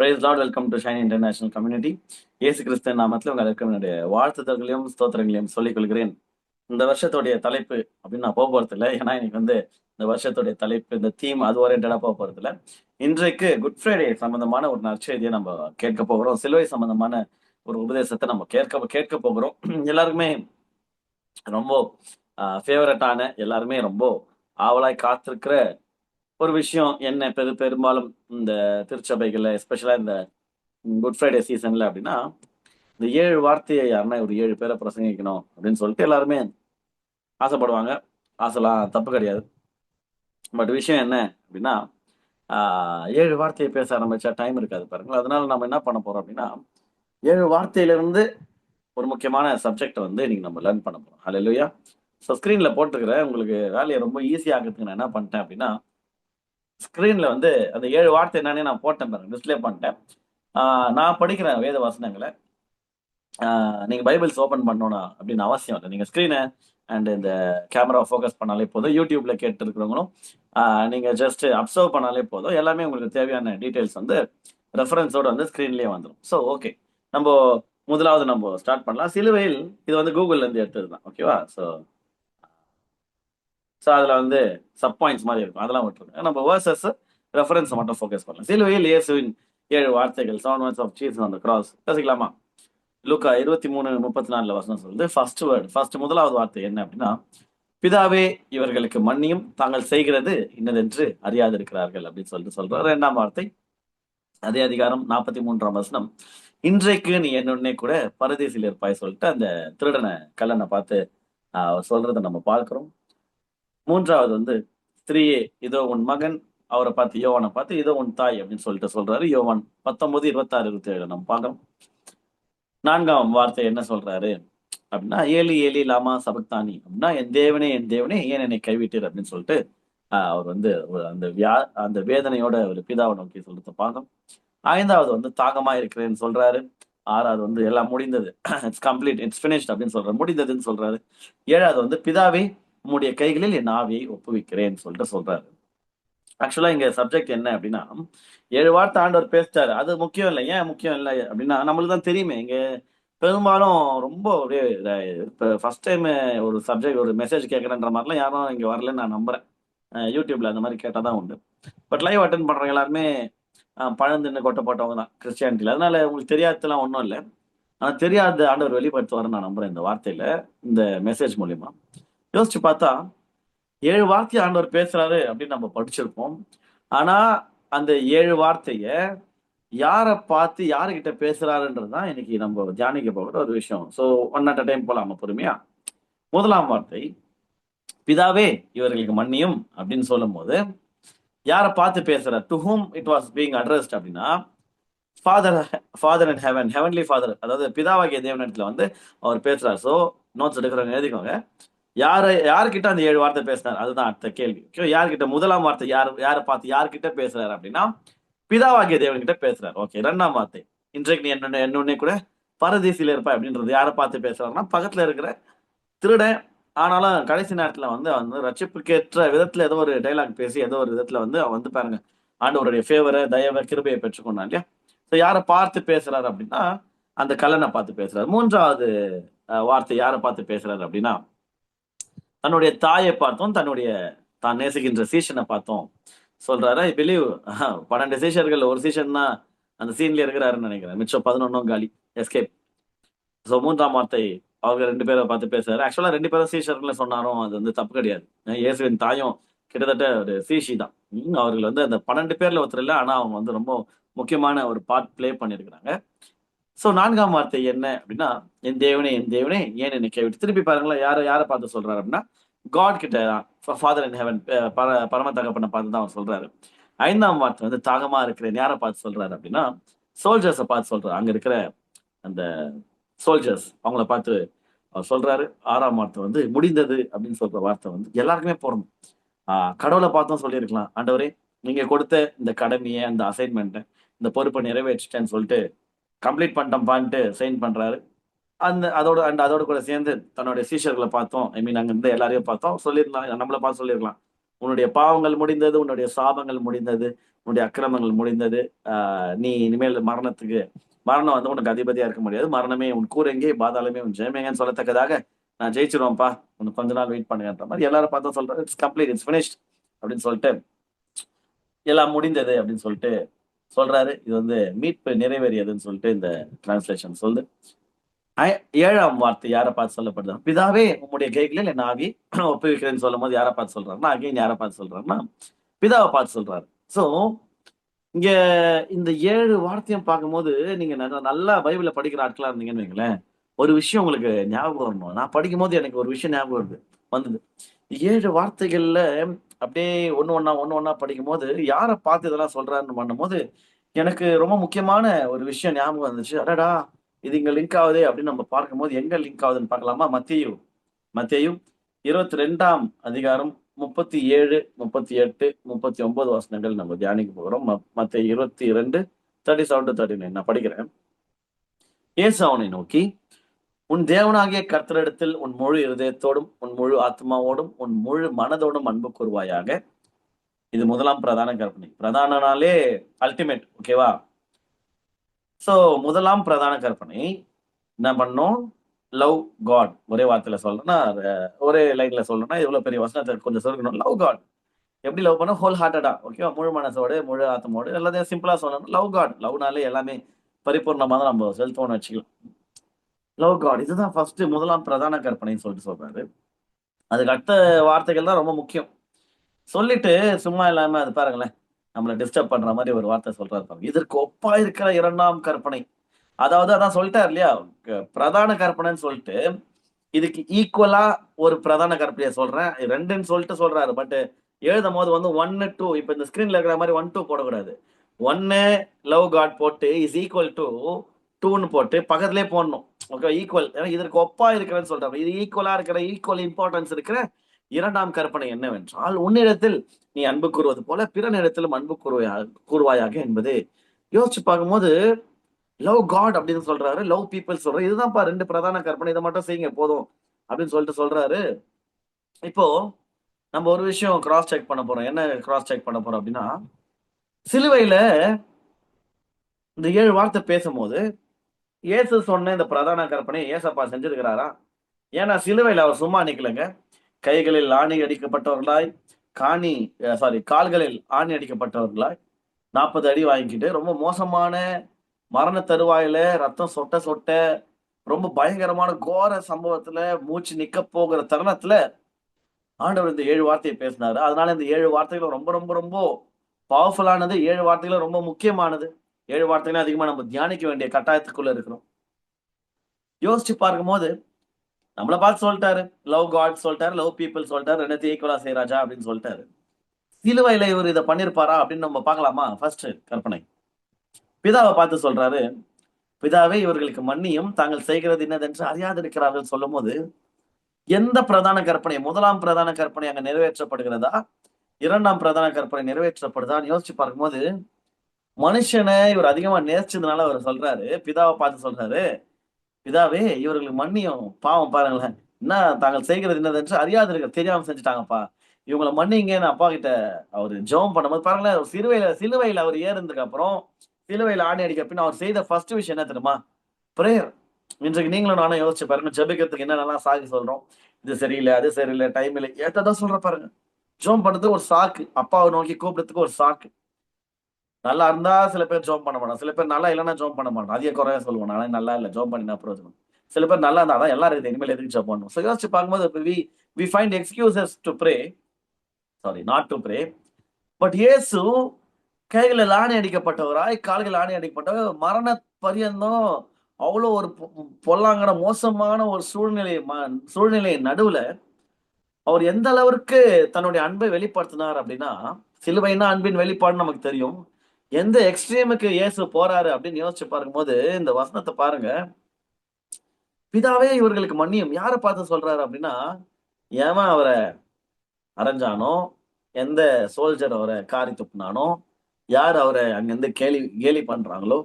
Price Lord, welcome to Shine International community. இயேசு கிறிஸ்து நாமத்தில் உங்களுக்கு என்னுடைய வாழ்த்துதல்களையும் ஸ்தோத்திரங்களையும் சொல்லிக் கொள்கிறேன். இந்த வருஷத்துடைய தலைப்பு அப்படின்னு நான் போக போறது இல்லை. ஏன்னா இன்னைக்கு இந்த வருஷத்துடைய தலைப்பு, இந்த தீம் அது ஓரியன்டா போக போறது இல்லை. இன்றைக்கு குட் ஃப்ரைடே சம்பந்தமான ஒரு நற்செய்தியை நம்ம கேட்க போகிறோம். சிலுவை சம்பந்தமான ஒரு உபதேசத்தை நம்ம கேட்க போகிறோம். எல்லாருக்குமே ரொம்ப ஃபேவரட்டான, எல்லாருமே ரொம்ப ஆவலாய் காத்திருக்கிற ஒரு விஷயம் என்ன, பெரும்பாலும் இந்த திருச்சபைகள்ல, எஸ்பெஷலா இந்த குட் ஃப்ரைடே சீசன்ல அப்படின்னா, இந்த 7 வார்த்தையை யாருன்னா ஒரு 7 பேரை பிரசங்கிக்கணும் அப்படின்னு சொல்லிட்டு எல்லாருமே ஆசைப்படுவாங்க. ஆசைலாம் தப்பு கிடையாது. பட் விஷயம் என்ன அப்படின்னா, 7 வார்த்தையை பேச ஆரம்பிச்சா டைம் இருக்காது பாருங்க. அதனால நம்ம என்ன பண்ண போறோம் அப்படின்னா, 7 வார்த்தையிலிருந்து ஒரு முக்கியமான சப்ஜெக்ட் இன்னைக்கு நம்ம லேர்ன் பண்ண போறோம். ஹல்லேலூயா. ஸோ ஸ்க்ரீன்ல போட்டுருக்கிறேன். உங்களுக்கு வேலையை ரொம்ப ஈஸியா ஆகிறதுக்கு நான் என்ன பண்ணிட்டேன் அப்படின்னா, ஸ்க்ரீன்ல அந்த 7 வார்த்தை என்னன்னே நான் போட்டேன் பாருங்க, டிஸ்பிளே பண்ணிட்டேன். நான் படிக்கிறேன் வேத வசனங்களை. நீங்க பைபிள்ஸ் ஓபன் பண்ணணும் அப்படின்னு அவசியம் இல்லை. நீங்க ஸ்கிரீனை அண்ட் இந்த கேமரா ஃபோக்கஸ் பண்ணாலே போதும். யூடியூப்ல கேட்டு இருக்கிறவங்களும் நீங்க ஜஸ்ட் அப்சர்வ் பண்ணாலே போதும். எல்லாமே உங்களுக்கு தேவையான டீடைல்ஸ் ரெஃபரன்ஸோட ஸ்கிரீன்லயே வந்துடும். ஸோ ஓகே, நம்ம முதலாவது நம்ம ஸ்டார்ட் பண்ணலாம். சிலுவையில் இது கூகுள்ல இருந்து எடுத்தது தான். ஓகேவா? ஸோ அதுல சப் பாயிண்ட்ஸ் மாதிரி இருக்கும், அதெல்லாம் விட்டுருங்க. நம்ம வேர்சஸ் ரெஃபரன்ஸ் மட்டும் ஃபோக்கஸ் பண்ணலாம். சிலுவையில் இயேசுவின் 7 வார்த்தைகள், 7 words of Jesus on the cross. பேசிக்கலாமா? லூக்கா 23:34 வசனம் சொல்லுது. ஃபர்ஸ்ட் முதலாவது வார்த்தை என்ன அப்படின்னா, பிதாவே இவர்களுக்கு மன்னியும், தாங்கள் செய்கிறது இன்னதென்று அறியாதிருக்கிறார்கள் அப்படின்னு சொல்றாரு. 2ஆம் வார்த்தை அதே அதிகாரம் 43ஆம் வசனம், இன்றைக்கு நீ என்னுடனே கூட பரதீசில் இருப்பாய் சொல்லிட்டு அந்த திருடனை, கல்லனை பார்த்து சொல்றதை நம்ம பார்க்கிறோம். 3வது ஸ்திரீயே இதோ உன் மகன், அவரை பார்த்து யோவானை பார்த்து இதோ உன் தாய் அப்படின்னு சொல்லிட்டு சொல்றாரு. யோவான் 19:26-27 நம்ம பார்க்கிறோம். 4ஆம் வார்த்தை என்ன சொல்றாரு அப்படின்னா, ஏலி ஏலி லாமா சபக்தானி அப்படின்னா, என் தேவனே ஏன் என்னை கைவிட்டீர் அப்படின்னு சொல்லிட்டு அவர் அந்த வேதனையோட ஒரு பிதாவை நோக்கி சொல்றத பார்க்கணும். 5வது தாகமா இருக்கிறேன்னு சொல்றாரு. 6வது எல்லாம் முடிந்தது, இட்ஸ் கம்ப்ளீட், இட்ஸ் ஃபினிஷ்ட் அப்படின்னு சொல்றாரு, முடிந்ததுன்னு சொல்றாரு. 7வது பிதாவே உம்முடைய கைகளில் என் ஆவியை ஒப்புவிக்கிறேன்னு சொல்லிட்டு சொல்றாரு. ஆக்சுவலா இங்க சப்ஜெக்ட் என்ன அப்படின்னா, 7 வார்த்தை ஆண்டவர் பேசிட்டாரு. அது முக்கியம் இல்லை. ஏன் முக்கியம் இல்லை அப்படின்னா, நம்மளுக்கு தான் தெரியுமே. இங்க பெரும்பாலும் ரொம்ப அப்படியே இப்போ ஃபர்ஸ்ட் டைம் ஒரு சப்ஜெக்ட், ஒரு மெசேஜ் கேட்கறேன்ற மாதிரிலாம் யாரும் இங்க வரலன்னு நான் நம்புறேன். யூடியூப்ல அந்த மாதிரி கேட்டால் தான் உண்டு. பட் லைவ் அட்டன் பண்றவங்க எல்லாருமே பழந்தின்னு கொட்ட போட்டவங்க தான் கிறிஸ்டியானிட்டியில். அதனால உங்களுக்கு தெரியாததுலாம் ஒன்றும் இல்லை. ஆனால் தெரியாத ஆண்டவர் வெளிப்படுத்துவாருன்னு நான் நம்புறேன் இந்த வார்த்தையில, இந்த மெசேஜ் மூலியமா. யோசிச்சு பார்த்தா 7 வார்த்தை ஆண்டவர் பேசுறாரு அப்படின்னு நம்ம படிச்சிருப்போம். ஆனா அந்த 7 வார்த்தைய யாரை பார்த்து யாருகிட்ட பேசுறாருன்றதுதான் இன்னைக்கு நம்ம தியானிக்க போகிற ஒரு விஷயம். So one at a time போலாமா பொறுமையா? 1ஆம் வார்த்தை, பிதாவே இவர்களுக்கு மன்னியும் அப்படின்னு சொல்லும் போது யாரை பார்த்து பேசுறார்? To whom it was being addressed அப்படின்னா, ஃபாதர் அண்ட் ஹெவன்லி ஃபாதர், அதாவது பிதாவாகிய தேவனிடத்துல அவர் பேசுறார். ஸோ நோட்ஸ் எடுக்கிறவங்க எழுதிக்கோங்க. யாருக்கிட்ட அந்த 7 வார்த்தை பேசினார், அதுதான் அடுத்த கேள்வி. யாருக்கிட்ட? 1ஆம் வார்த்தை யாரை பார்த்து யாருக்கிட்ட பேசுறாரு அப்படின்னா, பிதாவாகிய தேவன்கிட்ட பேசுறாரு. ஓகே. 2ஆம் வார்த்தை, இன்றைக்கு நீ என்னுடனே கூட பரதீசில இருப்ப அப்படின்றது யாரை பார்த்து பேசுறாருன்னா, பக்கத்துல இருக்கிற திருடன். ஆனாலும் கடைசி நேரத்துல ரட்சிப்புக்கேற்ற விதத்துல ஏதோ ஒரு டைலாக் பேசி ஏதோ ஒரு விதத்துல அவன் பாருங்க ஆண்டவருடைய ஃபேவரை, தயவை, கிருபையை பெற்றுக்கொண்டான் இல்லையா? ஸோ யாரை பார்த்து பேசுறாரு அப்படின்னா, அந்த கல்லனை பார்த்து பேசுறாரு. 3வது வார்த்தை யாரை பார்த்து பேசுறாரு அப்படின்னா, தன்னுடைய தாயை பார்த்தோம், தான் நேசிக்கின்ற சீஷனை பார்த்தோம் சொல்றாரு. ஐ பிலீவ் 12 சீஷர்கள், ஒரு சீஷன் தான் அந்த சீன்ல இருக்கிறாருன்னு நினைக்கிறேன். மிச்சம் 11 காலி, எஸ்கேப். ஸோ 3ஆம் வார்த்தை அவங்க 2 பேரை பார்த்து பேசுறாரு. ஆக்சுவலா 2 பேரும் சீஷர்கள் சொன்னாரும் அது தப்பு கிடையாது. இயேசுவின் தாயும் கிட்டத்தட்ட ஒரு சீஷி தான். அவர்கள் அந்த 12 பேர்ல ஒருத்தர் இல்லை, ஆனா அவங்க ரொம்ப முக்கியமான ஒரு பார்ட் பிளே பண்ணியிருக்கிறாங்க. ஸோ 4ஆம் வார்த்தை என்ன அப்படின்னா, என் தேவனே ஏன் என்னை கைவிட்டு. திருப்பி பாருங்களேன், யாரை பார்த்து சொல்றாரு அப்படின்னா, காட் கிட்ட, ஃபாதர் இன் ஹெவன், பரம தகப்பனை பார்த்து தான் அவர் சொல்றாரு. 5ஆம் வார்த்தை தாகமா இருக்கிறேன் யாரை பார்த்து சொல்றாரு அப்படின்னா, சோல்ஜர்ஸை பார்த்து சொல்றாரு. அங்க இருக்கிற அந்த சோல்ஜர்ஸ் அவங்கள பார்த்து அவர் சொல்றாரு. 6ஆம் வார்த்தை முடிந்தது அப்படின்னு சொல்ற வார்த்தை எல்லாருக்குமே போறணும். கடவுளை பார்த்தும் சொல்லியிருக்கலாம், ஆண்டவரே நீங்க கொடுத்த இந்த கடமையை, அந்த அசைன்மெண்ட்டை, இந்த பொறுப்பை நிறைவேற்றிட்டேன்னு சொல்லிட்டு கம்ப்ளீட் பண்ணிட்டோம்பான்ட்டு சைன் பண்றாரு. அதோட கூட சேர்ந்து தன்னுடைய சீஷர்களை பார்த்தோம், ஐ மீன் அங்க இருந்து எல்லாரையும் பார்த்தோம் சொல்லியிருக்கலாம், நம்மளை பார்த்து சொல்லியிருக்கலாம், உன்னுடைய பாவங்கள் முடிந்தது, உன்னுடைய சாபங்கள் முடிந்தது, உன்னுடைய அக்கிரமங்கள் முடிந்தது. நீ இனிமேல் மரணம் வந்து உனக்கு அதிபதியா இருக்க முடியாது. மரணமே உன் கூரெங்கே, பாதாளமே உன் ஜெயமேங்கன்னு சொல்லத்தக்கதாக நான் ஜெயிச்சிருவேன்ப்பா, உனக்கு கொஞ்ச நாள் வெயிட் பண்ணுங்கன்ற மாதிரி எல்லாரும் பார்த்தா சொல்றாரு, இட்ஸ் கம்ப்ளீட், இட்ஸ் ஃபினிஷ்ட் அப்படின்னு சொல்லிட்டு எல்லாம் முடிந்தது அப்படின்னு சொல்லிட்டு சொல்றாரு. இது வந்து மீட்பு நிறைவேறியதுன்னு சொல்லிட்டு இந்த டிரான்ஸ்லேஷன் சொல்லுது. 7ஆம் வார்த்தை யாரை பார்த்து சொல்லப்படுது? பிதாவே உம்முடைய கைகளில் என் ஆவி ஒப்புவிக்கிறேன்னு சொல்லும் போது யாரை பார்த்து சொல்றாருன்னா, அகைன் யாரை பார்த்து சொல்றாருன்னா, பிதாவை பார்த்து சொல்றாரு. சோ இங்க இந்த 7 வார்த்தையும் பார்க்கும்போது நீங்க நல்லா பைபிள படிக்கிற ஆட்களா இருந்தீங்கன்னு வைங்களேன், ஒரு விஷயம் உங்களுக்கு ஞாபகம் வரணும். நான் படிக்கும்போது எனக்கு ஒரு விஷயம் ஞாபகம் வந்தது. 7 வார்த்தைகள்ல அப்படியே ஒண்ணு ஒண்ணா படிக்கும்போது யாரை பார்த்து இதெல்லாம் சொல்றாருன்னு பண்ணும்போது எனக்கு ரொம்ப முக்கியமான ஒரு விஷயம் ஞாபகம் வந்துச்சு. அடடா, இது இங்க லிங்க் ஆகுதே அப்படின்னு நம்ம பார்க்கும்போது எங்க லிங்க் ஆகுதுன்னு பார்க்கலாமா? மத்தேயு 22ஆம் அதிகாரம் 37, 38, 39 வசனங்கள் நம்ம தியானிக்க போகிறோம். மத்தேயு 22:37-39 நான் படிக்கிறேன். இயேசு அவனை நோக்கி, உன் தேவனாகிய கர்த்தரிடத்தில் உன் முழு இருதயத்தோடும், உன் முழு ஆத்மாவோடும், உன் முழு மனதோடும் அன்பு கூறுவாயாக. இது முதலாம் பிரதான கற்பனை. பிரதானனாலே அல்டிமேட், ஓகேவா? சோ முதலாம் பிரதான கற்பனை என்ன பண்ணும்? Love God. ஒரே வார்த்தையில சொல்லணும்னா, ஒரே லைன்ல சொல்லணும்னா, இவ்வளவு பெரிய வசனத்தை கொஞ்சம் சொல்லணும். Love God. எப்படி லவ் பண்ண? ஹோல் ஹார்ட்டடா, ஓகேவா? முழு மனசோடு, முழு ஆத்மாவோடு, எல்லாத்தையும் சிம்பிளா சொல்லணும். Love God. லவ்னாலே எல்லாமே பரிபூர்ணமா தான் நம்ம செலுத்தோம்னு வச்சுக்கலாம். லவ் காட், இதுதான் ஃபர்ஸ்ட் முதலாம் பிரதான கற்பனைன்னு சொல்லிட்டு சொல்றாரு. அதுக்கு அடுத்த வார்த்தைகள் தான் ரொம்ப முக்கியம். சொல்லிட்டு சும்மா இல்லாம அது பாருங்களேன், நம்மள டிஸ்டர்ப் பண்ற மாதிரி ஒரு வார்த்தை சொல்றாரு பாருங்க. இதற்கு ஒப்பா இருக்கிற 2ஆம் கற்பனை. அதாவது அதான் சொல்லிட்டார் இல்லையா, பிரதான கற்பனைன்னு சொல்லிட்டு இதுக்கு ஈக்குவலா ஒரு பிரதான கற்பனையை சொல்றேன், 2ன்னு சொல்லிட்டு சொல்றாரு. பட் எழுதும் போது வந்து 1, 2 இப்ப இந்த ஸ்கிரீன்ல இருக்கிற மாதிரி 1, 2 போடக்கூடாது. 1 லவ் காட் போட்டு இஸ் ஈக்குவல் டு 2ன்னு போட்டு பக்கத்திலே போடணும். Okay, equal. ஏன்னா இதற்கு ஒப்பா இருக்கிறேன்னு சொல்றாரு. இது ஈக்குவலா இருக்கிற, ஈக்குவல் இம்பார்ட்டன்ஸ் இருக்கிற 2ஆம் கற்பனை என்னவென்றால், உன்னிடத்தில் நீ அன்பு கூறுவது போல பிறனிடத்திலும் அன்பு கூறுவாயாக என்பது. யோசிச்சு பார்க்கும்போது லவ் காட் அப்படின்னு சொல்றாரு, லவ் பீப்புள் சொல்றாரு. இதுதான்ப்பா 2 பிரதான கற்பனை, இதை மட்டும் செய்யுங்க போதும் அப்படின்னு சொல்லிட்டு சொல்றாரு. இப்போ நம்ம ஒரு விஷயம் கிராஸ் செக் பண்ண போறோம். என்ன கிராஸ் செக் பண்ண போறோம் அப்படின்னா, சிலுவையில இந்த 7 வார்த்தை பேசும்போது இயேசு சொன்ன இந்த பிரதான கற்பனை ஏசப்பா செஞ்சிருக்கிறாரா? ஏன்னா சிலுவையில அவர் சும்மா நிக்கலங்க. கைகளில் ஆணி அடிக்கப்பட்டவர்களாய், கால்களில் ஆணி அடிக்கப்பட்டவர்களாய் 40 அடி வாங்கிக்கிட்டு ரொம்ப மோசமான மரண தருவாயில ரத்தம் சொட்ட சொட்ட ரொம்ப பயங்கரமான கோர சம்பவத்துல மூச்சு நிக்க போகிற தருணத்துல ஆண்டவர் இந்த 7 வார்த்தையை பேசினாரு. அதனால இந்த 7 வார்த்தைகளும் ரொம்ப ரொம்ப ரொம்ப பவர்ஃபுல்லானது. 7 வார்த்தைகளும் ரொம்ப முக்கியமானது. 7 வார்த்தைகளும் அதிகமா நம்ம தியானிக்க வேண்டிய கட்டாயத்துக்குள்ள இருக்கிறோம். யோசிச்சு பார்க்கும்போது நம்மள பார்த்து சொல்லிட்டாரு, லவ் காட் சொல்லிட்டாரு, லவ் பீப்புள் சொல்லிட்டாரு, 2த்தையும் ஈக்குவலா செய் ராஜா அப்படின்னு சொல்லிட்டாரு. சிலுவையில இவர் இதை பண்ணிருப்பாரா அப்படின்னு நம்ம பார்க்கலாமா? ஃபர்ஸ்ட் கற்பனை, பிதாவை பார்த்து சொல்றாரு, பிதாவே இவர்களுக்கு மன்னியும், தாங்கள் செய்கிறது என்னதென்று அறியாதிருக்கிறார்கள் சொல்லும் போது எந்த பிரதான கற்பனை? முதலாம் பிரதான கற்பனை அங்க நிறைவேற்றப்படுகிறதா, 2ஆம் பிரதான கற்பனை நிறைவேற்றப்படுதான்னு யோசிச்சு பார்க்கும்போது மனுஷனை இவர் அதிகமா நேசிச்சதுனால அவர் சொல்றாரு, பிதாவை பார்த்து சொல்றாரு, பிதாவே இவர்களுக்கு மன்னியும், பாவம் பாருங்களேன், என்ன தாங்கள் செய்கிறது என்னதென்று அறியாதிருக்க, தெரியாம செஞ்சுட்டாங்கப்பா, இவங்களை மன்னிங்கன்னு அப்பா கிட்ட அவரு ஜெபம் பண்ணும்போது பாருங்களேன், சிலுவையில அவர் ஏறினதுக்கு அப்புறம், சிலுவையில ஆணி அடிக்க பின்ன அவர் செய்த ஃபர்ஸ்ட் விஷயம் என்ன தெரியுமா? பிரேயர். இன்றைக்கு நீங்களும் நானும் யோசிச்சு பாருங்க, ஜெபிக்கிறதுக்கு என்னென்னலாம் சாக்கு சொல்றோம். இது சரியில்லை, அது சரியில்லை, டைம் இல்லை, ஏத்ததான் சொல்ற பாருங்க. ஜெபம் பண்றதுக்கு ஒரு சாக்கு, அப்பாவை நோக்கி கூப்பிடுறதுக்கு ஒரு சாக்கு. நல்லா இருந்தா சில பேர் ஜோம் பண்ண மாட்டான், சில பேர் நல்லா இல்லைன்னா ஜோம் பண்ண மாட்டான், அதிக குறையா சொல்லுவான், நானே நல்லா இல்லை ஜோம் பண்ணினா பிரயோஜனம். சில பேர் நல்லா இருந்தா அதான் எல்லாம் இருக்குது, இனிமேல் எதுக்கு ஜோம் பண்ணணும். ஸோ யோசிச்சு பார்க்கும்போது we find excuses to pray, sorry not to pray. But இயேசு கைகளில் ஆணி அடிக்கப்பட்டவராய், கால்கள் ஆணி அடிக்கப்பட்டவர், மரண பரியந்தம் அவ்வளோ ஒரு பொல்லாங்கட மோசமான ஒரு சூழ்நிலை நடுவுல அவர் எந்த அளவிற்கு தன்னுடைய அன்பை வெளிப்படுத்தினார் அப்படின்னா, சிலுவைனா அன்பின் வெளிப்பாடுன்னு நமக்கு தெரியும். எந்த எக்ஸ்ட்ரீமுக்கு இயேசு போறாரு அப்படின்னு யோசிச்சு பார்க்கும்போது இந்த வசனத்தை பாருங்க. பிதாவே இவர்களுக்கு மன்னியும், யாரை பார்த்து சொல்றாரு அப்படின்னா, எவன் அவரை அரைஞ்சானோ, எந்த சோல்ஜர் அவரை காரி துப்புனானோ, யார் அவரை அங்கிருந்து கேலி பண்றாங்களோ,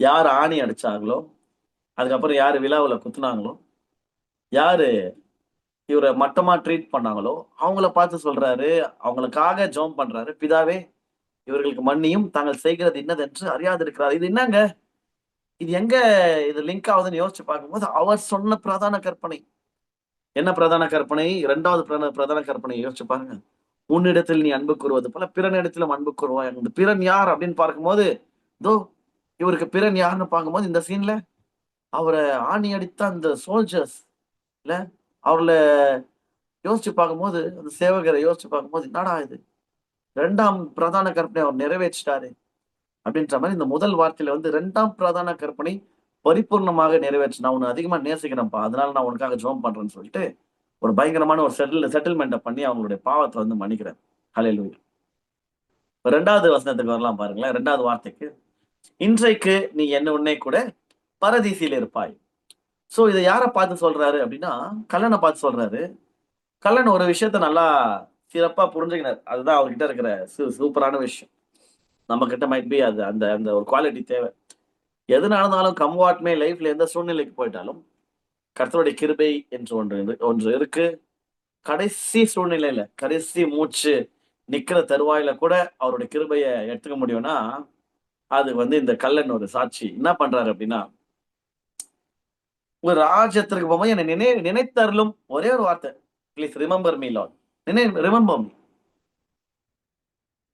யார் ஆணி அடிச்சாங்களோ, அதுக்கப்புறம் யாரு விழாவுல குத்துனாங்களோ, யாரு இவரை மட்டமா ட்ரீட் பண்ணாங்களோ அவங்கள பார்த்து சொல்றாரு, அவங்களுக்காக ஜெபம் பண்றாரு, பிதாவே இவர்களுக்கு மன்னியும், தாங்கள் செய்கிறது இன்னதென்று அறியாதிருக்கிறார். இது என்னங்க? இது எங்க இது லிங்க் ஆகுதுன்னு யோசிச்சு பார்க்கும்போது, அவர் சொன்ன பிரதான கற்பனை. என்ன பிரதான கற்பனை? 2வது பிரதான கற்பனை யோசிச்சு பாருங்க. உன்னிடத்தில் நீ அன்பு கூறுவது போல பிறனிடத்திலும் அன்பு கூறுவாய். அந்த பிறன் யார் அப்படின்னு பார்க்கும்போது, இதோ இவருக்கு பிறன் யாருன்னு பார்க்கும்போது, இந்த சீன்ல அவரை ஆணி அடித்த அந்த சோல்ஜர்ஸ் இல்ல, அவர்ல யோசிச்சு பார்க்கும்போது, அந்த சேவகரை யோசிச்சு பார்க்கும்போது, என்னடா இது? 2ஆம் பிரதான கற்பனை அவர் நிறைவேற்றிட்டாரு. அப்படின்ற மாதிரி இந்த முதல் வார்த்தையில வந்து 2ஆம் பிரதான கற்பனை பரிபூர்ணமாக நிறைவேற்று. நான் உன்னை அதிகமா நேசிக்கிறேன்ப்பா. அதனால நான் உனக்காக ஜெபம் பண்றேன்னு சொல்லிட்டு, ஒரு பயங்கரமான ஒரு செட்டில்மெண்ட்ட பண்ணி அவங்களுடைய பாவத்த வந்து மன்னிக்கிறார். ஹல்லேலூயா. 2வது வசனத்துக்கு வரலாம் பாருங்களேன். 2வது வார்த்தைக்கு, இன்றைக்கு நீ என்னுடனே கூட பரதீசில் இருப்பாய். சோ இத யார பார்த்து சொல்றாரு அப்படின்னா, கள்ளன பார்த்து சொல்றாரு. கள்ளன் ஒரு விஷயத்த நல்லா சிறப்பா புரிஞ்சுக்கினார். அதுதான் அவர்கிட்ட இருக்கிற சூப்பரான விஷயம். நம்ம கிட்ட மைட் பி அது அந்த அந்த ஒரு குவாலிட்டி தேவை. எது நடந்தாலும் கம் வாட் மே லைஃப்ல எந்த சூழ்நிலைக்கு போயிட்டாலும், கர்த்தருடைய கிருபை என்று ஒன்று இருக்கு. கடைசி சூழ்நிலையில, கடைசி மூச்சு நிக்கிற தருவாயில கூட அவருடைய கிருபைய எடுத்துக்க முடியும்னா, அது வந்து இந்த கள்ளன் ஒரு சாட்சி. என்ன பண்றாரு அப்படின்னா, உங்க ராஜ்யத்திற்கு போகும்போது என்னை நினைத்தருளும் ஒரே ஒரு வார்த்தை. Please remember me Lord. Remember me.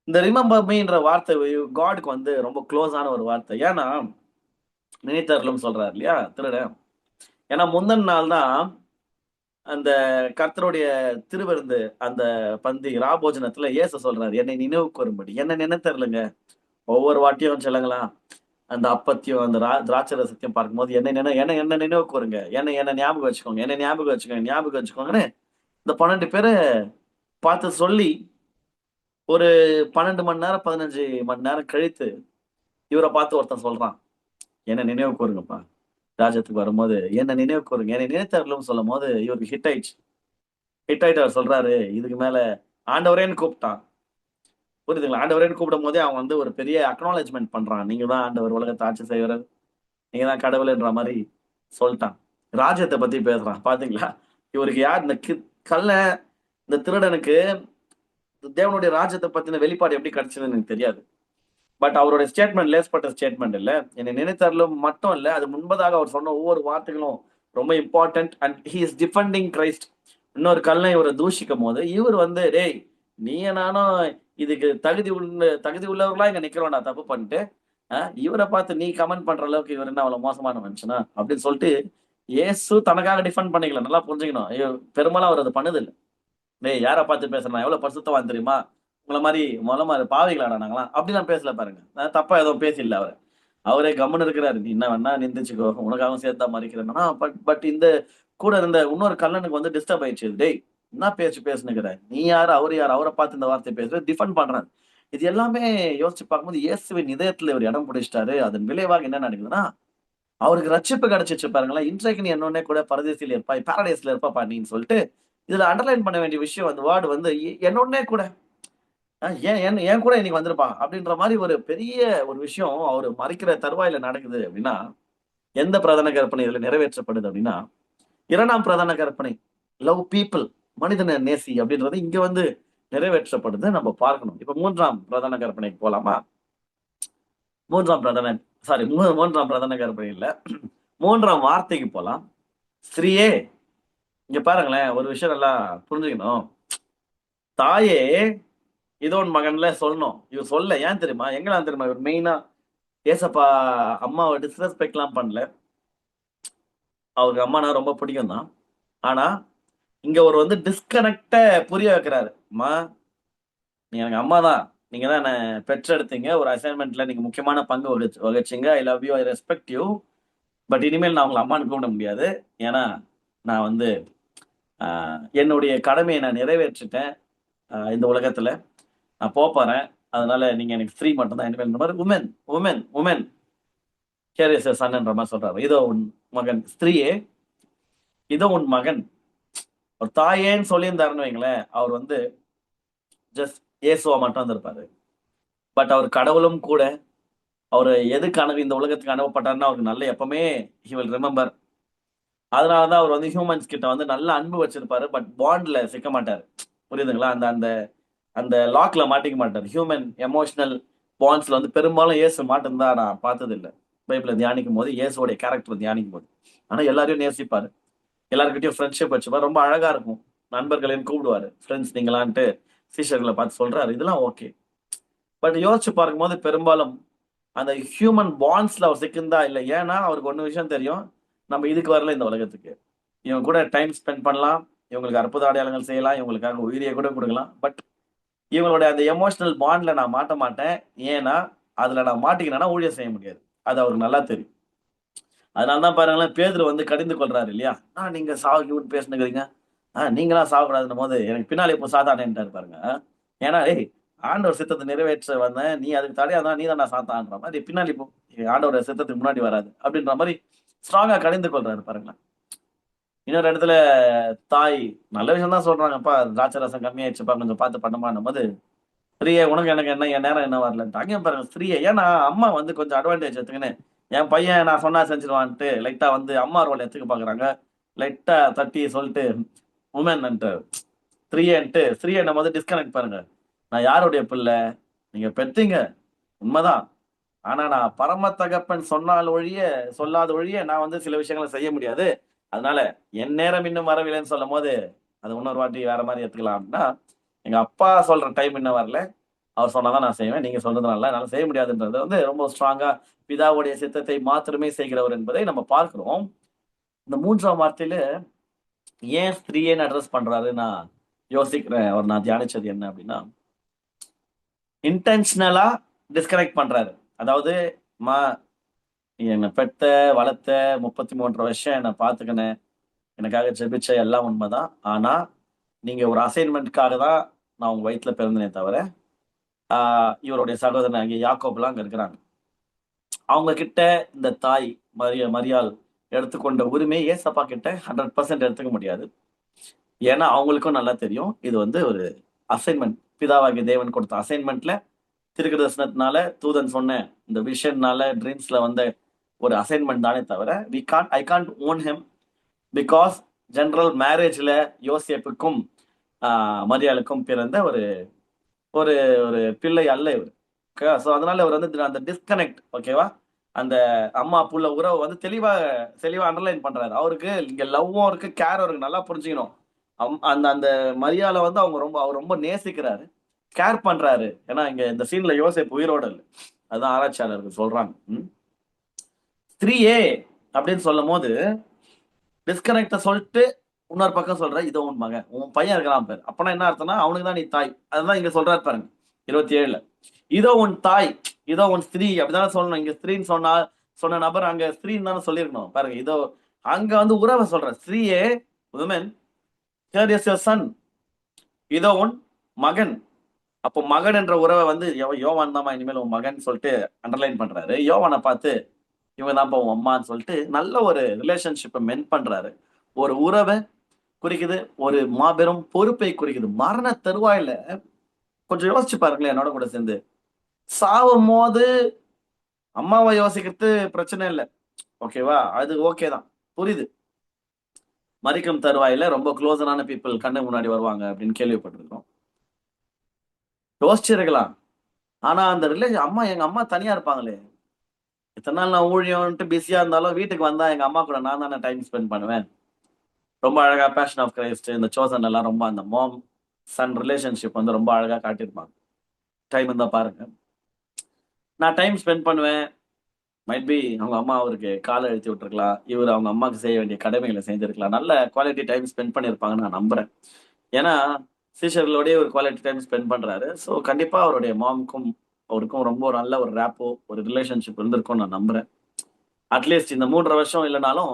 இந்த ரிமெம்பர் மீன்ற வார்த்தை காட்க்கு வந்து ரொம்ப க்ளோஸான ஒரு வார்த்தை. ஏன்னா, நினைத்தருளும் சொல்றாரு இல்லையா திருடன். ஏன்னா முந்தின நாள் தான் அந்த கர்த்தருடைய திருவிருந்து, அந்த பந்தி ராபோஜனத்துல இயேசு சொல்றாரு, என்னை நினைவு கூரும்படி. என்ன நினைத்தருளுங்க. ஒவ்வொரு வாட்டியும் சொல்லுங்களா, அந்த அப்பத்தையும் அந்த திராட்சை ரசத்தையும் பார்க்கும்போது என்ன என்ன நினைவு கூருங்க. என்ன ஞாபகம் வச்சுக்கோங்க. என்ன ஞாபகம் வச்சுக்கோங்க. ஞாபகம் வச்சுக்கோங்கன்னு இந்த 12 பேரை பார்த்து சொல்லி, ஒரு 12 மணி நேரம், 15 மணி நேரம் கழித்து இவரை பார்த்து ஒருத்தன் சொல்றான், என்ன நினைவு கூருங்கப்பா. ராஜ்யத்துக்கு வரும்போது என்ன நினைவு கூருங்க. என்னை நினைத்தருளும் சொல்லும்போது இவருக்கு ஹிட் ஆயிடுச்சு. ஹிட் ஆயிட்டு அவர் சொல்றாரு, இதுக்கு மேல ஆண்டவரேன்னு கூப்பிட்டான். புரியுதுங்களா? ஆண்டவரேன்னு கூப்பிடும்போதே அவன் வந்து ஒரு பெரிய அக்னாலெட்ஜ்மென்ட் பண்றான். நீங்க தான் ஆண்டவர், உலகத்த ஆட்சி செய்றவர். நீங்க தான் கடவுள்ன்ற மாரி சொல்ட்டான். ராஜ்யத்த பத்தி பேசுறான். பாத்தீங்களா? இவருக்கு யார் இந்த கள்ளன், இந்த திருடனுக்கு தேவனுடைய ராஜ்யத்த பத்தின வெளிப்பாடு எப்படி கிடைச்சதுன்னு எனக்கு தெரியாது. பட் அவருடைய ஸ்டேட்மெண்ட் லேஸ்பட்ட ஸ்டேட்மெண்ட் இல்ல. என்னை நினைத்தருளும் மட்டும் இல்ல. அது முன்பதாக அவர் சொன்ன ஒவ்வொரு வார்த்தைகளும் ரொம்ப important. And he is defending Christ. இன்னொரு கள்ளன் இவரை தூஷிக்கும்போது, இவர் வந்து டேய் நீயும் நானும் இதுக்கு தகுதி உள்ளவர்களா இங்க நிக்கிறோம்டா தப்பு பண்ணிட்டு. இவரை பார்த்து நீ கமெண்ட் பண்ற அளவுக்கு இவர் என்ன அவ்வளவு மோசமான மனுஷனா? அப்படின்னு சொல்லிட்டு இயேசு தனக்காக டிஃபெண்ட் பண்ணிக்கல. நல்லா புரிஞ்சுக்கணும். ஐயோ பெரும்பாலும் அவர் அது பண்ணதில்ல. டேய் யார பார்த்து பேசுறேன்? நான் எவ்வளவு பரிசுத்தவான் தெரியுமா? உங்கள மாரி மொத மாரி பாவிகளாடா நாங்கலாம். அப்படிலாம் பேசல பாருங்க. தப்பா எதுவும் பேசில்ல அவரு. அவரே கம்முனு இருக்கிறாரு. நீ என்ன வேணா நிந்திச்சுக்கோ. உனக்காகவும் சேர்த்து தான் மறிக்கிறேன்னா, பட் பட் இந்த கூட இருந்த இன்னொரு கள்ளனுக்கு வந்து டிஸ்டர்ப் ஆயிடுச்சு. டேய் என்ன பேச்சு பேசுனுக்குற? நீ யாரு? அவரு யாரு? அவர பார்த்து இந்த வார்த்தைய பேசுற டிஃபெண்ட் பண்றாரு. இது எல்லாமே யோசிச்சு பார்க்கும்போது இயேசுவின் இதயத்துல இவர் இடம் பிடிச்சிட்டாரு. அதன் விளைவாக என்ன நடக்குதுன்னா, அவருக்கு ரட்சிப்பு கிடைச்சிச்சு பாருங்களேன். இன்றைக்கு நீ என்னோடனே கூட பரதேசில இருப்பாய், பாரடைஸ்ல இருப்பப்பா நீன்னு சொல்லிட்டு, இதுல அண்டர்லைன் பண்ண வேண்டிய விஷயம் அந்த வேர்ட் வந்து என்னோடனே கூட ஏன் என் என் கூட இன்னைக்கு வந்திருப்பா அப்படின்ற மாதிரி ஒரு பெரிய ஒரு விஷயம் அவரு மறிக்கிற தருவாயில நடக்குது அப்படின்னா, எந்த பிரதான கற்பனை இதுல நிறைவேற்றப்படுது அப்படின்னா, 2ஆம் பிரதான கற்பனை லவ் பீப்பிள், மனிதனை நேசி அப்படின்றது இங்க வந்து நிறைவேற்றப்படுது நம்ம பார்க்கணும். இப்ப 3ஆம் பிரதான கற்பனைக்கு போலாமா? 3ஆம் பிரதான சாரி 3ஆம் பிரதான கற்பனை இல்ல. 3ஆம் வார்த்தைக்கு போலாம். ஸ்திரியே, இங்க பாருங்களேன், ஒரு விஷயம் நல்லா புரிஞ்சுக்கணும். தாயே இதோ உன் மகன்ல சொல்லணும். இவர் சொல்ல ஏன் தெரியுமா? எங்கலாம் தெரியுமா? இவர் மெயினா ஏசப்பா அம்மாவ டிஸ்ரெஸ்பெக்ட்லாம் பண்ணல. அவருக்கு அம்மானா ரொம்ப பிடிக்கும் தான். ஆனா, இங்க ஒரு வந்து டிஸ்கனெக்ட்ட புரிய வைக்கிறாரு. அம்மா, நீங்க எனக்கு அம்மா தான். நீங்க தான் என்ன பெற்றெடுத்தீங்க. ஒரு அசைன்மென்ட்ல நீங்க முக்கியமான பங்கு வகிச்சீங்க. I love you. I respect you. But இனிமேல் நான் உங்கள அம்மான்னு கூப்பிட முடியாது. ஏன்னா, நான் வந்து அ என்னுடைய கடமைய நான் நிறைவேற்றிட்டேன். இந்த உலகத்துல. நான் போப்போறேன். அதனால நீங்க எனக்கு ஸ்திரீ மட்டும் தான் இனிமேல்ன்ற மாரி woman woman woman here is a சன்ன்ற மாரி சொல்றாரு. இதோ உன் மகன். ஸ்திரீயே, இதோ உன் மகன். ஒரு தாயேன்னு சொல்லியிருந்தாருன்னு வைங்களேன், அவர் வந்து ஜஸ்ட் இயேசுவா மட்டும் இருந்திருப்பாரு. பட் அவர் கடவுளும் கூட. அவரு எதுக்கு இந்த உலகத்துக்கு அனுப்பப்பட்டாருன்னா, அவருக்கு நல்ல எப்பவுமே ஹி வில் ரிமெம்பர். அதனாலதான் அவர் வந்து ஹியூமன்ஸ் கிட்ட வந்து நல்ல அன்பு வச்சிருப்பாரு, பட் பாண்ட்ல சிக்க மாட்டாரு. புரியுதுங்களா? அந்த அந்த அந்த லாக்ல மாட்டிக்க மாட்டார். ஹியூமன் எமோஷனல் பாண்ட்ஸ்ல வந்து பெரும்பாலும் இயேசு மாட்டுன்னு தான் நான் பார்த்தது இல்ல. பைபிள தியானிக்கும் போது இயேசுவோட கேரக்டர் தியானிக்கும் போது. ஆனா எல்லாரையும் நேசிப்பாரு. எல்லார்கிட்டயும் ஃப்ரெண்ட்ஷிப் வச்சுப்பாரு. ரொம்ப அழகா இருக்கும். நண்பர்களையும் கூப்பிடுவாரு. ஃப்ரெண்ட்ஸ் நீங்களான்ட்டு சீஷர்களை பார்த்து சொல்றாரு. இதெல்லாம் ஓகே. பட் யோசிச்சு பார்க்கும்போது பெரும்பாலும் அந்த ஹியூமன் பாண்ட்ஸ்ல அவர் சிக்கிந்தா இல்ல. ஏன்னா அவருக்கு ஒண்ணு விஷயம் தெரியும். நம்ம இதுக்கு வரல இந்த உலகத்துக்கு. இவங்க கூட டைம் ஸ்பெண்ட் பண்ணலாம். இவங்களுக்கு அற்புத அடையாளங்கள் செய்யலாம். இவங்களுக்காக உயிரியை கூட கொடுக்கலாம். பட் இவங்களுடைய அந்த எமோஷனல் பாண்ட்ல நான் மாட்ட மாட்டேன். ஏன்னா, அதுல நான் மாட்டிக்கினேன்னா ஊழியம் செய்ய முடியாது. அது அவருக்கு நல்லா தெரியும். அதனால தான் பாருங்களேன், பேதுரு வந்து கடிந்து கொள்றாரு இல்லையா? நீங்க சாவுக்கு பேசினுக்கிறீங்க. நீங்கலாம் சாவக்கூடாதுன்னும்போது, எனக்கு பின்னால இப்போ சாத்தானேன்ட்டாரு பாருங்க. ஏன்னா, "ஏய் ஆண்டவர் சித்தத்த நிறைவேற்ற வந்தேன். நீ அதுக்கு தடையா இருந்தா நீ தான்டா சாத்தான்ற மாரி, பின்னாடி போ. ஆண்டவரோட சித்தத்துக்கு முன்னாடி வராது." அப்படின்ற மாரி ஸ்ட்ராங்கா கடிந்து கொள்றாரு பாருங்களேன். இன்னொரு இடத்துல தாய் நல்ல விஷயம் தான் சொல்றாங்கப்பா, திராட்சை ரசம் கம்மியாயிடுச்சுப்பா, கொஞ்சம் பார்த்து பண்ணுமான்னும்போது, "ஸ்திரியே உனக்கு எனக்கு என்ன? என் நேரம் என்ன வரலன்ட்டு." அங்கேயும் பாருங்க ஸ்திரியே ஏன்னா அம்மா வந்து கொஞ்சம் அட்வான்டேஜ் எடுத்துக்கின்னு, என் பையன் நான் சொன்னா செஞ்சுருவான்ட்டு லைட்டா வந்து அம்மா ரோல் எடுத்துக்க பார்க்குறாங்க. லைட்டா தட்டி சொல்லிட்டு வுமன்ன்ட்டு ஸ்திரீன்ட்டு ஸ்திரீன்னும்போது டிஸ்கனெக்ட் பாருங்க. நான் யாருடைய பிள்ளை? நீங்க பெத்தீங்க. உண்மதான். ஆனா நான் பரம தகப்பன் சொன்னால் ஒழிய சொல்லாத ஒழிய நான் வந்து சில விஷயங்கள செய்ய முடியாது. அதனால என் நேரம் இன்னும் வரவில்லைன்னு சொல்லும்போது, அத இன்னொரு வாட்டி வேற மாரி எடுத்துக்கலாம் அப்படின்னா, எங்க அப்பா சொல்ற டைம் இன்னும் வரல. அவர் சொன்னா தான் நான் செய்வேன். நீங்க சொல்றதுனால என்னால செய்ய முடியாதுன்றத வந்து ரொம்ப ஸ்ட்ராங்கா பிதாவுடைய சித்தத்தை மாத்திரமே செய்கிறவர் என்பதை நம்ம பார்க்கிறோம். இந்த 3ஆம் வார்த்தையில ஏன் ஸ்திரீன்னு அட்ரஸ் பண்றாரு நான் யோசிக்கிறேன். அவர் நான் தியானிச்சது என்ன அப்படின்னா, இன்டென்ஷனலா டிஸ்கனெக்ட் பண்றாரு. அதாவது, "அம்மா நீ என்ன பெத்த, வளர்த்த, 33 வருஷம் என்ன பார்த்துக்கின, எனக்காக ஜெபிச்ச எல்லாம் உண்மதான். ஆனா, நீங்க ஒரு அசைன்மென்ட்க்காக தான் நான் உங்க வயித்துல பிறந்தேனே தவிர, ஆ இவருடைய சகோதரன் அங்கே யாக்கோப்லாம் அங்க இருக்கிறாங்க. அவங்க கிட்ட இந்த தாய் மரியாள் எடுத்துக்கொண்ட உரிமை ஏசப்பா கிட்ட 100% எடுத்துக்க முடியாது. ஏன்னா, அவங்களுக்கும் நல்லா தெரியும். இது வந்து ஒரு அசைன்மென்ட். பிதாவாகிய தேவன் கொடுத்த அசைன்மென்ட்ல தீர்க்கதரிசனத்தினால, தூதன் சொன்ன இந்த விஷன்னால, ட்ரீம்ஸ்ல வந்த ஒரு அசைன்மென்ட் தானே தவிர, I can't own him because general மேரேஜ்ல யோசேப்புக்கும் மரியாளுக்கும் பிறந்த ஒரு ஒரு ஒரு பிள்ளை அல்ல இவர். ஓகேவா? ஸோ அதனால இவர் வந்து அந்த டிஸ்கனெக்ட் ஓகேவா? அந்த அம்மா புள்ள உறவு வந்து தெளிவா தெளிவா அண்டர்லைன் பண்றாரு. அவருக்கு இங்க லவ்வும் இருக்கு, கேரும் இருக்கு. நல்லா புரிஞ்சுக்கணும். அந்த அந்த மரியாள வந்து அவர் ரொம்ப நேசிக்கிறாரு. கேர் பண்றாரு. ஏன்னா இங்க இந்த சீன்ல யோசேப்பு உயிரோட இல்ல. அதான் ஆராய்ச்சியாளர்கள் சொல்றாங்க. ம். 3A அப்படின்னு சொல்லும்போது, டிஸ்கனெக்ட்ட சொல்ட்டு, இன்னொரு பக்கம் சொல்ற, இதோ உன் மகன். உன் பையன் இருக்கிறான் பாரு. அப்பன்னா என்ன அர்த்தம்னா, அவனுக்கு தான் நீ தாய். அதுதான் இங்க சொல்றாரு பாருங்க. 27ல. இதோ உன் தாய், இதோ உன் ஸ்திரீ அப்படிதானே சொல்லணும். இங்க ஸ்திரீன்னு சொன்ன நபர் அங்க ஸ்திரீன்னு தானே சொல்லியிருக்கணும். பாருங்க, இதோ அங்க வந்து உறவ சொல்றார். ஸ்திரீயே, woman, here is your son. இதோ உன் மகன். அப்போ மகன் என்ற உறவை வந்து யோவான் தாம்மா இனிமேல் உன் மகன் சொல்லிட்டு அண்டர்லைன் பண்றாரு. யோவானை பார்த்து இவங்க தான்ப்பா உன் அம்மான்னு சொல்லிட்டு நல்ல ஒரு ரிலேஷன்ஷிப்பை மென் பண்றாரு. ஒரு உறவை குறிக்குது, ஒரு மாபெரும் பொறுப்பை குறிக்குது. மரண தருவாயில கொஞ்சம் யோசிச்சு பாருங்களேன் என்னோட கூட சேர்ந்து. சாவும் போது அம்மாவை யோசிக்கிறது பிரச்சனை இல்லை. ஓகேவா? அது ஓகே தான். புரியுது. மரிக்கும் தருவாயில ரொம்ப க்ளோஸரான பீப்புள் கண்ணு முன்னாடி வருவாங்க அப்படின்னு கேள்விப்பட்டிருக்கோம். யோசிச்சிருக்கலாம். ஆனா அந்த எங்க அம்மா தனியா இருப்பாங்களே. இத்தனை நாள் நான் ஊழியம்ன்ட்டு பிஸியா இருந்தாலும் வீட்டுக்கு வந்தா எங்க அம்மா கூட நான் தானே டைம் ஸ்பெண்ட் பண்ணுவேன். ரொம்ப அழகா பேஷன் ஆஃப் கிரைஸ்ட் இந்த சோசன் எல்லாம் ரொம்ப அந்த மாம் சன் ரிலேஷன்ஷிப் வந்து ரொம்ப அழகா காட்டியிருப்பாங்க. டைம் இருந்தா பாருங்க. நான் டைம் ஸ்பெண்ட் பண்ணுவேன். மைட் பி அவங்க அம்மா அவருக்கு காலை அழுத்தி விட்டுருக்கலாம். இவர் அவங்க அம்மாவுக்கு செய்ய வேண்டிய கடமைகளை செஞ்சிருக்கலாம். நல்ல குவாலிட்டி டைம் ஸ்பெண்ட் பண்ணியிருப்பாங்கன்னு நான் நம்புறேன். ஏன்னா சீஷர்களோடய ஒரு குவாலிட்டி டைம் ஸ்பெண்ட் பண்றாரு. ஸோ கண்டிப்பா அவருடைய மாம்க்கும் அவருக்கும் ரொம்ப ஒரு நல்ல ஒரு ரேப்போ ஒரு ரிலேஷன்ஷிப் இருந்திருக்கும்னு நான் நம்புறேன். அட்லீஸ்ட் இந்த 3 வருஷம் இல்லைனாலும்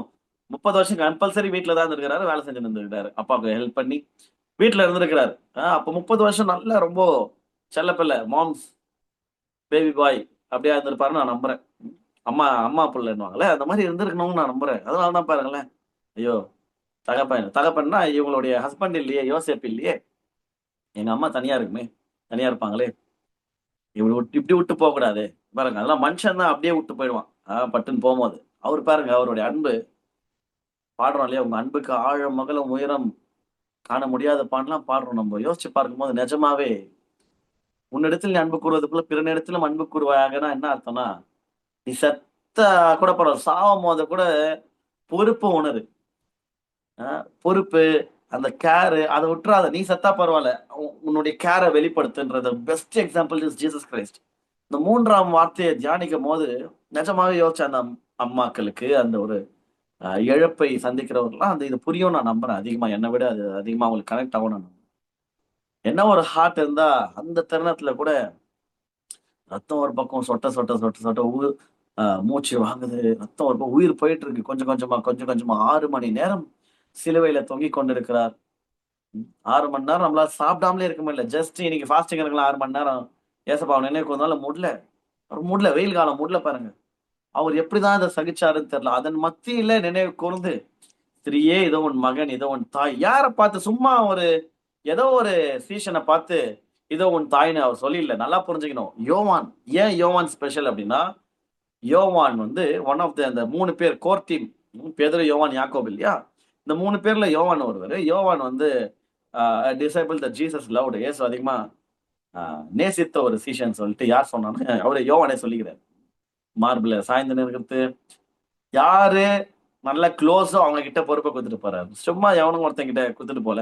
30 வருஷம் கம்பல்சரி வீட்டுல தான் இருந்திருக்கிறாரு. வேலை செஞ்சு இருந்திருக்காரு. அப்பாவுக்கு ஹெல்ப் பண்ணி வீட்டுல இருந்திருக்கிறாரு. அப்ப 30 வருஷம் நல்ல ரொம்ப செல்லப்பிள்ளை மாம்ஸ் பேபி பாய் அப்படியே இருந்திருப்பாருன்னு நான் நம்புறேன். அம்மா அம்மா பிள்ளைன்னுவாங்கல்ல அந்த மாதிரி இருந்திருக்கணும்னு நான் நம்புறேன். அதனால தான் பாருங்களேன். ஐயோ, தகப்பன் தகப்பன்னா இவங்களுடைய ஹஸ்பண்ட் இல்லையே, யோசேப் இல்லையே, எங்க அம்மா தனியா இருக்குமே, தனியா இருப்பாங்களே, இப்படி விட்டு போக கூடாது பாருங்க. அதெல்லாம் மனுஷன் தான் அப்படியே விட்டு போயிடுவான். பட்டுன்னு போகும்போது அவர் பாருங்க அவருடைய அன்பு பாடுறோம் இல்லையா, உங்க அன்புக்கு ஆழம் அகலம் உயரம் காண முடியாத பாடலாம் பாடுறோம். நம்ம யோசிச்சு பார்க்கும்போது நிஜமாவே உன்னிடத்தில் நீ அன்பு கூறுவது போல பிறனிடத்திலும் அன்பு கூறுவாயாகனா என்ன அர்த்தம்னா, நீ செத்தா கூட பரவாயில்ல, சாவும் போது கூட பொறுப்பு உணரு. பொறுப்பு, அந்த கேர் அத விட்டுறாத. நீ செத்தா பரவால்ல. உன்னுடைய கேர வெளிப்படுத்துன்றது best example is Jesus Christ. இந்த 3ஆம் வார்த்தைய தியானிக்கும்போது, நிஜமாவே யோசிச்ச அந்த அம்மாக்களுக்கு, அந்த ஒரு இழப்பை சந்திக்கிறவர்கள்லாம் அந்த இது புரியும்னு நான் நம்புறேன். அதிகமா என்ன விட அது அதிகமா அவங்களுக்கு கனெக்ட் ஆகும்னு நான் நம்புறேன். என்ன ஒரு ஹார்ட் இருந்தா, அந்த தருணத்துல கூட ரத்தம் ஒரு பக்கம் சொட்ட, சொட்ட, சொட்ட, சொட்ட மூச்சு வாங்குது. ரத்தம் ஒரு பக்கம் உயிர் போயிட்டு இருக்கு. கொஞ்சம் கொஞ்சமா, கொஞ்சம் கொஞ்சமா 6 மணி நேரம் சிலுவையில தொங்கிக் கொண்டிருக்கிறார். 6 மணி நேரம் நம்மளால சாப்பிடாமலே இருக்க முடியல. ஜஸ்ட் இன்னைக்கு ஃபாஸ்டிங் இருக்கலாம் 6 மணி நேரம். ஏசப்பாவ நினைவு கூர்ந்தாலும் முடியல. அவர் முடியல. வெயில் காலம் முடியல பாருங்க. அவர் எப்படிதான் இத சகிச்சாருன்னு தெரியல. அதன் மத்தியில நினைவு கூர்ந்து, "ஸ்திரியே இதோ உன் மகன், இதோ உன் தாய்." யார பார்த்து? சும்மா ஒரு ஏதோ ஒரு சீஷன பார்த்து, "இதோ உன் தாய்ன்னு" அவர் சொல்லில்ல. நல்லா புரிஞ்சுக்கணும். யோவான். ஏன் யோவான் ஸ்பெஷல் அப்படின்னா, யோவான் வந்து ஒன் ஆஃப் அந்த 3 பேர் கோர் டீம். பேதுரு, யோவான், யாக்கோபு இல்லையா? இந்த 3 பேர்ல யோவான் ஒருவரு. யோவான் வந்து டிசைபிள் தட் ஜீசஸ் லவ்டு. இயேசு அதிகமா நேசித்த ஒரு சீஷன்னு சொல்லிட்டு யார் சொன்னான்னு அவரு யோவானே சொல்லிக்கிறாரு. மார்பிள்ல சாய்ந்து நிற்கிறது. யாரு நல்ல க்ளோஸோ அவங்க கிட்ட பொறுப்ப குடுத்துட்டு போறாரு. சும்மா எவனும் ஒருத்தன் கிட்ட குடுத்துட்டு போல.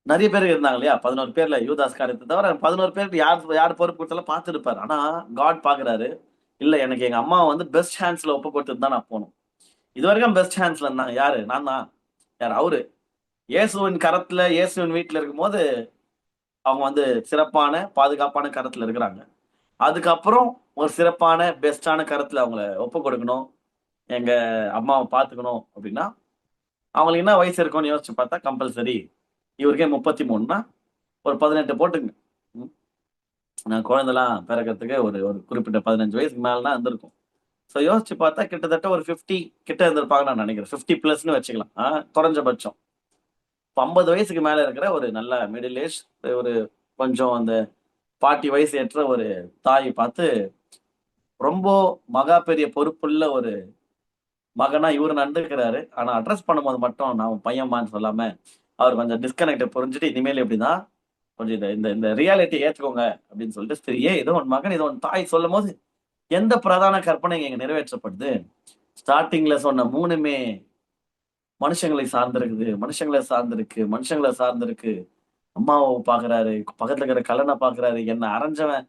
நெறைய பேர் இருந்தாங்க இல்லையா? 11 பேர்ல யூதாஸ் காரியத்த தவிர 11 பேருக்கு யார் யார் பொறுப்பு குடுத்தாலும் பார்த்திருப்பாரு. ஆனா காட் பார்க்கிறாரு. இல்ல, எனக்கு எங்க அம்மாவ வந்து பெஸ்ட் ஹேண்ட்ஸ்ல ஒப்பு குடுத்துட்டு தான் நான் போணும். இதுவரைக்கும் பெஸ்ட் ஹேண்ட்ஸ்ல இருந்தாங்க. யாரு? நான் தான். யார்? அவரு. இயேசுவின் கரத்துல, இயேசுவின் வீட்ல இருக்கும்போது, அவங்க வந்து சிறப்பான, பாதுகாப்பான கரத்துல இருக்கிறாங்க. அதுக்கப்புறம் ஒரு சிறப்பான, பெஸ்ட்டான கரத்துல அவங்கள ஒப்புக் கொடுக்கணும். எங்க அம்மாவ பார்த்துக்கணும் அப்படின்னா, அவங்களுக்கு என்ன வயசு இருக்கும்னு யோசிச்சு பார்த்தா கம்பல்சரி இவருக்கே 33ன்னா, ஒரு 18 போட்டுங்க. ம். நான் குழந்தைலாம் பிறக்கறதுக்கு ஒரு ஒரு குறிப்பிட்ட 15 வயசுக்கு மேலனா இருந்திருக்கும். ஸோ யோசிச்சு பார்த்தா கிட்டத்தட்ட ஒரு 50 கிட்ட இருந்திருப்பாங்கன்னு நான் நினைக்கிறேன். 50 பிளஸ்ன்னு வச்சுக்கலாம். குறைஞ்சபட்சம். 50 வயசுக்கு மேல இருக்கிற ஒரு நல்ல மிடில் ஏஜ், ஒரு கொஞ்சம் அந்த பாட்டி வயசு ஏற்ற ஒரு தாய் பார்த்து, ரொம்ப மகா பெரிய பொறுப்புள்ள ஒரு மகனா இவரு நடந்துக்கிறாரு. ஆனா அட்ரஸ் பண்ணும்போது மட்டும் நான் உன் பையன்ம்மான்னு சொல்லாம, அவர் கொஞ்சம் டிஸ்கனெக்ட்ட புரிஞ்சுட்டு, இனிமேல் இப்படிதான் கொஞ்சம் இந்த இந்த இந்த ரியாலிட்டிய ஏத்துக்கோங்க அப்படின்னு சொல்லிட்டு, ஸ்திரியே இதோ உன் மகன், இதோ உன் தாய் சொல்லும்போது, எந்த பிரதான கற்பனை இங்க நிறைவேற்றப்படுது? ஸ்டார்ட்டிங்ல சொன்ன 3மே மனுஷங்களை சார்ந்திருக்குது. மனுஷங்கள சார்ந்திருக்கு. மனுஷங்கள சார்ந்திருக்கு. அம்மாவ பார்க்குறாரு. பக்கத்துல இருக்கிற கல்லன பார்க்குறாரு. என்ன அரைஞ்சவன்,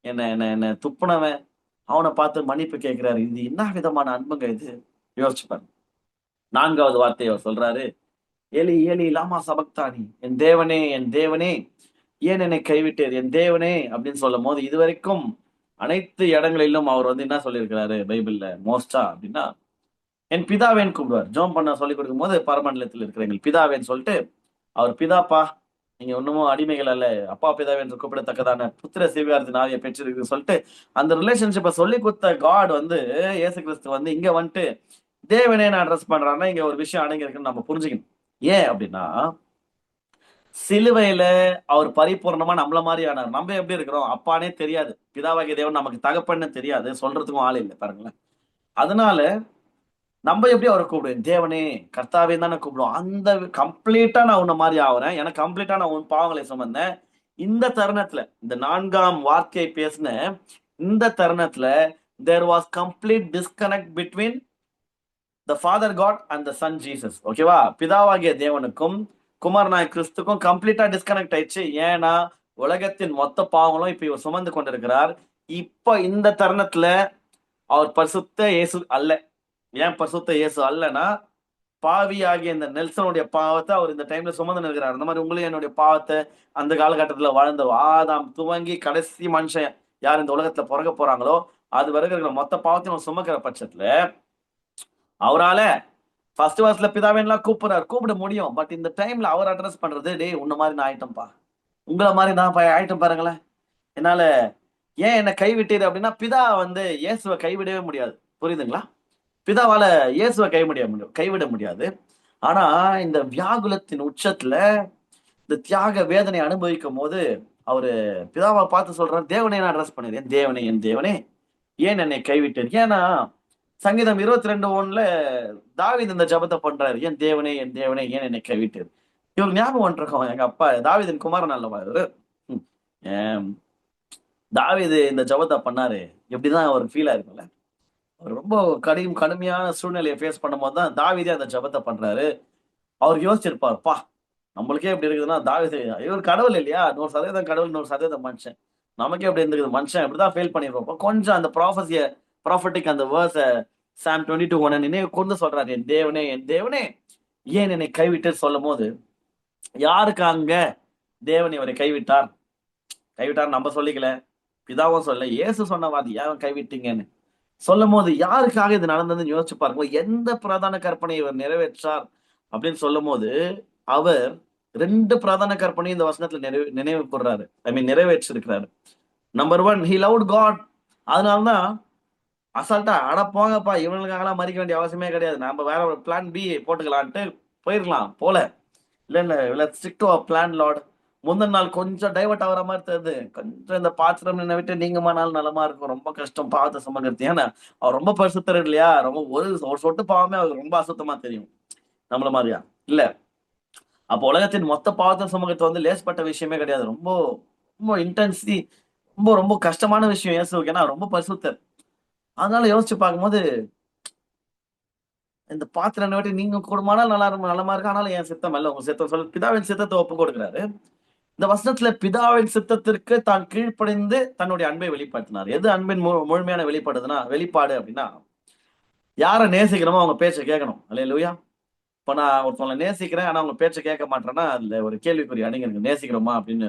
என்ன என்ன என்ன துப்புனவன், அவன பார்த்து மன்னிப்பு கேட்கிறாரு. இது என்ன விதமான அன்புங்க இது? யோசிச்சு பாருங்க. 4வது வார்த்தைய அவர் சொல்றாரு. "ஏலி ஏலி லாமா சபக்தானி." என் தேவனே, என் தேவனே, ஏன் என்னை கைவிட்டீர்? என் தேவனே அப்படின்னு சொல்லும்போது, இதுவரைக்கும் அனைத்து இடங்களிலும் அவர் வந்து என்ன சொல்லியிருக்கிறாரு பைபிள்ல மோஸ்ட்டா அப்படின்னா, என் பிதாவேன்னு கூப்பிடுவார். ஜெபம் பண்ண சொல்லிக் கொடுக்கும்போது, பரமண்டலத்தில் இருக்கிற எங்கள் பிதாவேன்னு சொல்லிட்டு, அவர் பிதாப்பா, நீங்க இன்னமும் அடிமைகள் அல்ல. அப்பா பிதாவே என்று கூப்பிடத்தக்கதான புத்திர சீவியாரத்தின் ஆவியை பெற்றிருக்குன்னு சொல்லிட்டு, அந்த ரிலேஷன்ஷிப்ப சொல்லிக் குடுத்த காட் வந்து இயேசு கிறிஸ்து வந்து இங்க வந்துட்டு தேவனேன்னு அட்ரஸ் பண்றாருன்னா, இங்க ஒரு விஷயம் அடங்கி இருக்குன்னு நம்ம புரிஞ்சுக்கணும். ஏன் அப்படின்னா, சிலுவையில அவர் பரிபூரணமா நம்மள மாரி ஆனார். நம்ம எப்படி இருக்கிறோம்? அப்பான்னே தெரியாது. பிதாவாகிய தேவன் நமக்கு தகப்பன்னு தெரியாது. சொல்றதுக்கும் ஆள் இல்ல பாருங்களேன். அதனால நம்ம எப்படி அவர கூப்பிடுவோம்? தேவனே, கர்த்தாவேன்னு தானே கூப்பிடுவோம். அந்த கம்ப்ளீட்டா நான் உன்ன மாரி ஆவுறேன். எனக்கு கம்ப்ளீட்டா நான் உன் பாவங்களை சுமந்தேன். இந்த தருணத்துல, இந்த 4ஆம் வார்த்தையை பேசின இந்த தருணத்துல, there was complete disconnect between the Father God and the Son Jesus. ஓகேவா? பிதாவாகிய தேவனுக்கும், குமாரனாகிய கிறிஸ்துக்கும் கம்ப்ளீட்டா டிஸ்கனெக்ட் ஆயிடுச்சு. ஏன்னா, உலகத்தின் மொத்த பாவங்களும் இப்ப இவர் சுமந்து கொண்டிருக்கிறார். இப்ப இந்த தருணத்துல அவர் பரிசுத்த இயேசு அல்ல. ஏன் பரிசுத்த இயேசு அல்லன்னா, பாவியாகிய இந்த நெல்சனுடைய பாவத்த அவர் இந்த டைம்ல சுமந்து நிற்கிறார். அந்த மாதிரி உங்களையும் என்னுடைய பாவத்த அந்த காலகட்டத்துல வாழ்ந்த ஆதாம் துவங்கி கடைசி மனுஷன் யார் இந்த உலகத்துல பொறக்க போறாங்களோ, அது வரைக்கும் இருக்கிற மொத்த பாவத்தையும் அவர் சுமக்கிற பட்சத்துல, அவரால ஃபர்ஸ்ட் வர்ஸ்ல பிதாவேன்லாம் கூப்பிடுறாரு. கூப்பிட முடியும். பட் இந்த டைம்ல அவர் அட்ரஸ் பண்றது, "டேய் உன்ன மாரி நான் ஆயிட்டேன்ப்பா. உங்கள மாரி நான் ஆயிட்டேன் பாருங்களேன். என்னால ஏன் என்ன கைவிட்டீர்?" அப்படின்னா, பிதா வந்து இயேசுவ கைவிடவே முடியாது. புரியுதுங்களா? பிதாவால இயேசுவ கைவிட முடியாது. ஆனா, இந்த வியாகுலத்தின் உச்சத்துல, இந்த தியாக வேதனை அனுபவிக்கும்போது, அவரு பிதாவ பார்த்து சொல்றாரு, தேவனேன்னு அட்ரஸ் பண்ணாரு. "என் தேவனே, என் தேவனே, ஏன் என்னை கைவிட்டீர்?" ஏன்னா, சங்கீதம் 22:1 தாவீது இந்த ஜெபத்தை பண்றாரு. என் தேவனே ஏன் என்னை கைவிட்டீர்? இவருக்கு ஞாபகம் வந்துருக்கும், எங்க அப்பா தாவீதின் குமாரன் அல்லவா இவரு. ம். ஏம், தாவீது இந்த ஜெபத்தை பண்ணாரு. எப்படிதான் அவருக்கு ஃபீல் ஆயிருக்கும்ல. அவர் ரொம்ப கடுமையான சூழ்நிலையை ஃபேஸ் பண்ணும்போது தான் தாவீதே அந்த ஜெபத்தை பண்றாரு. அவர் யோசிச்சிருப்பார், பா நம்மளுக்கே இப்படி இருக்குதுன்னா தாவீது இவர் கடவுள் இல்லையா? 100% கடவுள், 100% மனுஷன். நமக்கே இப்படி இருந்துக்குது, மனுஷன் இப்படிதான் ஃபெயில் பண்ணிருப்போம். கொஞ்சம் அந்த ப்ராஃபட்டிக் அந்த வேர்ஸ சாம் 22:1 நினைவு கூர்ந்து சொல்றாரு. என் தேவனே ஏன் என்னை கைவிட்டு சொல்லும் போது, யாருக்காங்க தேவன் இவரை கைவிட்டார்? கைவிட்டார் நம்ம சொல்லிக்கல, பிதாவும் சொல்ல, இயேசு சொன்ன வார்த்தை ஏன் கைவிட்டீங்கன்னு சொல்லும் போது, யாருக்காக இது நடந்ததுன்னு யோசிச்சு பாருங்க. எந்த பிரதான கற்பனை இவர் நிறைவேற்றார் அப்படின்னு சொல்லும் போது, அவர் 2 பிரதான கற்பனையும் இந்த வசனத்துல நினைவு கூர்றாரு. நிறைவேற்றிருக்கிறாரு. Number 1, he loved God. அதனாலதான் அசால்ட்டா அட போங்கப்பா இவங்களுக்காகலாம் மறிக்க வேண்டிய அவசியமே கிடையாது, நம்ம வேற ஒரு பிளான் பி போட்டுக்கலான்ட்டு போயிருக்கலாம் போல. இல்ல stick to our plan Lord. முந்தின நாள் கொஞ்சம் டைவர்ட் ஆகிற மாதிரி தெரியுது. கொஞ்சம் இந்த பாத்திரம் நின்ன விட்டு நீங்கமானாலும் நலமா இருக்கும். ரொம்ப கஷ்டம் பாவத்தை சுமக்கிறது. ஏன்னா அவர் ரொம்ப பரிசுத்தர் இல்லையா? ரொம்ப ஒரு சொட்டு பாவமே அவருக்கு ரொம்ப அசுத்தமா தெரியும். நம்மள மாதிரியா இல்ல. அப்போ உலகத்தின் மொத்த பாவத்தை சுமக்கிறது வந்து லேஸ்பட்ட விஷயமே கிடையாது. ரொம்ப ரொம்ப இன்டென்சி, ரொம்ப ரொம்ப கஷ்டமான விஷயம் இயேசுக்கு. ஏன்னா ரொம்ப பரிசுத்தர். அதனால யோசிச்சு பார்க்கும்போது, இந்த பாத்திரம் விட்டு நீங்க கூடுமானால் நலமா இருக்கு. ஆனாலும் என் சித்தம் அல்ல உங்க சித்தம் சொல்லி பிதாவின் சித்தத்தை ஒப்பு கொடுக்கிறாரு. இந்த வசனத்துல பிதாவின் சித்தத்திற்கு தான் கீழ்ப்படிந்து தன்னுடைய அன்பை வெளிப்படுத்தினார். எது அன்பின் முழுமையான வெளிப்பாடு அப்படின்னா, யாரை நேசிக்கிறோமோ அவங்க பேச்சை கேட்கணும். அல்லேலூயா. இப்ப நான் ஒருத்தவங்களை நேசிக்கிறேன், ஆனா அவங்க பேச்சை கேட்க மாட்டேன்னா அதுல ஒரு கேள்விக்குறி அடங்கிருக்கு. நேசிக்கிறோமா அப்படின்னு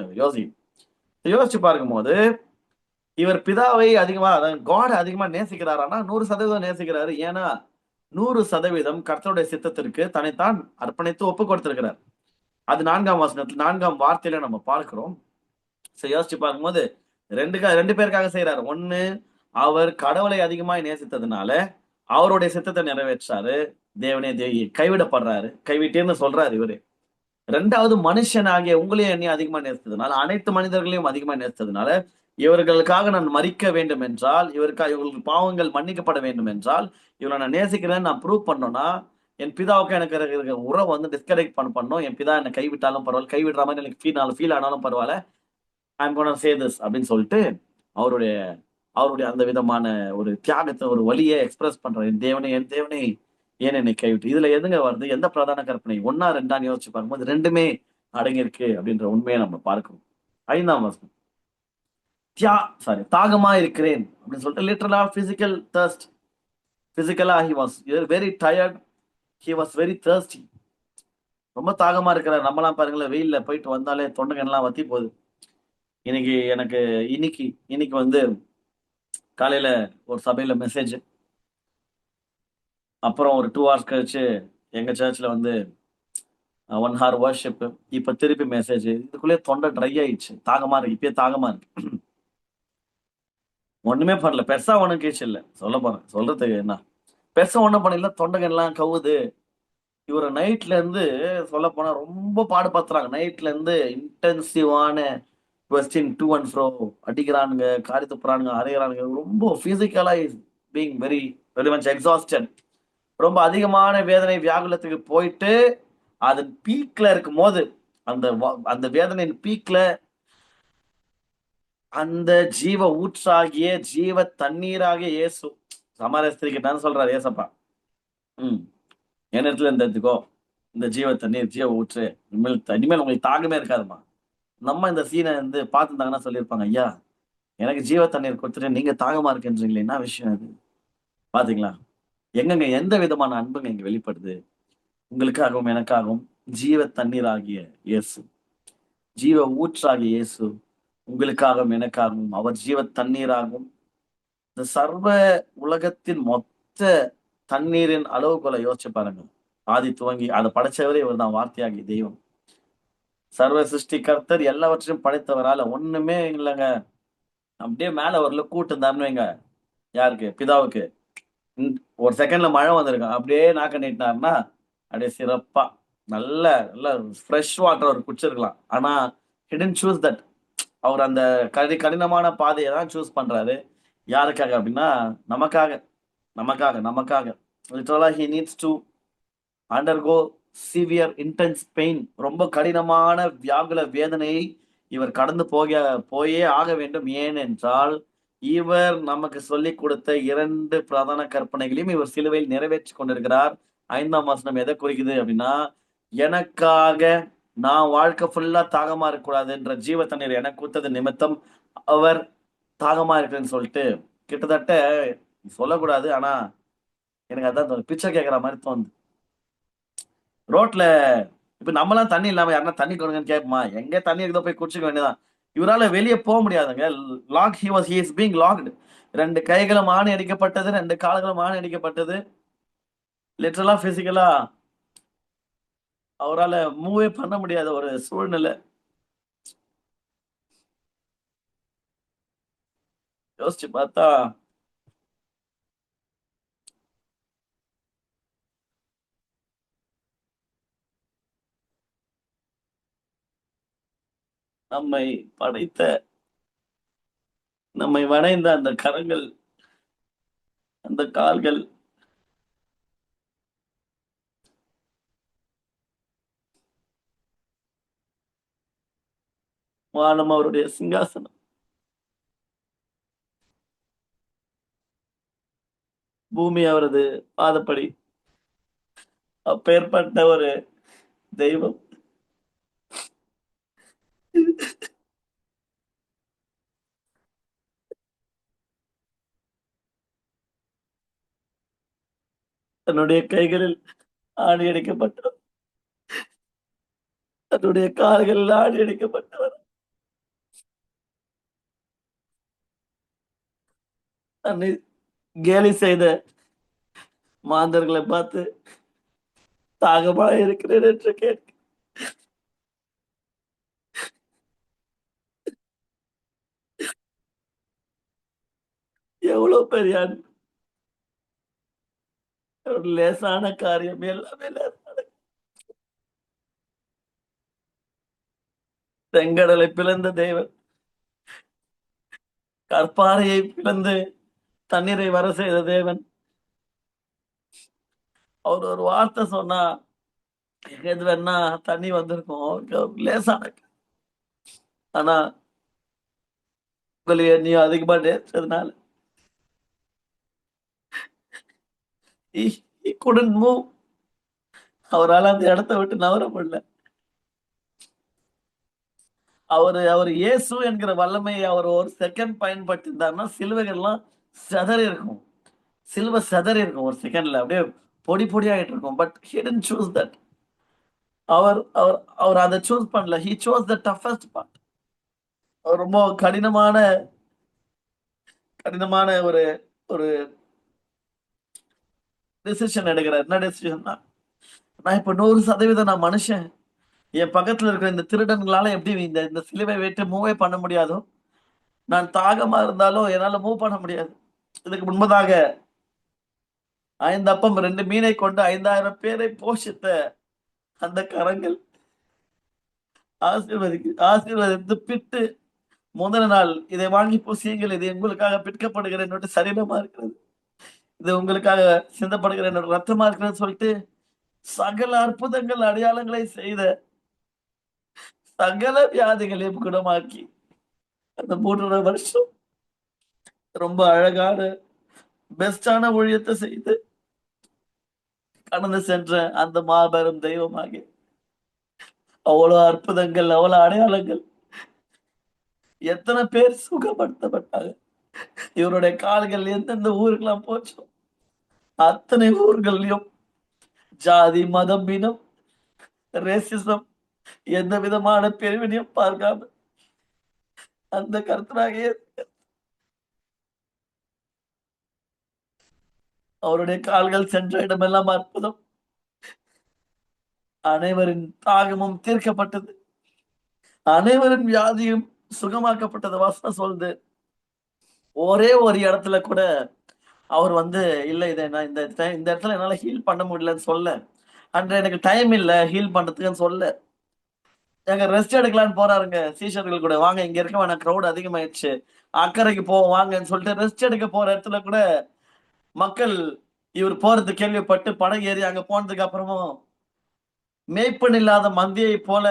யோசிச்சு பார்க்கும்போது, இவர் பிதாவை அதிகமா, அதாவது காட் அதிகமா நேசிக்கிறாரானா 100% நேசிக்கிறாரு. ஏன்னா 100% கர்த்தருடைய சித்தத்திற்கு தன்னைத்தான் அர்ப்பணித்து ஒப்பு கொடுத்திருக்கிறார். அது 4ஆம் வசனத்துல 4ஆம் வார்த்தையில நம்ம பார்க்கிறோம். யோசிச்சு பார்க்கும்போது ரெண்டு பேருக்காக செய்யறாரு. ஒண்ணு, அவர் கடவுளை அதிகமாய் நேசித்ததுனால அவருடைய சித்தத்தை நிறைவேற்றாரு. தேவனே கைவிடப்படுறாரு, கைவிட்டேன்னு சொல்றாரு இவரு. 2வது, மனுஷனாகிய உங்களையும் என்னையும் அதிகமா நேசித்ததுனால, அனைத்து மனிதர்களையும் அதிகமா நேசித்ததுனால, இவர்களுக்காக நான் மறிக்க வேண்டும் என்றால், இவர்களுக்கு பாவங்கள் மன்னிக்கப்பட வேண்டும் என்றால், இவரை நான் நேசிக்கிறேன்னு நான் ப்ரூவ் பண்ணோம்னா, என் பிதாவுக்கு எனக்கு இருக்கிற உறவை வந்து டிஸ்கனெக்ட் பண்ணணும். என் பிதா என்னை கைவிட்டாலும் பரவாயில்ல, கைவிடுற மாதிரி எனக்கு ஃபீல் ஆனாலும் பரவாயில்ல, ஐம் கோனா சே திஸ் அப்படின்னு சொல்லிட்டு அவருடைய அவருடைய அந்த விதமான ஒரு தியாகத்தை, ஒரு வழியை எக்ஸ்பிரஸ் பண்றாரு. என் தேவனே ஏன் என்னை கைவிட்டு. இதுல எதுங்க வருது? எந்த பிரதான கற்பனை 1ஆ 2ஆன்னு யோசிச்சு பார்க்கும்போது 2மே அடங்கியிருக்கு அப்படின்ற உண்மையை நம்ம பார்க்கணும். 5ஆம் வசனம், தாகமா இருக்கிறேன் அப்படின்னு சொல்லிட்டு லிட்டரலா பிசிக்கல் தர்ஸ்ட். பிசிக்கலா he was very tired, he was very thirsty. ரொம்ப தாகமா இருக்கிறார். நம்மலாம் பாருங்களேன், வெயில்ல போயிட்டு வந்தாலே தொண்டைகள்லாம் வத்தி போகுது. இன்னைக்கு வந்து காலையில ஒரு சபையில மெசேஜ், அப்புறம் ஒரு 2 hours கழிச்சு எங்க சர்ச்ல வந்து 1 hour வர்ஷிப், இப்ப திருப்பி மெசேஜ். இதுக்குள்ளே தொண்டை ட்ரை ஆயிடுச்சு. தாகமா இருக்கு, இப்பயே தாகமா இருக்கு. ஒண்ணுமே பண்ணல, பெருசா ஒண்ணும் கேச்சு இல்ல. சொல்றதுக்கு என்ன, பெருசா ஒண்ணும் பண்ணல, தொண்டைகள்லாம் கவுது. இவரை நைட்ல இருந்து சொல்ல போனா ரொம்ப பாடுபடுத்துறாங்க. நைட்ல இருந்து இன்டென்சிவான கொஸ்டின், டூ அண்ட் ஃப்ரோ அடிக்கிறானுங்க, காரி துப்புறானுங்க, அரைகிறானுங்க. ரொம்ப பிசிக்கலா being very very much exhausted. ரொம்ப அதிகமான வேதனை வியாகுலத்துக்கு போயிட்டு அதன் பீக்ல இருக்கும் போது, அந்த வேதனையின் பீக்ல அந்த ஜீவ ஊற்றாகிய ஜீவ தண்ணீராகிய இயேசு சமாரிய ஸ்திரீக்கு சொல்றாரு ஏசப்பா, இடத்துல இருந்ததுக்கோ இந்த ஜீவ தண்ணீர், ஜீவ ஊற்று, இனிமேல் உங்களுக்கு தாகமே இருக்காதுமா. நம்ம இந்த சீனை வந்து பார்த்துருந்தாங்கன்னா சொல்லியிருப்பாங்க, ஐயா எனக்கு ஜீவ தண்ணீர் கொடுத்துட்டு நீங்க தாகமா இருக்குன்றீங்களே, என்ன விஷயம் அது? பாத்தீங்களா எங்கங்க எந்த விதமான அன்புங்க இங்க வெளிப்படுது? உங்களுக்காகவும் எனக்காகவும் ஜீவ தண்ணீர் ஆகிய இயேசு, ஜீவ ஊற்றாகிய இயேசு உங்களுக்காகவும் எனக்காகவும் அவர் ஜீவ தண்ணீராகவும், இந்த சர்வ உலகத்தின் மொத்த தண்ணீரின் அளவுகளை யோசிச்சு பாருங்க. ஆதி துவங்கி அதை படைச்சவரே இவர் தான், வார்த்தையாகிய தெய்வம். சர்வ சிருஷ்டி கர்த்தர் எல்லாவற்றையும் படைத்தவரால ஒண்ணுமே இல்லைங்க. அப்படியே மேல ஒரு லுக் இருந்தாருன்னு வைங்க, யாருக்கு? பிதாவுக்கு. ஒரு செகண்ட்ல மழை வந்திருக்கும். அப்படியே நாக்க நீட்டினாருன்னா அப்படியே சிறப்பா நல்ல நல்ல ஃப்ரெஷ் வாட்டர் அவர் குடிச்சிருக்கலாம். ஆனா ஹிடன் சூஸ் தட். அவர் அந்த கடினமான பாதையை தான் சூஸ் பண்றாரு. யாருக்காக அப்படின்னா நமக்காக. நமக்காக நமக்காக லிட்டரலா he needs to undergo severe intense pain. ரொம்ப கடினமான வியாகுல வேதனையை இவர் கடந்து போயே ஆக வேண்டும். ஏனென்றால் இவர் நமக்கு சொல்லிக் கொடுத்த 2 பிரதான கற்பனைகளையும் இவர் சிலுவையில் நிறைவேற்றி கொண்டிருக்கிறார். 5ஆம் வசனம் எதை குறிக்குது அப்படின்னா, எனக்காக நான் வாழ்க்கை ஃபுல்லா தாகமா இருக்கக்கூடாதுன்ற ஜீவ தண்ணீர் எனக்கு கொடுத்தது நிமித்தம் அவர் தாகமா இருக்குன்னு சொல்லிட்டு கிட்டத்தட்ட சொல்லக்கூடாது. ஆனா எனக்கு அதான் தோணுது. பிச்சை கேட்கிற மாதிரி தோணுது. ரோட்ல இப்ப நம்மலாம் தண்ணி இல்லாம யாருன்னா தண்ணி கொடுங்கன்னு கேட்போமா? எங்க தண்ணி இருக்குதோ போய் குடிச்சுக்க வேண்டியதான். இவரால வெளிய போ முடியாதுங்க. He is being logged. 2 கைகளும் ஆணி அடிக்கப்பட்டது, 2 கால்களும் ஆணி அடிக்கப்பட்டது. லிட்டரலா, பிசிக்கலா அவரால மூவே பண்ண முடியாத ஒரு சூழ்நிலை. யோசிச்சு பார்த்தா நம்மை படைத்த, நம்மை வணைந்த அந்த கரங்கள், அந்த கால்கள், வானம் அவருடைய சிங்காசனம், பூமி அவரது பாதப்படி. அப்பேற்பட்ட ஒரு தெய்வம் தன்னுடைய கைகளில் ஆணி அடிக்கப்பட்டவர், தன்னுடைய கால்களில் ஆணி அடிக்கப்பட்டவர், தன்னை கேலி செய்த மாந்தர்களை பார்த்து தாகமா இருக்கிறேன் என்று கேட்க எவ்வளவு பெரிய அன்பு. ஒரு லேசான காரியம், எல்லாமே லேசான. செங்கடலை பிளந்த தேவன் கற்பாறையை பிளந்து தண்ணீரை வர செய்த தேவன். அவர் ஒரு வார்த்தை சொன்னா எது வேணா தண்ணி வந்திருக்கும். அவருக்கு ஒரு லேசான. ஆனா உங்களை நீ அதிகமா நேசிச்சதுனால he couldn't move. அவரால் அந்த இடத்தை விட்டு நவர முடியல. அவர் இயேசு என்கிற வல்லமையை அவர் ஒரு செகண்ட் பயன்படுத்தியிருந்தாருன்னா சிலுவைகள்லாம் செதறி இருக்கும். சிலுவை செதறி இருக்கும் ஒரு செகண்ட்ல, அப்படியே பொடி பொடியாயிட்டு இருக்கும். But he didn't choose that. அவர் அவர் அவர் அதை சூஸ் பண்ணல. he chose the toughest part. அவர் ரொம்ப கடினமான கடினமான ஒரு ஒரு டிசிஷன் எடுக்கிறார். என்ன டிசிஷன்னா, நான் இப்ப 100% நான் மனுஷன். என் பக்கத்துல இருக்கிற இந்த திருடன்களால எப்படி இந்த இந்த சிலுவை வைத்து மூவே பண்ண முடியாதோ, நான் தாகமா இருந்தாலும் என்னால மூவ் பண்ண முடியாது. இதுக்கு முன்பதாக 5 அப்பம் 2 மீனை கொண்டு 5000 பேரை போஷித்த அந்த கரங்கள் ஆசீர்வதித்து பிட்டு முதல் நாள் இதை வாங்கி பூசியுங்கள், இது உங்களுக்காக பிற்கப்படுகிற என்னோட சரீரமா இருக்கிறது, இது உங்களுக்காக சிந்தப்படுகிற என்னோட ரத்தமா இருக்கிறது சொல்லிட்டு சகல அற்புதங்கள் அடையாளங்களை செய்த, சகல வியாதிகளையும் குணமாக்கி அந்த 3.5 வருஷம் ரொம்ப அழகான பெஸ்டான ஊழியத்தை செய்து கடந்து சென்ற அந்த மாபெரும் தெய்வமாகி அவ்வளவு அற்புதங்கள், அவ்வளவு அடையாளங்கள், எத்தனை பேர் சுகப்படுத்தப்பட்டாங்க. இவருடைய கால்கள் எந்தெந்த ஊருக்கெல்லாம் போச்சோ அத்தனை ஊர்களையும் ஜாதி, மதம், இனம், ரேசிசம், எந்த விதமான பிரிவினையும் பார்க்காம அந்த கர்த்தராகிய அவருடைய கால்கள் சென்ற இடமெல்லாம் அற்புதம். அனைவரின் தாகமும் தீர்க்கப்பட்டது, அனைவரின் வியாதியும் சுகமாக்கப்பட்டது. வசனம் சொல்லுது, ஒரே ஒரு இடத்துல கூட அவர் இல்ல இதை நான் இந்த இடத்துல என்னால ஹீல் பண்ண முடியலன்னு சொல்ல, அன்று எனக்கு டைம் இல்ல ஹீல் பண்றதுக்குன்னு சொல்ல, எங்க ரெஸ்ட் எடுக்கலான்னு போறாருங்க சீஷர்கள் கூட. வாங்க இங்க இருக்க வேணாம், கிரௌட் அதிகமாயிடுச்சு, அக்கறைக்கு போவோம் வாங்கன்னு சொல்லிட்டு ரெஸ்ட் எடுக்க போற இடத்துல கூட மக்கள் இவர் போறது கேள்விப்பட்டு படகு ஏறி அங்க போனதுக்கு அப்புறமும் மேய்ப்பன் இல்லாத மந்தியை போல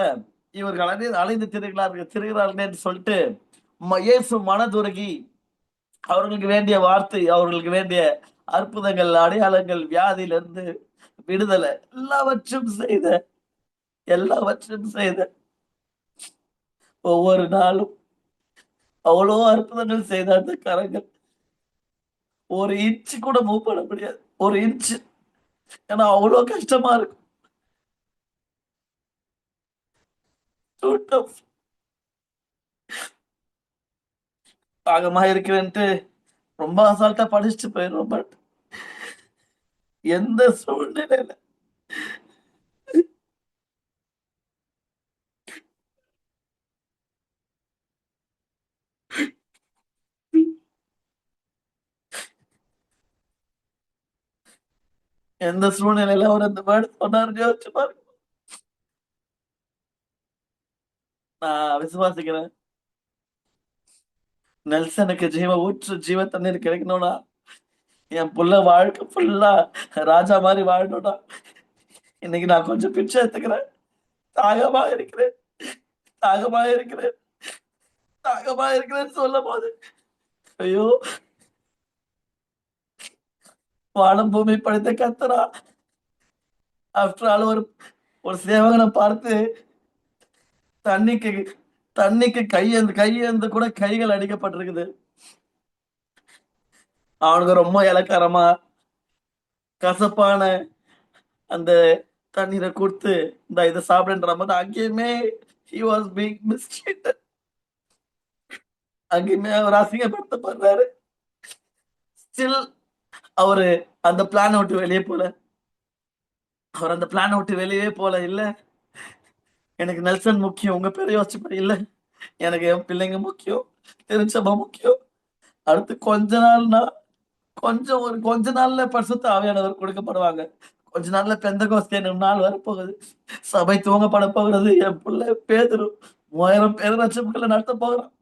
இவர்கள் அலைந்து திரிகிறார்கள் என்று சொல்லிட்டு இயேசு மனதுருகி அவர்களுக்கு வேண்டிய வார்த்தை, அவர்களுக்கு வேண்டிய அற்புதங்கள், அடையாளங்கள், வியாதியிலிருந்து விடுதலை, எல்லாவற்றையும் செய்த ஒவ்வொரு நாளும் அவ்வளோ அற்புதங்கள் செய்த அந்த கரங்கள் ஒரு இன்ச்சு கூட மூவ் பண்ண முடியாது. ஒரு இன்ச்சு. ஏன்னா அவ்வளோ கஷ்டமா இருக்கும். Too tough. பாகமா இருக்கிறேன்ட்டு ரொம்ப அசால்ட்டா படிச்சுட்டு போயிடும். பட் எந்த சூழ்நிலையில எந்த சூழ்நிலையில அவர் அந்த வேர்டு சொன்னாருன்னு யோசிச்சு பாருங்க. நான் விசுவாசிக்கிறேன். நெல்சனுக்கு ஜீவ ஊற்று, ஜீவ தண்ணீர் கிடைக்கணும்னா என் புள்ள வாழ்க்கை ஃபுல்லா ராஜா மாதிரி வாழணும்னா இன்னைக்கு நான் கொஞ்சம் பிச்சை எடுத்துக்கிறேன். தாகமா இருக்கிறேன், தாகமா இருக்கிறேன், தாகமா இருக்கிறேன்னு சொல்லும் போது ஐயோ, வானம் பூமி படைத்த கத்தரா, ஆஃப்டர் ஆல் ஒரு ஒரு சேவகனை பார்த்து தண்ணிக்கு தண்ணிக்கு கையேந்து கூட கைகள் அடிக்கப்பட்டிருக்குது. அவனுக்கு ரொம்ப இலக்காரமா கசப்பான அந்த தண்ணீரை கொடுத்து இந்த இதை சாப்பிடுன்ற போது அங்கேயுமே he was being mistreated. அங்கேயுமே அவர் அசிங்கப்படுத்தப்படுறாரு. ஸ்டில் அவரு அந்த பிளான் விட்டு வெளியே போல. அவர் அந்த பிளான் விட்டு வெளியே போல. இல்ல, எனக்கு நெல்சன் முக்கியம், உங்க பேரை யோசிச்சு இல்ல, எனக்கு என் பிள்ளைங்க முக்கியம், திருச்சபை முக்கியம். அடுத்து கொஞ்ச நாள்ல பரிசுத்த ஆவியானவர் கொடுக்கப்படுவாங்க. கொஞ்ச நாள்ல பெந்தகோஸ்தே நாள் வரப்போகுது. சபை துவங்கப்பட போகிறது. என் பிள்ளை பேதுரு 3000 பேர் லட்சங்களை நடத்த போகிறான்.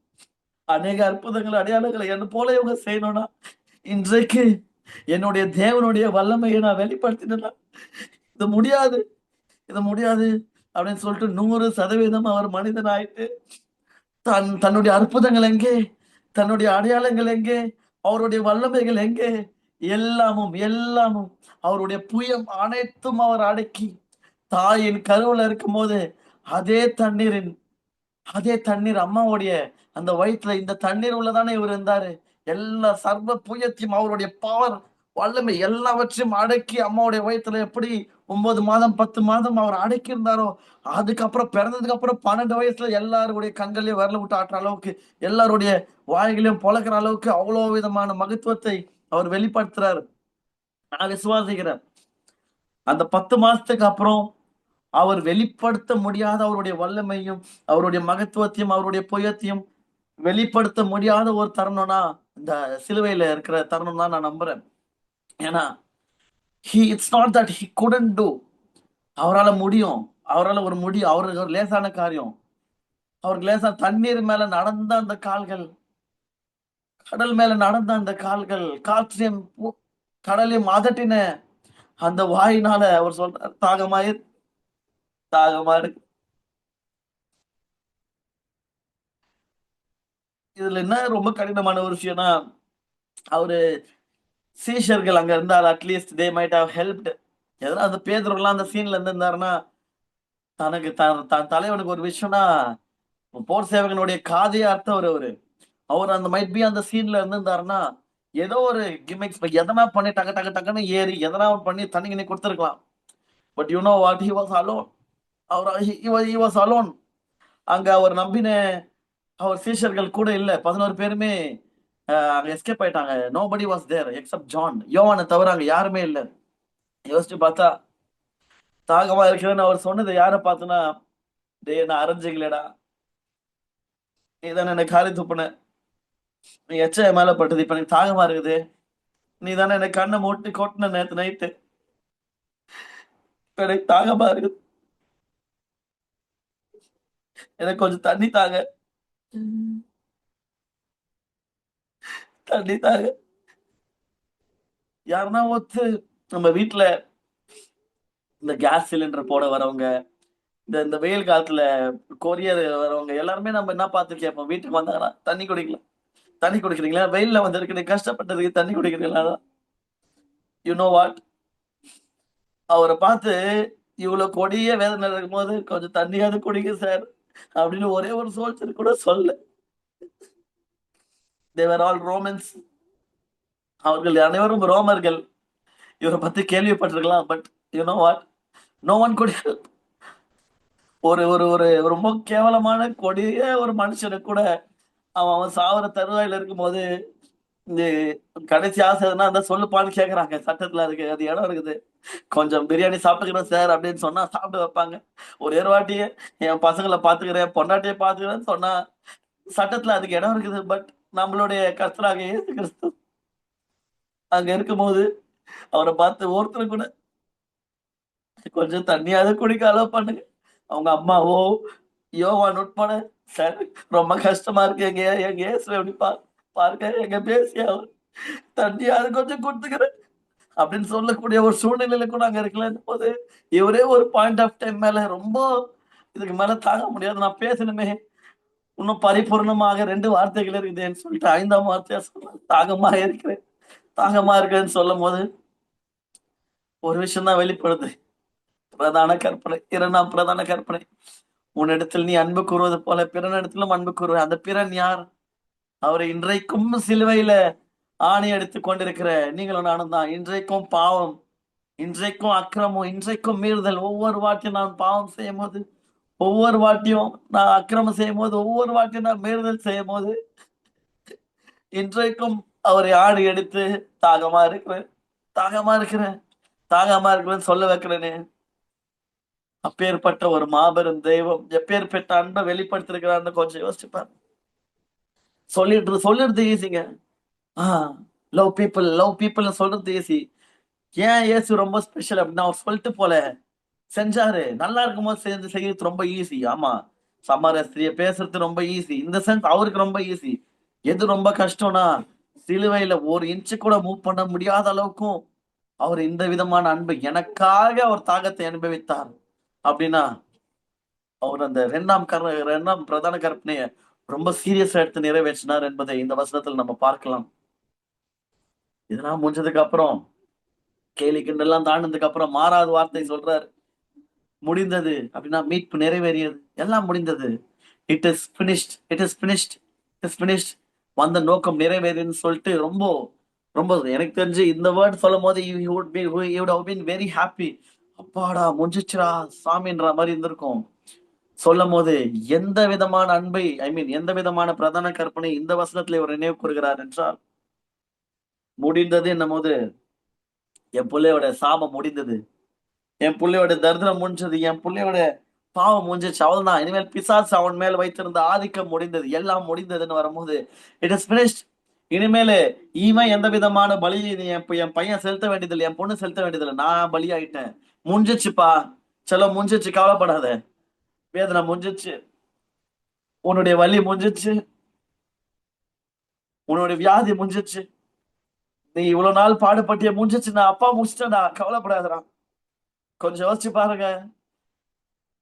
அநேக அற்புதங்கள், அடையாளங்களை என்ன போல இவங்க செய்யணும்னா இன்றைக்கு என்னுடைய தேவனுடைய வல்லமையை நான் வெளிப்படுத்தினா இது முடியாது, இது முடியாது அப்படின்னு சொல்லிட்டு 100% அவர் மனிதன் ஆயிட்டு தன்னுடைய அற்புதங்கள் எங்கே, தன்னுடைய அடையாளங்கள் எங்கே, அவருடைய வல்லமைகள் எங்கே, எல்லாமும் அவருடைய புயம் அனைத்தும் அவர் அடக்கி தாயின் கருவுல இருக்கும்போது அதே தண்ணீரின் அதே தண்ணீர் அம்மாவுடைய அந்த வயிற்றுல இந்த தண்ணீர் உள்ளதானே இவர் இருந்தாரு. எல்லா சர்வ புயத்தையும் அவருடைய பவர், வல்லமை எல்லாவற்றையும் அடக்கி அம்மாவுடைய வயிற்றுல எப்படி 9 மாதம் 10 மாதம் அவர் அடக்கி இருந்தாரோ, அதுக்கப்புறம் பிறந்ததுக்கு அப்புறம் 12 வயசுல எல்லாருடைய கண்களையும் விரல விட்டு ஆட்டுற அளவுக்கு, எல்லாருடைய வாய்களையும் பொழக்கிற அளவுக்கு அவ்வளவு விதமான மகத்துவத்தை அவர் வெளிப்படுத்துறாரு. நான் விசுவாசிக்கிறேன். அந்த 10 மாசத்துக்கு அப்புறம் அவர் வெளிப்படுத்த முடியாத அவருடைய வல்லமையும், அவருடைய மகத்துவத்தையும், அவருடைய புயத்தையும் வெளிப்படுத்த முடியாத ஒரு தருணம்னா இந்த சிலுவையில இருக்கிற தருணம் தான் நான் நம்புறேன். ஏன்னா it's not that he couldn't two. அவரால முடியும். அவருக்கு ஒரு லேசான காரியம். அவருக்கு லேசா தண்ணீர் மேல நடந்த அந்த கால்கள், கடல் மேல நடந்த அந்த கால்கள், காற்றையும் கடலையும் அதட்டின அந்த வாயினால அவர் சொல்றார், தாகமா இருக்கு. இதுல என்ன ரொம்ப கடினமான ஒரு விஷயம்னா, அவரு சீஷர்கள் அங்க இருந்தால் at least they might have helped. எதனா அந்த பேதுருலாம் அந்த சீன்ல இருந்திருந்தாருன்னா, தனக்கு தன் தலைவனுக்கு ஒரு விஷயம்னா போர் சேவகனுடைய காதையே அர்த்தவர் அவரு. அவர் அந்த மைட் பி அந்த சீன்ல இருந்திருந்தாருன்னா, ஏதோ ஒரு கிமிக்ஸ் எதனா பண்ணி டக்கு டக்கு டக்குன்னு ஏறி எதனா பண்ணி தண்ணி கிண்ணி கொடுத்துருக்கலாம். But you know what, he was alone. அவர் ஹி வாஸ் அலோன். அங்க அவர் நம்பின அவர் சீஷர்கள் கூட இல்ல. 11 பேருமே அங்க எஸ்கேப் ஆயிட்டாங்க. Nobody was there except John. யோவான தவிர அங்க யாருமே இல்ல. யோசிச்சு பார்த்தா தாகமா இருக்கிறேன்னு அவர் சொன்னது யார பார்த்துனா, டேய் நான் அரைஞ்சிக்கலடா, நீ தானே என்ன காரி துப்புன, நீ எச்ச என் மேல பட்டது, இப்ப எனக்கு தாகமா இருக்குது, நீ தானே என்ன கண்ணை மூட்டி கொட்டின நேத்து நைட்டு, இப்ப எனக்கு தாகமா இருக்குது, எனக்கு கொஞ்சம் தண்ணி தாங்க, தண்ணி தாங்க. யாருன்னா நம்ம வீட்டுல இந்த கேஸ் சிலிண்டர் போட வரவங்க, இந்த வெயில் காலத்துல கொரியர் வரவங்க எல்லாருமே நம்ம என்ன பார்த்து கேட்போம். வீட்டுக்கு வந்தாங்கன்னா தண்ணி குடிக்கலாம், தண்ணி குடிக்கிறீங்களா, வெயில்ல வந்திருக்கு, நீ கஷ்டப்பட்டதுக்கு தண்ணி குடிக்கிறீங்களா? யூ நோ வாட், அவரை பார்த்து இவ்வளவு கொடிய வேதனை இருக்கும்போது கொஞ்சம் தண்ணியாவது குடிங்க சார் அப்படின்னு ஒரே ஒரு சோல்ஜர் கூட சொல்ல. தேவர் ஆல் ரோமன்ஸ், அவர்கள் அனைவரும் ரோமர்கள். இவரை பத்தி கேள்விப்பட்டிருக்கலாம், but you know what, no one could help. ஒரு ஒரு ஒரு ரொம்ப கேவலமான கொடிய ஒரு மனுஷனுக்கு கூட அவன் சாவர தருவாயில இருக்கும்போது இந்த கடைசி ஆசை எதுனா அந்த சொல்லுப்பான்னு கேக்குறாங்க. சட்டத்துல இருக்கு, அது இடம் இருக்குது, கொஞ்சம் பிரியாணி சாப்பிட்டுக்கிறேன் சார் அப்படின்னு சொன்னா சாப்பிட்டு வைப்பாங்க. ஒரே ஒரு வாட்டியே என் பசங்களை பாத்துக்கிறேன், பொண்டாட்டியை பாத்துக்கிறேன்னு சொன்னா சட்டத்துல அதுக்கு இடம் இருக்குது. பட் நம்மளுடைய கர்த்தராக இயேசு கிறிஸ்து அங்க இருக்கும்போது அவரை பார்த்து ஒருத்தர் கூட கொஞ்சம் தண்ணியாவது குடிக்க அலோவ் பண்ணுங்க. அவங்க அம்மாவோ யோவான் உட்பட, சார் ரொம்ப கஷ்டமா இருக்கு, எங்க இயேசுவை எப்படி பாருங்க, எங்க பேசி அவர் தண்ணியாவது கொஞ்சம் கொடுத்துக்கிறேன் அப்படின்னு சொல்லக்கூடிய ஒரு சூழ்நிலையில கூட அங்க இருக்கலன்னு போது இவரே ஒரு பாயிண்ட் ஆஃப் டைம் மேல ரொம்ப இதுக்கு மேல தாங்க முடியாது, நான் பேசணுமே, இன்னும் பரிபூர்ணமாக 2 வார்த்தைகள் இருக்குதுன்னு சொல்லிட்டு 5ஆம் வார்த்தையா சொல்ல தாகமா இருக்கிறேன், தாகமா இருக்கிறேன்னு சொல்லும் போது ஒரு விஷயம் தான் வெளிப்படுது. பிரதான கற்பனை, 2ஆம் பிரதான கற்பனை, உன்னிடத்தில் நீ அன்பு கூறுவது போல பிறனிடத்திலும் அன்பு கூறுவ. அந்த பிறன் யார்? அவரை இன்றைக்கும் சிலுவையில ஆணி அடித்துக் கொண்டிருக்கிற நீங்களும் நானும் தான். இன்றைக்கும் பாவம், இன்றைக்கும் அக்கிரமம், இன்றைக்கும் மீறுதல். ஒவ்வொரு வாட்டியும் நான் பாவம் செய்யும் போது, ஒவ்வொரு வாட்டியும் நான் அக்கிரமம் செய்யும் போது, ஒவ்வொரு வாட்டியும் நான் மீறுதல் செய்யும் போது இன்றைக்கும் அவரை ஆணி எடுத்து தாகமா இருக்கிறேன், தாகமா இருக்கிறேன், தாகமா இருக்கிறேன்னு சொல்ல வைக்கிறேனே. அப்பேற்பட்ட ஒரு மாபெரும் தெய்வம் எப்பேற்பட்ட அன்பை வெளிப்படுத்திருக்கிறான்னு கொஞ்சம் யோசிச்சுப்பாரு. சொல்லிடுறது ஈஸிங்க. லவ் பீப்புள், லவ் பீப்புள் சொல்றது ஈஸி. ஏன் இயேசு ரொம்ப ஸ்பெஷல் அப்படின்னா அவர் சொல்லிட்டு போல செஞ்சாரு. நல்லா இருக்கும்போது சேர்ந்து செய்யறது ரொம்ப ஈஸி. ஆமா, சமார ஸ்திரிய பேசுறது ரொம்ப ஈஸி. இந்த சென்ஸ் அவருக்கு ரொம்ப ஈஸி. எது ரொம்ப கஷ்டம்னா சிலுவையில ஒரு இன்ச்சு கூட மூவ் பண்ண முடியாத அளவுக்கும் அவர் இந்த விதமான அன்பு எனக்காக அவர் தாகத்தை அனுபவித்தார் அப்படின்னா அவர் அந்த 2ஆம் பிரதான கற்பனைய ரொம்ப சீரியஸா எடுத்து நிறைவேற்றினார் என்பதை இந்த வசனத்தில் நம்ம பார்க்கலாம். இதெல்லாம் முடிஞ்சதுக்கு அப்புறம் கேலி கிண்டெல்லாம் தாண்டினதுக்கு அப்புறம் மாறாத வார்த்தை சொல்றாரு. முடிந்தது அப்படின்னா மீட்பு நிறைவேறியது, எல்லாம் முடிந்தது. It is finished, it is finished, it is finished. வந்த நோக்கம் நிறைவேறின்னு சொல்லிட்டு ரொம்ப ரொம்ப எனக்கு தெரிஞ்சு இந்த வேர்ட் சொல்லும் போது you would have been very happy. அப்பாடா முடிஞ்சிச்சுடா சாமின்ற மாதிரி இருந்திருக்கும். சொல்லும் போது எந்த விதமான அன்பை, ஐ மீன் எந்த விதமான பிரதான கற்பனை இந்த வசனத்துல இவர் நினைவு கூறுகிறார் என்றால், முடிந்தது என்னும் போது என் பிள்ளையோட சாபம் முடிந்தது, என் பிள்ளையோட தரித்திரம் முடிஞ்சது, என் பிள்ளையோட பாவம் முடிஞ்சிச்சு, அவள் தான் இனிமேல் பிசாசு அவன் மேல் வைத்திருந்த ஆதிக்கம் முடிந்தது, எல்லாம் முடிந்ததுன்னு வரும்போது இட் இஸ் பினிஷ்ட். இனிமேல இவன் எந்த விதமான பலி என் பையன் செலுத்த வேண்டியதில்லை, என் பொண்ணு செலுத்த வேண்டியதில்லை, நான் பலியாயிட்டேன், முடிஞ்சிச்சுப்பா, செல்லம் முடிஞ்சிச்சு, கவலைப்படாத, வேதனை முடிஞ்சிச்சு, உன்னுடைய வலி முடிஞ்சிச்சு, உன்னுடைய வியாதி முடிஞ்சிச்சு, நீ இவ்வளவு நாள் பாடுபட்டிய முடிஞ்சிச்சு, நான் அப்பா முடிச்சிட்டேன்டா, கவலைப்படாதடா. கொஞ்சம் யோசிச்சு பாருங்க,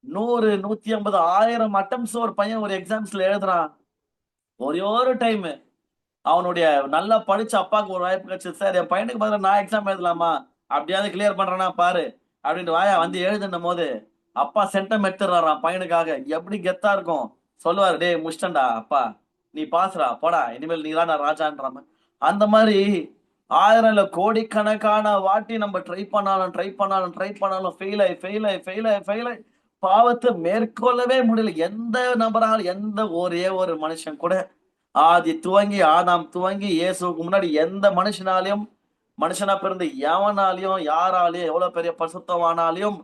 100 150 1000 அட்டம்ஸ் ஒரு பையன் ஒரு எக்ஸாம்ஸ்ல எழுதுறான். ஒரே ஒரு டைம் அவனுடைய நல்லா படிச்ச அப்பாவுக்கு ஒரு வாய்ப்பு கிடைச்சது, சார் என் பையனுக்கு பதிலா நான் எக்ஸாம் எழுதலாமா, அப்படியாவது கிளியர் பண்றானா பாரு அப்படின்னு வாயா வந்து எழுதுனும் போது அப்பா சென்டம் எடுத்துடுறாராம் பையனுக்காக. எப்படி கெத்தா இருக்கும். சொல்லுவாரு, டேய் முடிச்சிட்டா அப்பா, நீ பாசுறா போடா, இனிமேல் நீ தான் ராஜான்ற. அந்த மாதிரி 1000 இல்ல கோடிக்கணக்கான வாட்டி நம்ம ட்ரை பண்ணாலும் ட்ரை பண்ணாலும் ட்ரை பண்ணாலும் ஃபெயில் ஆகி ஃபெயில் ஆகி ஃபெயில் ஆகி ஃபெயில் ஆகி பாவத்தை மேற்கொள்ளவே முடியல. எந்த நபரால், எந்த ஒரே ஒரு மனுஷன் கூட ஆதி துவங்கி ஆதாம் துவங்கி இயேசுக்கு முன்னாடி எந்த மனுஷனாலையும், மனுஷனா பிறந்து எவனாலையும் யாராலையும் எவ்வளவு பெரிய பரிசுத்தமானாலையும்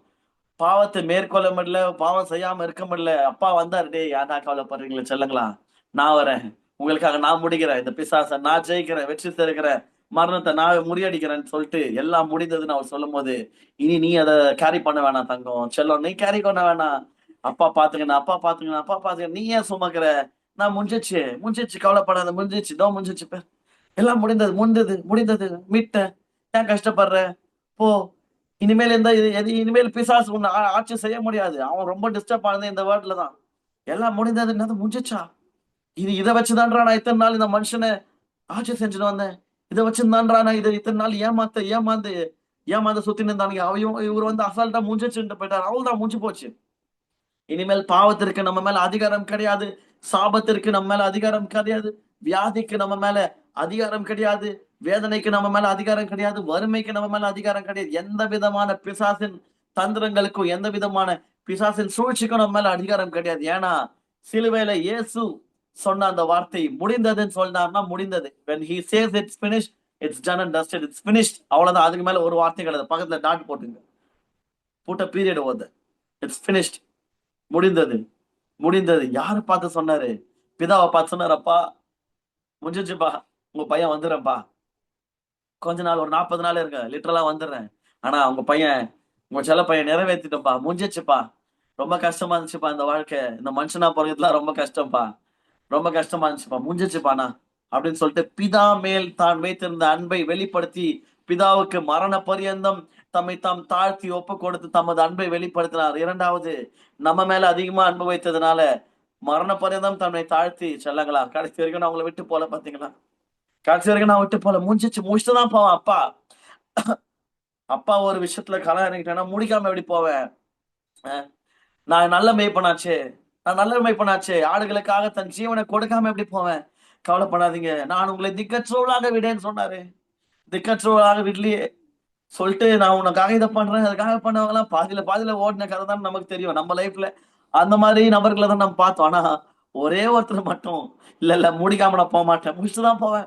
பாவத்தை மேற்கொள்ள முடியல, பாவம் செய்யாம இருக்க முடியல. அப்பா வந்தாரு, டேய் ஏன்டா கவலைப்படுறீங்களே செல்லுங்களா, நான் வரேன், உங்களுக்காக நான் முடிக்கிறேன், இந்த பிசாசை நான் ஜெயிக்கிறேன், வெற்றி தருகிறேன், மரணத்தை நான் முறியடிக்கிறேன்னு சொல்லிட்டு எல்லாம் முடிந்ததுன்னு அவர் சொல்லும் போது, இனி நீ அதை கேரி பண்ண வேணாம் தங்கம், செல்லம் நீ கேரி பண்ண வேணாம், அப்பா பாத்துக்கணும், அப்பா பாத்துக்கணும், அப்பா பாத்துக்கணும், நீ ஏன் சுமக்கிற, நான் முடிஞ்சிச்சு முடிஞ்சிச்சு, கவலைப்படாத, முடிஞ்சிச்சு, தோ முடிஞ்சிச்சு, எல்லாம் முடிந்தது முடிந்தது முடிந்தது, மீட்டேன், ஏன் கஷ்டப்படுற? போ. இனிமேல் இனிமேல் பிசாசு உன்னை ஆட்சி செய்ய முடியாது. அவன் ரொம்ப டிஸ்டர்ப் ஆனது இந்த வேர்ட்ல தான். எல்லாம் முடிந்தது, என்னது முடிஞ்சிச்சா? இதை வச்சுதான்றா நான் இத்தனை நாள் இந்த மனுஷனை ஆட்சி செஞ்சுட்டு வந்தேன். இதை வச்சிருந்தான்றா நான் இத்தனை நாள் ஏமாந்து சுத்தி நின்றானுங்க. அவையும் இவர் அசால்ட்டா முடிஞ்சிச்சுட்டு போயிட்டார். அவள்தான் முடிஞ்சு போச்சு. இனிமேல் பாவத்திற்கு நம்ம மேல அதிகாரம் கிடையாது. சாபத்திற்கு நம்ம மேல அதிகாரம் கிடையாது. வியாதிக்கு நம்ம மேல அதிகாரம் கிடையாது. வேதனைக்கு நம்ம மேல அதிகாரம் கிடையாது. வறுமைக்கு நம்ம மேல அதிகாரம் கிடையாது. எந்த விதமான பிசாசின் தந்திரங்களுக்கும், எந்த விதமான பிசாசின் சூழ்ச்சிக்கும் நம்ம மேல அதிகாரம் கிடையாது. ஏன்னா சிலுவையில இயேசு சொன்ன அந்த வார்த்தை முடிந்ததுன்னு சொன்னார்னா முடிந்தது. when he says it's finished, it's done and dusted, it's finished. அவ்வளவுதான். அதுக்கு மேல ஒரு வார்த்தை கிடையாது. பக்கத்துல டாட் போட்டுங்க. put a period over there. it's finished. முடிந்தது, முடிந்தது. யாரு பார்த்து சொன்னாரு? பிதாவை பார்த்து சொன்னார். அப்பா முடிஞ்சிச்சுப்பா, உங்க பையன் வந்துடுறப்பா, கொஞ்ச நாள் ஒரு 40 நாள் இருங்க, லிட்டரலா வந்துடுறேன். ஆனா உங்க செல்ல பையன் நிறைவேற்றிட்டப்பா, முடிஞ்சிச்சுப்பா. ரொம்ப கஷ்டமா இருந்துச்சுப்பா இந்த வாழ்க்கை, இந்த மனுஷனா பிறகுலாம் ரொம்ப கஷ்டம்ப்பா, ரொம்ப கஷ்டமா இருந்துச்சுப்பா, முடிஞ்சிச்சுப்பாண்ணா அப்படின்னு சொல்லிட்டு பிதா மேல் தான் வைத்திருந்த அன்பை வெளிப்படுத்தி பிதாவுக்கு மரண பரியந்தம் தம்மை தாம் தாழ்த்தி ஒப்பு கொடுத்து தமது அன்பை வெளிப்படுத்தினார். இரண்டாவது, நம்ம மேல அதிகமா அன்பு வைத்ததுனால மரண பரியந்தம் தன்னை தாழ்த்தி செல்லங்களா, கடைசி வரைக்கும் நான் உங்களை விட்டு போல. பாத்தீங்களா, கடைசி வரைக்கும் நான் விட்டு போல. முடிச்சுட்டுதான் போவேன். அப்பா ஒரு விஷயத்துல கலை இறங்கிட்டேன்னா முடிக்காம எப்படி போவேன்? நான் நல்ல மேய்ப்பனாச்சே, ஆடுகளுக்காக தன் ஜீவனை கொடுக்காம எப்படி போவேன்? கவலைப்படாதீங்க, நான் உங்களை திக்கற்றவளாக விடேன்னு சொன்னாரு. திக்கற்றவளாக விடலையே சொல்லிட்டு, நான் உனக்காக இதை பண்றேன் அதுக்காக பண்ணவங்க எல்லாம் பாதியில ஓடின கதை தான் நமக்கு தெரியும். நம்ம லைஃப்ல அந்த மாதிரி நபர்களை தான் நம்ம பார்த்தோம். ஆனா ஒரே ஒருத்தர் மட்டும் இல்ல முடிக்காம நான் போக மாட்டேன், முடிச்சுட்டுதான் போவேன்.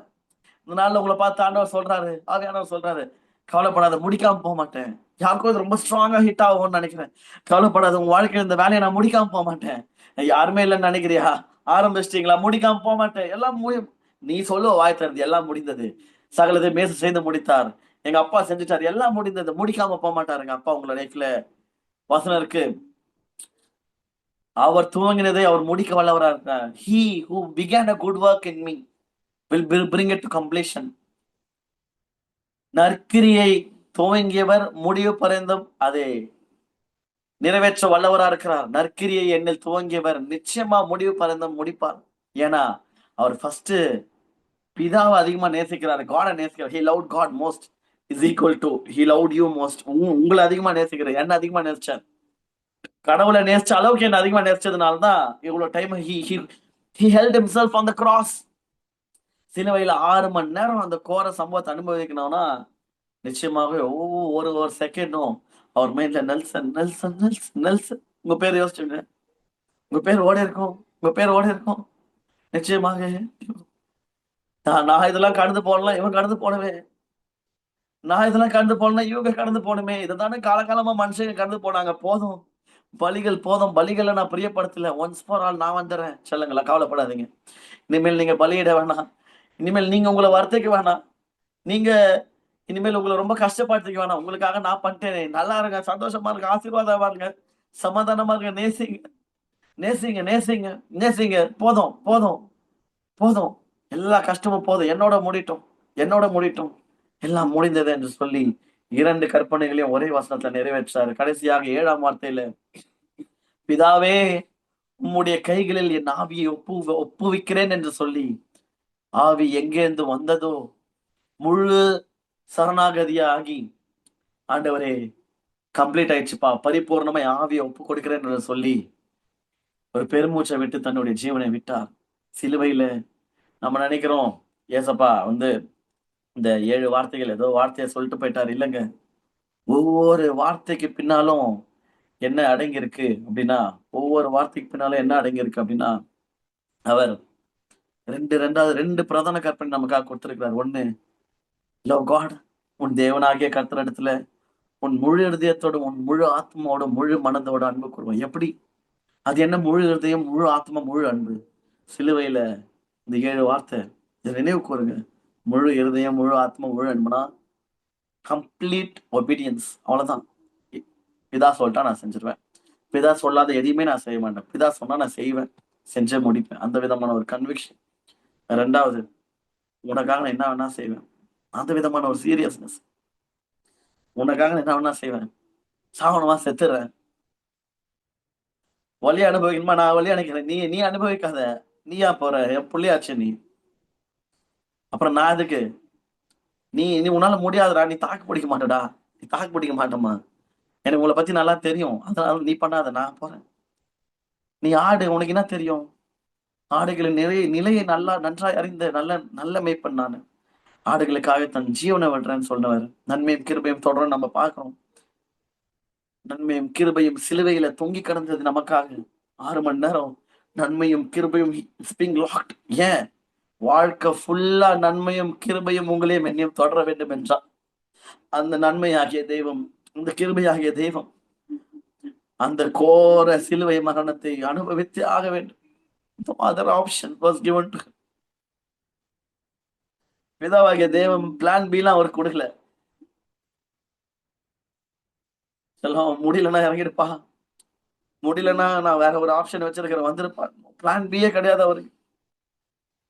இந்த நாள்ல உங்களை பார்த்து ஆண்டவர் சொல்றாரு, ஆவியானவர் சொல்றாரு, கவலைப்படாத, முடிக்காம போக மாட்டேன். யாருக்கும் இது ரொம்ப ஸ்ட்ராங்கா ஹிட் ஆகும்னு நினைக்கிறேன். கவலைப்படாத, உங்க வாழ்க்கையில இந்த வேலையை நான் முடிக்காம போக மாட்டேன். யாருமே இல்லைன்னு நினைக்கிறியா? ஆரம்பிச்சிட்டீங்களா? முடிக்காம போக மாட்டேன். எல்லாம் நீ சொல்லுவ வாய் திறந்து, எல்லாம் முடிந்தது, சகலதை மேச செய்து முடித்தார், எங்க அப்பா செஞ்சுட்டாரு, எல்லாம் முடிந்தது. முடிக்காம போக மாட்டாருங்க அப்பா உங்களோட லைஃப்ல. வசனம் இருக்கு, அவர் துவங்கினதை அவர் முடிக்க வல்லவரா இருக்கார். he who began a good work in me will bring it to completion. நற்கிரியை துவங்கியவர் முடிவு பரியந்தம் அதை நிறைவேற்ற வல்லவரா இருக்கிறார். நற்கிரியை என்னில் துவங்கியவர் நிச்சயமா முடிவு பரியந்தம் முடிப்பார். ஏன்னா அவர் ஃபர்ஸ்ட் பிதாவை அதிகமா நேசிக்கிறாரு, காட நேசிக்கிறார். he loved God most is equal to he loved you most. உங்களை அதிகமா நேசிக்கிறார், என்ன அதிகமா நேசிச்சார். கடவுளை நேசிச்ச அளவுக்கு என்ன அதிகமா நேசிச்சதுனாலதான் இவ்வளவு time he held himself on the cross. சிலுவையில 6 மணி நேரம் அந்த கோர சம்பவத்தை அனுபவிக்கணும்னா நிச்சயமாகவே ஒரு செகண்டும் அவர் மைண்ட்ல நெல்சன் நெல்சன் நெல்சன் நெல்சன் உங்க பேர் யோசிச்சுங்க. உங்க பேர் ஓடி இருக்கும் நிச்சயமாக. நான் இதெல்லாம் கடந்து போடலாம், இவன் கடந்து போனவே. நான் இதெல்லாம் கடந்து போடலாம், இவங்க கடந்து போனமே. இதைதானே காலகாலமா மனுஷங்க கடந்து போனாங்க. போதும் பலிகளை நான் பிரியப்படுத்தல. ஒன்ஸ் ஃபார் ஆல் நான் வந்துடுறேன். சொல்லுங்களா, கவலைப்படாதீங்க. இனிமேல் நீங்க பலியிட வேணாம். இனிமேல் நீங்க உங்களை வருத்திக்க வேணாம். நீங்க இனிமேல் உங்களை ரொம்ப கஷ்டப்படுத்திக்க வேணாம். உங்களுக்காக நான் பண்ணிட்டேனே. நல்லா இருங்க, சந்தோஷமா இருங்க, ஆசீர்வாதமா இருங்க, சமாதானமா இருங்க, நேசிங்க நேசிங்க நேசிங்க நேசிங்க. போதும் போதும் போதும், எல்லா கஷ்டமும் போதும், என்னோட முடிட்டும், எல்லாம் முடிந்தது என்று சொல்லி 2 கற்பனைகளையும் ஒரே வசனத்துல நிறைவேற்றாரு. கடைசியாக 7ஆம் வார்த்தையில, பிதாவே உம்முடைய கைகளில் என் ஆவியை ஒப்புவிக்கிறேன் என்று சொல்லி, ஆவி எங்கேருந்து வந்ததோ முழு சரணாகதியா ஆகி, ஆண்டவரே கம்ப்ளீட் ஆயிடுச்சுப்பா, பரிபூர்ணமா ஆவியை ஒப்பு கொடுக்கிறேன் என்று சொல்லி ஒரு பெருமூச்சை விட்டு தன்னுடைய ஜீவனை விட்டார். சிலுவையில நம்ம நினைக்கிறோம் ஏசப்பா இந்த 7 வார்த்தைகள் ஏதோ வார்த்தையை சொல்லிட்டு போயிட்டார். இல்லைங்க, ஒவ்வொரு வார்த்தைக்கு பின்னாலும் என்ன அடங்கி இருக்கு அப்படின்னா, அவர் ரெண்டு பிரதான கற்பனை நமக்காக கொடுத்திருக்கிறார். ஒண்ணு, லவ் காட், உன் தேவனாகிய கர்த்தரிடத்துல உன் முழு இருதயத்தோடு, உன் முழு ஆத்மாவோட, முழு மனதோட அன்பு கூறுவோம். எப்படி? அது என்ன? முழு இருதயம், முழு ஆத்மா, முழு அன்பு. சிலுவையில இந்த 7 வார்த்தை இதை நினைவு கூறுங்க. முழு இருதயம், முழு ஆத்மா, முழு அன்புனா கம்ப்ளீட் ஒபீடியன்ஸ். அவ்வளவுதான். பிதா சொல்லிட்டா நான் செஞ்சிருவேன், பிதா சொல்லாத எதையுமே நான் செய்ய மாட்டேன், பிதா சொன்னா நான் செய்வேன், செஞ்சே முடிப்பேன். அந்த விதமான ஒரு கன்விக்ஷன். 2வது, உனக்காக நான் என்ன வேணா செய்வேன், அந்த விதமான ஒரு சீரியஸ்னஸ். உனக்காக நான் என்ன வேணா செய்வேன். சாவணுமா செத்துடுறேன். வலி அனுபவிக்கணுமா நான் வலி அனுக்கிறேன். நீ நீ அனுபவிக்காத. நீயா போற? என் புள்ளையாச்சு நீ. அப்புறம் நான் எதுக்கு? நீ நீ உன்னால முடியாதுடா. நீ தாக்கு பிடிக்க மாட்டடா. நீ தாக்கு பிடிக்க மாட்டேம்மா. எனக்கு உங்கள பத்தி நல்லா தெரியும். அதனால நீ பண்ணாத. நான் போறேன். நீ ஆடு. உனக்கு என்ன தெரியும்? ஆடுகளின் நிலையை நன்றாய் அறிந்த நல்ல நல்ல மேய்ப்பன் நானு. ஆடுகளுக்காக தன் ஜீவனை விடுறேன்னு சொன்னவர். நன்மையும் கிருபையும் தொடர்ந்து நம்ம பார்க்கிறோம். நன்மையும் கிருபையும் சிலுவையில தொங்கி கிடந்தது நமக்காக. 6 மணி நேரம் நன்மையும் கிருபையும் ஸ்பிங் லாக்ட். ஏன்? வாழ்க்கை ஃபுல்லா நன்மையும் கிருபையும் உங்களையும் என்னையும் தொடர வேண்டும் என்றால் அந்த நன்மையாகிய தெய்வம், அந்த கிருபையாகிய தெய்வம் அந்த கோர சிலுவை மரணத்தை அனுபவித்தே ஆக வேண்டும். No other option was given to him. பிதாவாகிய தெய்வம் பிளான் பி எல்லாம் அவருக்கு கொடுக்கல. செல்லம் முடியலன்னா இறங்கிருப்பா. முடியலன்னா நான் வேற ஒரு ஆப்ஷன் வச்சிருக்கிறேன் வந்திருப்பா. பிளான் பியே கிடையாது அவருக்கு.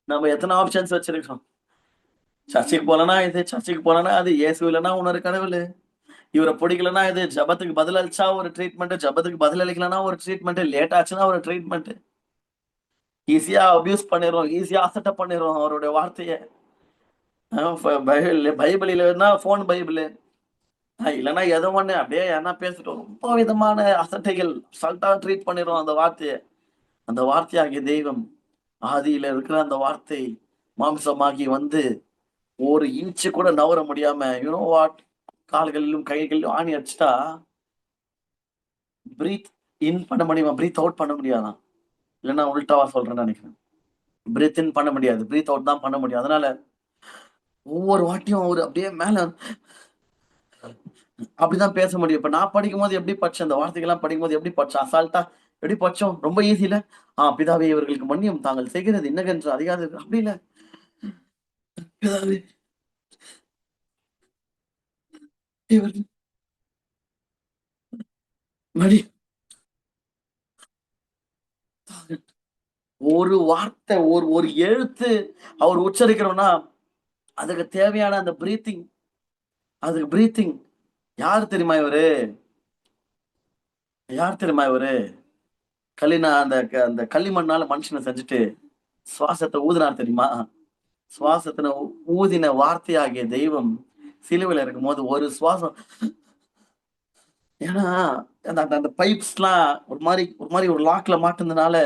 நம்ம எத்தனை ஆப்ஷன்ஸ் வச்சிருக்கோம். சர்ச்சுக்கு போலனா இது, சர்ச்சுக்கு போலனா அது, இயேசு இல்லைன்னா இன்னொரு கடவுள், இவரை பிடிக்கலன்னா இது, ஜபத்துக்கு பதில் அளிச்சா ஒரு ட்ரீட்மெண்ட், ஜபத்துக்கு பதில் அளிக்கலன்னா ஒரு ட்ரீட்மெண்ட், லேட் ஆச்சுன்னா ஒரு ட்ரீட்மெண்ட். ஈஸியா அபியூஸ் பண்ணிடுறோம், ஈஸியா அசட்டப் பண்ணிடுறோம் அவருடைய வார்த்தையை. பைபிள் இல்லைன்னா போன் பைபிள் இல்லைன்னா எதோ ஒண்ணு அப்படியே என்ன பேசிட்டோம். ரொம்ப விதமான அசட்டைகள் சல்ட்டா ட்ரீட் பண்ணிடுறோம் அந்த வார்த்தையை. அந்த வார்த்தையாகிய தெய்வம், ஆதியில இருக்கிற அந்த வார்த்தை மாம்சமாகி வந்து ஒரு இன்ச்சு கூட நவர முடியாம யூனோ வாட், கால்களிலும் கைகளிலும் ஆணி அடிச்சுட்டா பிரீத் இன் பண்ண முடியுமா? பிரீத் அவுட் பண்ண முடியாதான். இல்லைன்னா உல்டாவா சொல்றேன்னு நினைக்கிறேன். பிரீத் இன் பண்ண முடியாது, பிரீத் அவுட் தான் பண்ண முடியும். அதனால ஒவ்வொரு வாட்டியும் அவரு அப்படியே மேல அப்படிதான் பேச முடியும். இப்ப நான் படிக்கும் போது எப்படி படிச்சேன், அந்த வார்த்தைகள்லாம் படிக்கும்போது எப்படி படிச்சோம்? அசால்ட்டா எப்படி படிச்சோம்? ரொம்ப ஈஸியில பிதாவே இவர்களுக்கு மன்னியும், தாங்கள் செய்கிறது இன்னகென்று அறியாது. அப்படி இல்ல. பிதாவே இவர்கள் மணி ஒரு வார்த்தை, ஒரு ஒரு எழுத்து அவர் உச்சரிக்கிறோம்னா அதுக்கு தேவையான அந்த பிரீத்திங், அதுக்கு பிரீத்திங். யார் தெரியுமா இவரு? யார் தெரியுமா இவரு? களினா அந்த களிமண்ணால மனுஷனை செஞ்சுட்டு சுவாசத்தை ஊதினார் தெரியுமா? சுவாசத்தின ஊதின வார்த்தையாகிய தெய்வம் சிலுவையில இருக்கும்போது ஒரு சுவாசம். ஏன்னா அந்த அந்த அந்த பைப்ஸ்லாம் ஒரு மாதிரி ஒரு லாக்ல மாட்டுனதுனால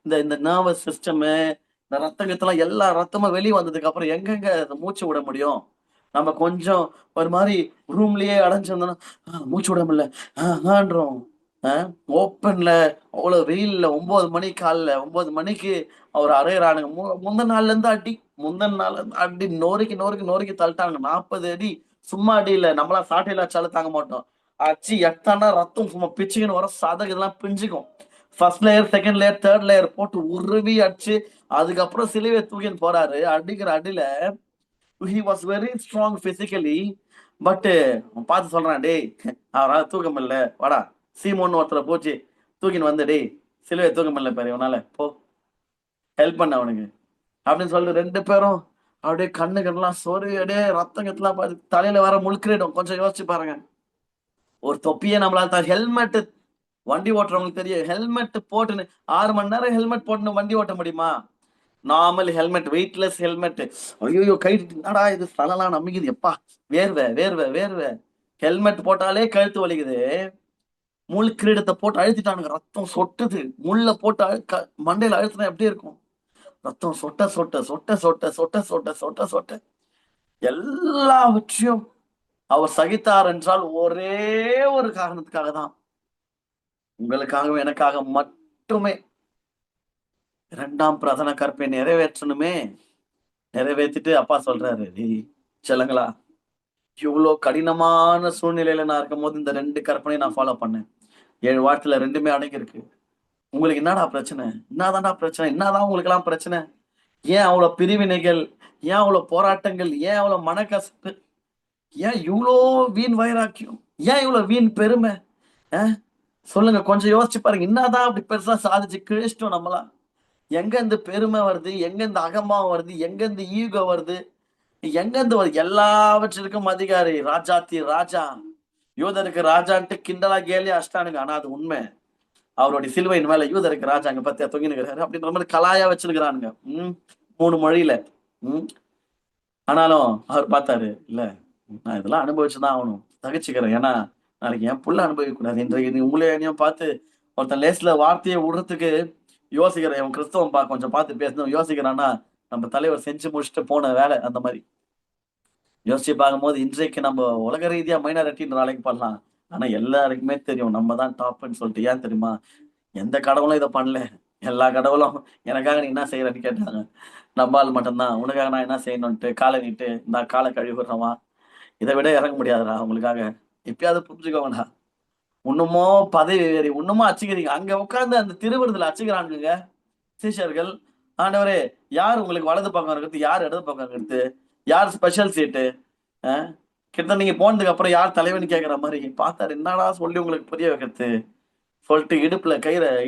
இந்த இந்த நர்வஸ் சிஸ்டமு, இந்த ரத்தங்கத்தெல்லாம் எல்லா ரத்தமும் வெளிய வந்ததுக்கு அப்புறம் எங்கெங்க அந்த மூச்சு விட முடியும்? நம்ம கொஞ்சம் ஒரு மாரி ரூம்லயே அடைஞ்சிருந்தோம்னா, மூச்சு விட முடியல. ஆன்றோம். அ ஓப்பன்ல அவ்வளோ வெயில்ல 9 மணி காலைல 9 மணிக்கு அவர் அறையறானுங்க. முந்தன நாள்ல இருந்து அடி. முந்தன நாள்ல இருந்து அடி நொறுக்கி, நொறுக்கி, நொறுக்கி தள்ளிட்டாங்க. 40 அடி. சும்மா அடி இல்ல. நம்மலாம் சாட்டையில அடிச்சாலும் தாங்க மாட்டோம். அடிச்சு எட்டனா ரத்தம் சும்மா பிச்சுக்கின்னு வரும். சதை இதெல்லாம் பிஞ்சுக்கும். First layer, second layer, third layer போட்டு உருவி அடிச்சு, அதுக்கப்புறம் சிலுவைய தூக்கின்னு போறாரு. அடிக்கிற அடில he was very strong physically. But பார்த்து சொல்றான், டேய் அவரால தூக்க முடியல, வாடா சீமோன்னு ஒருத்தரை போச்சு தூக்கின்னு வந்து, டேய் சிலுவையை தூக்க முடியல பாரு இவனால, போ ஹெல்ப் பண்ண அவனுக்கு அப்படின்னு சொல்லிட்டு 2 பேரும் அப்படியே கண்ணு கண்ணெல்லாம் சொரு, அப்படியே ரத்தம் கத்தலாம் பார்த்து தலையில வர முழுக்கிடும். கொஞ்சம் யோசிச்சு பாருங்க. ஒரு தொப்பியே நம்மளால ஹெல்மெட், வண்டி ஓட்டுறவங்களுக்கு தெரியும். ஹெல்மெட் போட்டுன்னு 6 மணி நேரம் ஹெல்மெட் போட்டுன்னு வண்டி ஓட்ட முடியுமா? Normal helmet, weightless helmet. ஐயோ கழட்டிட்டு என்னடா இது தலைலாம் நம்பிக்குது எப்பா. வேர்வை வேர்வை வேர்வை. ஹெல்மெட் போட்டாலே கழுத்து வலிக்குது. முள் கிரீடத்தை போட்டு அழுத்திட்டானுங்க. ரத்தம் சொட்டுது. முள்ள போட்டு மண்டையில அழுத்தினா எப்படி இருக்கும்? ரத்தம் சொட்ட சொட்ட சொட்ட சொட்ட சொட்ட சொட்ட சொட்ட சொட்ட எல்லாவற்றையும் அவர் சகித்தார் என்றால் ஒரே ஒரு காரணத்துக்காக தான். உங்களுக்காகவும் எனக்காக மட்டுமே. 2ஆம் பிரதான கற்பை நிறைவேற்றணுமே. நிறைவேத்திட்டு அப்பா சொல்றாரு, "டேய் செல்லங்களா, இவ்ளோ கடினமான சூழ்நிலையில நான் இருக்கும்போது இந்த 2 கற்பனையும் நான் ஃபாலோ பண்ணேன். 7 வாரத்துல 2மே அடங்கியிருக்கு. உங்களுக்கு என்னடா பிரச்சனை? என்னதான்டா பிரச்சனை? என்னதான் உங்களுக்கெல்லாம் பிரச்சனை? ஏன் அவ்ளோ பிரிவினைகள்? ஏன் அவ்ளோ போராட்டங்கள்? ஏன் அவ்ளோ மனக்கசப்பு? ஏன் இவ்ளோ வீண் வைராக்கியம்? ஏன் இவ்ளோ வீண் பெருமை? அ சொல்லுங்க. கொஞ்சம் யோசிச்சு பாருங்க. என்னதான் அப்படி பெருசா சாதிச்சு கிழிச்சிட்டோம் நம்மலாம்? எங்க இருந்து பெருமை வருது? எங்க இருந்து அகம்பாவம் வருது? எங்க இருந்து ஈகோ வருது? எங்க இருந்து வருது? எல்லாவற்றிற்கும் அதிகாரி ராஜாத்தி ராஜா. யூதருக்கு ராஜான்ட்டு கிண்டலா கேலியா அஷ்டானுங்க. ஆனா அது உண்மை. அவருடைய சிலுவையின் மேல யூதருக்கு ராஜா அங்க பத்தியா தொங்கினுக்கிறாரு அப்படின்ற மாதிரி கலாயா வச்சிருக்கிறானுங்க. 3 மொழியில. ம் ஆனாலும் அவர் பார்த்தாரு, இல்ல நான் இதெல்லாம் அனுபவிச்சுதான் ஆகணும். சகிச்சுக்கிறேன். ஏன்னா நாளைக்கு என் புள்ள அனுபவிக்க கூடாது. இன்றைக்கு நீ உங்களையும் என்னையும் பார்த்து ஒருத்தன் லேஸ்ல வார்த்தையை விடுறதுக்கு யோசிக்கிறேன். இவன் கிறிஸ்தவன் கொஞ்சம் பார்த்து பேசணும் யோசிக்கிறான்னா, நம்ம தலைவர் செஞ்சு முடிச்சுட்டு போன வேலை அந்த மாதிரி யோசிச்சு பார்க்கும்போது, இன்றைக்கு நம்ம உலக ரீதியா மைனாரிட்டின்ற அழைக்கப்படலாம். ஆனா எல்லாருக்குமே தெரியும் நம்ம தான் டாப்ன்னு சொல்லிட்டு. ஏன் தெரியுமா? எந்த கடவுளும் இதை பண்ணல. எல்லா கடவுளும் எனக்காக நீ என்ன செய்யறன்னு கேட்டாங்க. நம்ம ஆள் மட்டும்தான் உனக்காக நான் என்ன செய்யணும்ட்டு காலை நீட்டு இந்த காலை கழுவிடுறவா, இதை விட இறங்க முடியாதுடா உங்களுக்காக. எப்பயாவது புரிஞ்சுக்கோங்கடா. இன்னுமோ பதவி ஏறி இன்னுமோ அச்சுக்கிறீங்க. அங்க உட்கார்ந்து அந்த திருவிருதுல அச்சுக்கிறானுங்க சீஷர்கள். ஆண்டவரே, யார் உங்களுக்கு வலது பக்கம் இருக்கிறது, யார் இடது பக்கம் இருக்கிறது, யார் ஸ்பெஷல் சீட்டு? கிட்ட நீங்க போனதுக்கு அப்புறம் யார் தலைவன் கேட்கிற மாதிரி பார்த்தாரு. என்னடா சொல்லி உங்களுக்கு புரிய வைக்கிறது சொல்லிட்டு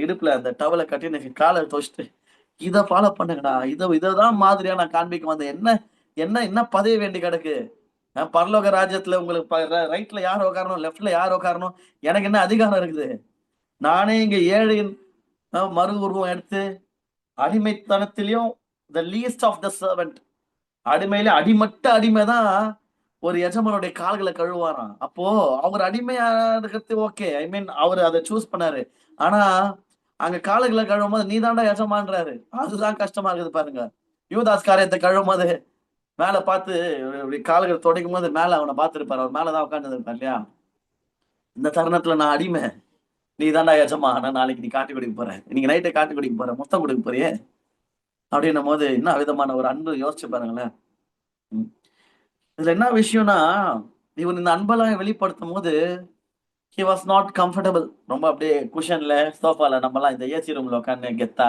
இடுப்புல அந்த டவலை கட்டி காலை துவச்சிட்டு இதை ஃபாலோ பண்ணுங்கடா. இதான் மாதிரியா நான் காண்பிக்க வந்தேன். என்ன என்ன என்ன பதவி வேண்டி கிடக்கு? பரலோக ராஜ்யத்துல உங்களுக்கு ரைட்ல யார் உட்காரணும், லெப்ட்ல யார் உட்காரணும், எனக்கு என்ன அதிகாரம் இருக்குது? நானே இங்க ஏழையின் மறு உருவம் எடுத்து அடிமைத்தனத்திலையும் the least of the servant, அடிமையில அடிமட்ட அடிமைதான் ஒரு எஜமானுடைய கால்களை கழுவாராம். அப்போ அவர் அடிமையா இருக்கிறது ஓகே, ஐ மீன் அவர் அதை சூஸ் பண்ணாரு. ஆனா அங்க கால்களை கழுவும் போது நீ தாண்டா எஜமான்றாரு. அதுதான் கஷ்டமா இருக்குது பாருங்க. யூதாஸ் காரியத்தை கழுவும் போது மேல பார்த்து கால்களை துடைக்கும் போது மேல அவனை பார்த்துருப்பாரு. அவர் மேலதான் உட்காந்து இருப்பார் இல்லையா? இந்த தருணத்துல நான் அடிமை, நீ தாண்டா எஜமான, நாளைக்கு நீ காட்டு குடிக்க போற, இன்னைக்கு நைட்டை காட்டு குடிக்க போற, முத்தம் கொடுக்க போறியே அப்படின்னும் போது என்ன விதமான ஒரு அன்பு யோசிச்சு பாருங்களேன். இதுல என்ன விஷயம்னா, இவன் இந்த அன்பெல்லாம் வெளிப்படுத்தும் போது ஹி வாஸ் நாட் கம்ஃபர்டபுள். ரொம்ப அப்படியே குஷன்ல சோஃபால நம்மலாம் இந்த ஏசி ரூம்ல உட்காந்து கெத்தா